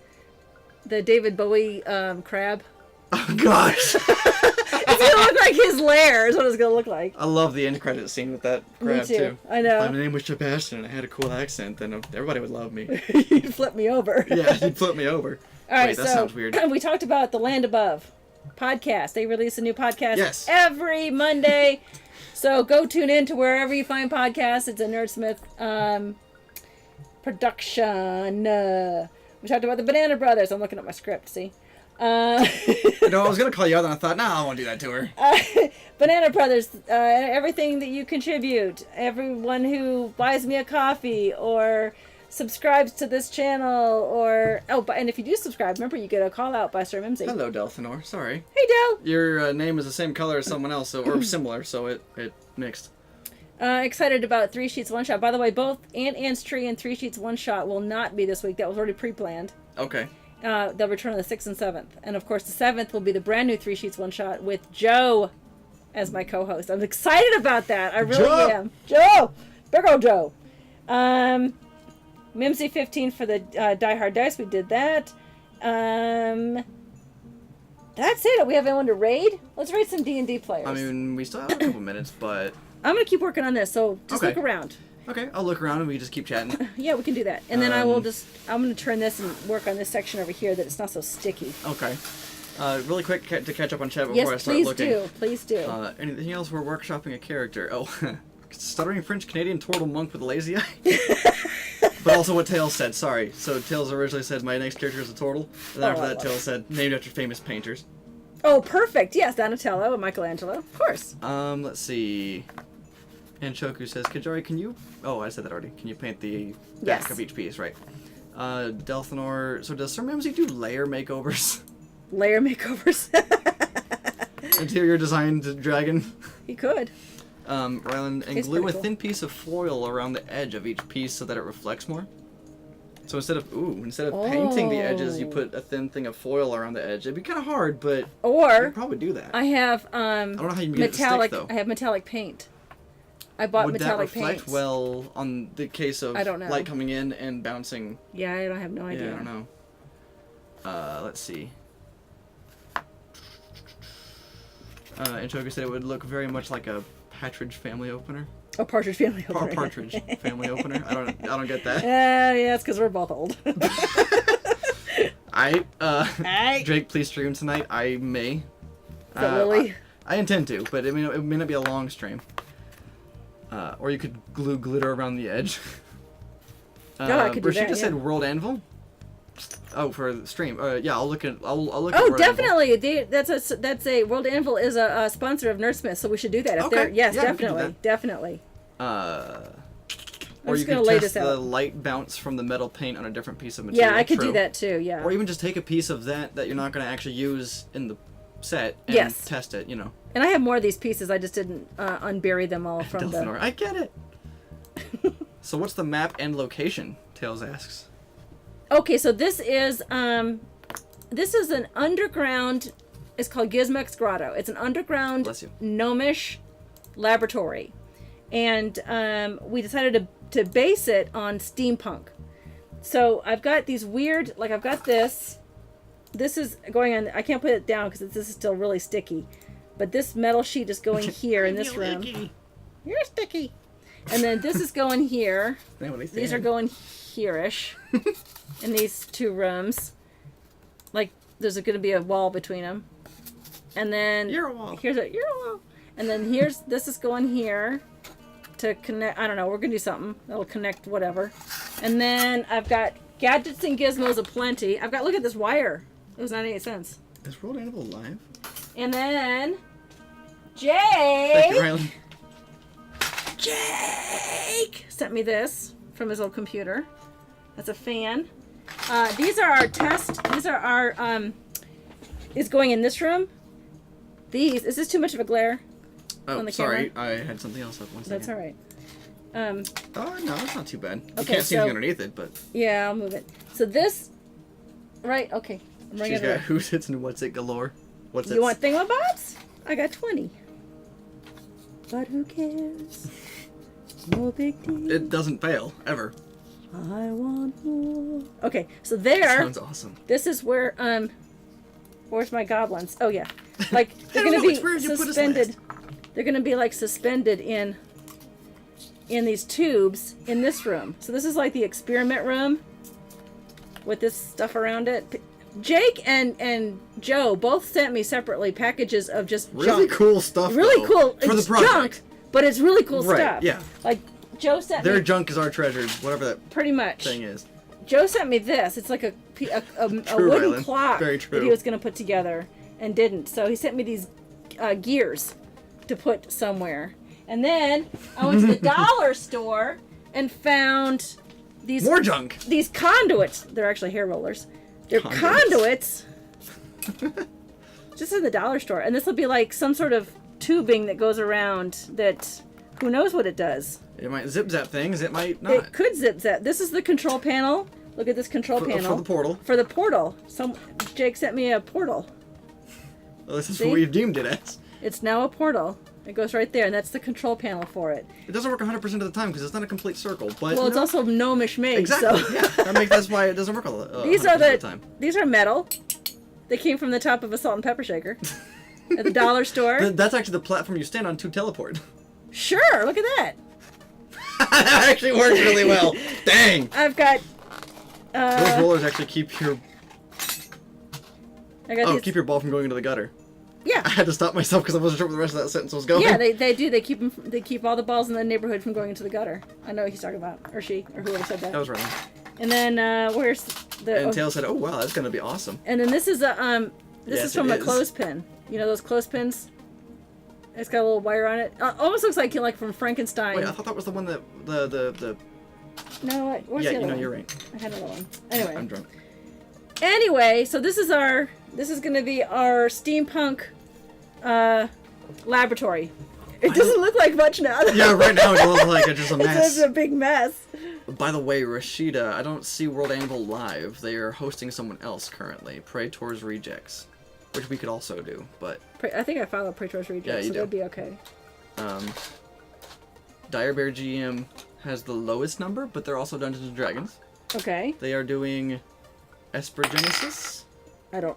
David Bowie crab?
Oh, gosh!
It's going to look like his lair is what it's going to look like.
I love the end credit scene with that crab,
Me too. I know.
My name was Sebastian and I had a cool accent, then everybody would love me.
You'd flip me over.
Yeah, you'd flip me over.
All right,
wait, that sounds weird.
We talked about The Land Above podcast. They release a new podcast every Monday. So go tune in to wherever you find podcasts. It's a Nerdsmith production. We talked about the Banana Brothers. I'm looking at my script, see?
No, I was going to call you out and I thought, I won't do that to her.
Banana Brothers, everything that you contribute, everyone who buys me a coffee or subscribes to this channel, or and if you do subscribe, remember you get a call out by Sir Mimsy.
Hello, Delphinor. Sorry.
Hey, Del.
Your name is the same color as someone else, or similar, so it mixed.
Excited about 3 Sheets 1 Shot. By the way, both Ant's Tree and 3 Sheets 1 Shot will not be this week. That was already pre-planned.
Okay.
They'll return on the 6th and 7th, and of course the 7th will be the brand new 3 Sheets 1 Shot with Joe as my co-host. I'm excited about that. I really am. Joe, big old Joe. Mimsy 15 for the Die Hard Dice. We did that. That's it. We have anyone to raid? Let's raid some D&D players.
I mean, we still have a couple minutes, but...
I'm going to keep working on this, so just look around.
Okay, I'll look around and we just keep chatting.
Yeah, we can do that. And then I'm going to turn this and work on this section over here that it's not so sticky.
Okay. Really quick to catch up on chat before I start looking.
Yes, please do.
Anything else? We're workshopping a character. Oh, stuttering French-Canadian turtle monk with a lazy eye. But also what Tails said, sorry. So Tails originally said my next character is a turtle. And after that Tails said named after famous painters.
Oh, perfect. Yes, Donatello and Michelangelo. Of course.
Let's see. And Shoku says, Qyjari, can you... Oh, I said that already. Can you paint the
Yes.
back of each piece, right? Delthanor... So does Sir Mimsy do layer makeovers?
Layer makeovers.
Interior designed dragon?
He could.
Ryland, and
He's
glue a
pretty cool.
thin piece of foil around the edge of each piece so that it reflects more. So instead of painting the edges, you put a thin thing of foil around the edge. It'd be kind of hard, but you
Or
could probably do that.
I have
I don't know how you can get it to
metallic.
stick, though.
I have metallic paint. I bought
Would that
metallic
reflect
paint.
well on the case of
I don't know.
light coming in and bouncing?
Yeah, I don't have no idea.
Yeah, I don't know. Let's see. And Choker said it would look very much like a Partridge Family opener.
Oh, Partridge Family opener.
Partridge Family opener. I don't get that.
Yeah, it's because we're both old.
Drake, please stream tonight. I may.
Lily?
I intend to, but it may not be a long stream. Or you could glue glitter around the edge.
I could do
Rashida
that,
said
yeah.
World Anvil. Oh, for the stream. Yeah, I'll look at. I'll look.
Oh,
at World
definitely. That's a World Anvil is a sponsor of Nerdsmith, so we should do that. If
Okay.
they're, yes,
Yeah, we can do
definitely,
that.
definitely.
Or you
just gonna
could
lay
test
this
the
out.
light bounce from the metal paint on a different piece of material.
Yeah, I could
True.
do that too. Yeah.
Or even just take a piece of that you're not going to actually use in the set and
Yes.
test it. You know.
And I have more of these pieces. I just didn't unbury them all from
Delphinor. I get it. So what's the map and location? Tails asks.
Okay, so this is an underground. It's called Gizmech's Grotto. It's an underground
Bless you.
gnomish laboratory, and we decided to base it on steampunk. So I've got these weird, like I've got this. This is going on. I can't put it down because this is still really sticky. But this metal sheet is going here in this room. You're sticky. And then this is going here. These are going here-ish in these two rooms. Like there's going to be a wall between them. And then
You're a wall.
you're a wall. And then this is going here to connect. I don't know. We're going to do something that'll connect whatever. And then I've got gadgets and gizmos aplenty. Look at this wire. It was 98 cents.
Is World Animal live?
And then
Thank you, Riley.
Jake sent me this from his old computer. That's a fan. These are our test. These are our is going in this room. Is this too much of a glare?
Oh,
On the
sorry.
camera?
I had something else up. One second.
That's all right.
Oh, no, it's not too bad. You
Okay,
can't see
so-
anything underneath it, but
Yeah, I'll move it. So this, right? Okay. I'm bringing
she's
it
got
over.
who's it's and what's it galore. What's it?
You want thingamabobs? I got 20. But who cares? No big deal.
It doesn't fail ever.
I want more. Okay, so there.
Sounds awesome.
This is where where's my goblins? Oh yeah, like they're
I don't
gonna
know,
be
it's where you put us
suspended. They're gonna be like suspended in these tubes in this room. So this is like the experiment room with this stuff around it. Jake and Joe both sent me separately packages of just
Really
junk.
cool stuff.
Really
though,
cool.
for
It's
the project.
junk, but it's really cool
Right,
stuff.
yeah.
Like Joe sent
Their
me
junk is our treasure, whatever that
pretty much.
thing is.
Joe sent me this. It's like a
True,
wooden
Rylan.
clock
Very
that
true.
he was going to put together and didn't. So he sent me these gears to put somewhere. And then I went to the dollar store and found these
More junk.
these conduits. They're actually hair rollers. They're conduits. Just in the dollar store. And this will be like some sort of tubing that goes around that who knows what it does.
It might zip zap things. It might not.
It could zip zap. This is the control panel. Look at this control panel.
For the portal.
For the portal. Jake sent me a portal.
Well, this is
See?
what we've deemed it as.
It's now a portal. It goes right there, and that's the control panel for it.
It doesn't work 100% of the time because it's not a complete circle. But
Well, it's also gnomish made.
exactly.
So.
Yeah, that's why it doesn't work all
These
100%
are
of the
the
time.
these are metal. They came from the top of a salt and pepper shaker at the dollar store.
That's actually the platform you stand on to teleport.
Sure, look at that.
That actually works really well. Dang.
I've got.
Those rollers actually keep your
I got these.
keep your ball from going into the gutter. I
Yeah.
had to stop myself because I wasn't sure where the rest of that sentence was going.
Yeah, they do. They keep all the balls in the neighborhood from going into the gutter. I know what he's talking about, or she, or whoever said that.
That was wrong.
And then where's the?
And Tails said, "Oh wow, that's gonna be awesome."
And then this is a this
Yes,
is from
it
a
is.
clothespin. You know those clothespins? It's got a little wire on it. Almost looks like from Frankenstein.
Wait, I thought that was the one that the.
No, where's the other one?
You're right.
I had another one. Anyway.
I'm drunk.
Anyway, so this is gonna be our steampunk laboratory. It doesn't look like much now.
Yeah, right now it looks like it's just a mess.
It's a big mess.
By the way, Rashida, I don't see World Anvil live. They are hosting someone else currently. Praetor's Rejects, which we could also do, but
I think I follow Praetor's Rejects,
yeah, you
so
do.
that'd be okay.
Dire Bear GM has the lowest number, but they're also Dungeons and Dragons.
Okay.
They are doing Espergenesis.
God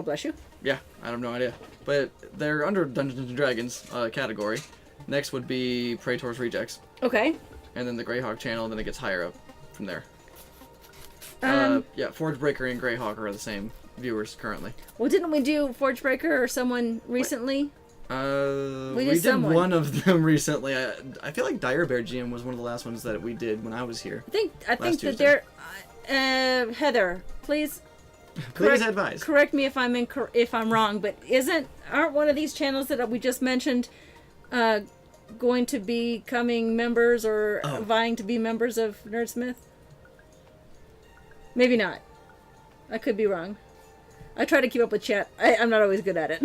bless you.
Yeah, I have no idea. But they're under Dungeons and Dragons category. Next would be Praetor's Rejects.
Okay.
And then the Greyhawk channel, and then it gets higher up from there. Yeah, Forgebreaker and Greyhawk are the same viewers currently.
Well, didn't we do Forgebreaker or someone recently?
We did
someone.
one of them recently. I feel like Dire Bear GM was one of the last ones that we did when I was here.
I think that
Tuesday.
they're Heather, please
advise.
correct me if I'm wrong, but aren't one of these channels that we just mentioned going to be becoming members or vying to be members of Nerdsmith? Maybe not. I could be wrong. I try to keep up with chat. I'm not always good at it.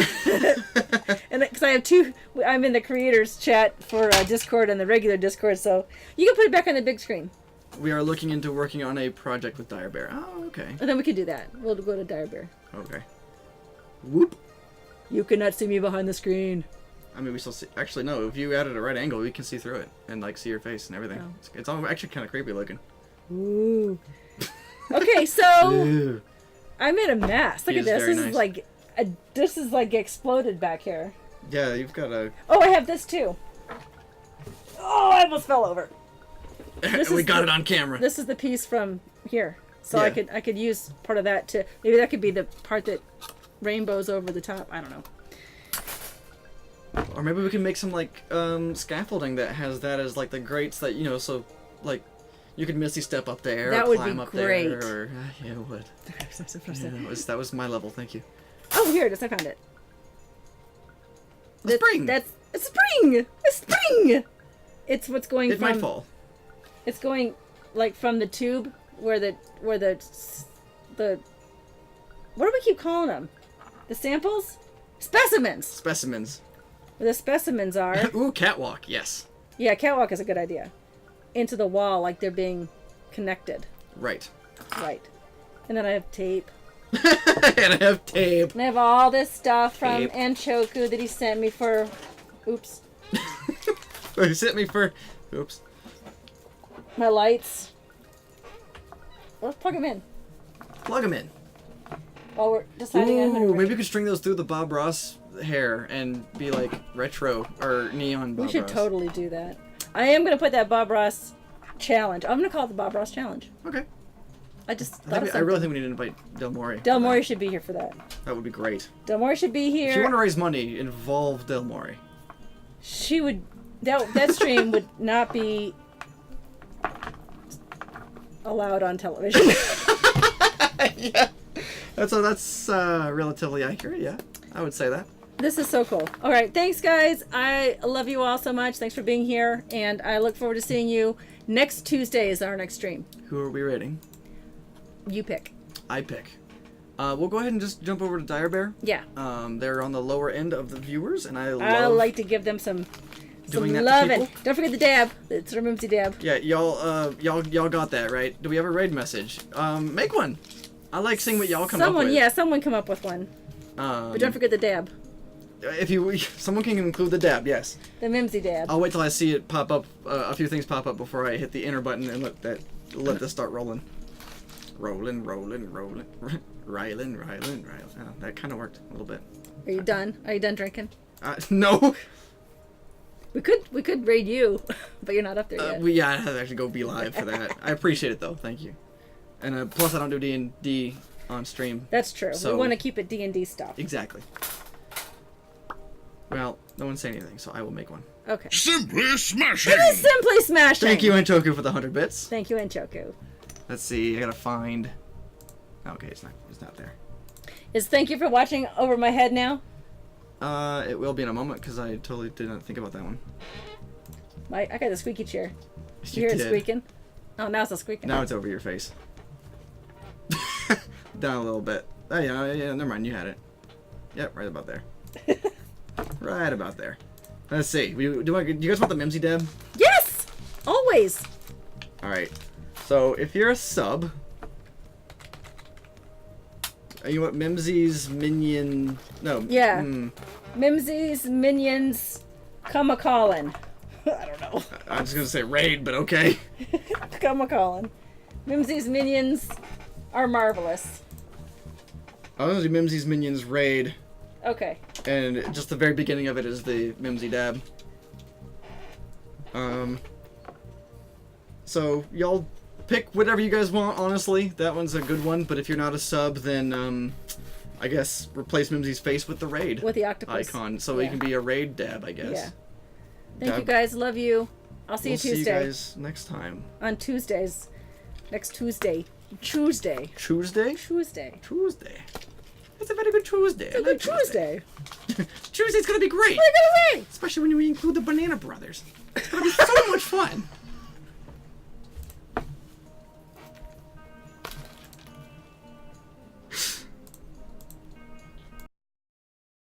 And because I have I'm in the creators chat for Discord and the regular Discord, so you can put it back on the big screen.
We are looking into working on a project with Dire Bear. Oh, okay.
And then we can do that. We'll go to Dire Bear.
Okay. Whoop.
You cannot see me behind the screen.
I mean, we still see. Actually, no. If you added a right angle, we can see through it and like see your face and everything.
Oh.
It's all actually kind of creepy looking.
Ooh. Okay, so
Ew.
I'm in a mess. Look
He
at
is
this.
very
This
nice.
this is like exploded back here.
Yeah, you've got a.
Oh, I have this too. Oh, I almost fell over.
We got it on camera.
This is the piece from here, so
Yeah.
I could use part of that to maybe that could be the part that rainbows over the top. I don't know.
Or maybe we can make some like scaffolding that has that as like the grates that so like you could misty step up there.
That
or
would
climb
be
up
great.
There, or yeah, it would. Yeah, that was my level. Thank you.
Oh, here it is. I found it.
A spring.
That's a spring. A spring. It's what's going
It
from.
might fall.
It's going like from the tube where the what do we keep calling them? The samples? Specimens.
Specimens.
Where the specimens are.
Ooh, catwalk. Yes.
Yeah, catwalk is a good idea. Into the wall like they're being connected.
Right.
Right. And then I have tape.
And I have tape.
And I have all this stuff from
Tape.
Anchoku that he sent me for. Oops.
He sent me for. Oops.
My lights. Let's plug them in
Plug them in.
while we're deciding on how to
Ooh,
rate.
maybe we could string those through the Bob Ross hair and be like retro or neon Bob
We should
Ross.
totally do that. I am going to put that Bob Ross challenge. I'm going to call it the Bob Ross challenge.
Okay.
I just thought of
I
something.
really think we need to invite Del Mori.
Del Mori should be here for that.
That would be great.
Del Mori should be here.
If you want to raise money, involve Del Mori.
She would. That stream would not be allowed on television.
Yeah. That's relatively accurate, yeah. I would say that.
This is so cool. All right, thanks guys. I love you all so much. Thanks for being here, and I look forward to seeing you next Tuesday. Is our next stream.
Who are we rating?
You pick.
I pick. We'll go ahead and just jump over to Dire Bear.
Yeah.
They're on the lower end of the viewers, and I
I
love
like to give them some
doing that to
loving.
people.
Don't forget the dab. It's our Mimsy dab.
Yeah, y'all got that, right? Do we have a raid message? Make one. I like seeing what y'all come up with.
Someone come up with one. But don't forget the dab.
If someone can include the dab, yes.
The Mimsy dab.
I'll wait till I see it pop up, a few things pop up before I hit the enter button and let this start rolling. Rolling. Rylan. Oh, that kind of worked a little bit.
Are you done? Are you done drinking?
No.
We could raid you, but you're not up there yet.
I have to actually go be live for that. I appreciate it though. Thank you. And plus, I don't do D&D on stream.
That's true.
So-
We want to keep it D&D stuff.
Exactly. Well, no one say anything, so I will make one.
Okay.
Simply smashing.
It is simply smashing.
Thank you, Antoku, for the 100 bits.
Thank you, Enchoku.
Let's see. I gotta find. Okay, it's not there.
Is thank you for watching over my head now?
It will be in a moment because I totally did not think about that one.
I got the squeaky chair.
Yes,
You hear it
did.
squeaking? Oh, now it's not squeaking.
Now it's over your face. Down a little bit. Oh yeah, never mind. You had it. Yep, right about there. Right about there. Let's see. Do you guys want the Mimsy Deb?
Yes! Always!
Alright. So, if you're a sub... You want Mimsy's Minion... No.
Yeah. Mimsy's Minions come a-callin'. I don't know.
I was gonna say raid, but okay.
Come a-callin'. Mimsy's Minions are marvelous.
I was gonna do Mimsy's Minions raid.
Okay.
And just the very beginning of it is the Mimsy Dab. So y'all pick whatever you guys want, honestly. That one's a good one, but if you're not a sub, then I guess replace Mimsy's face with the raid
With the octopus
icon. So
yeah.
it can be a raid dab, I guess.
Yeah. Thank you guys. Love you. I'll see you Tuesday.
See you guys next time.
On Tuesdays. Next Tuesday. Tuesday.
Tuesday?
Tuesday.
Tuesday. It's a very good Tuesday. I
Good
like
Tuesday.
Tuesday's gonna be great.
What are you gonna say?
Especially when we include the Banana Brothers. It's gonna be so much fun.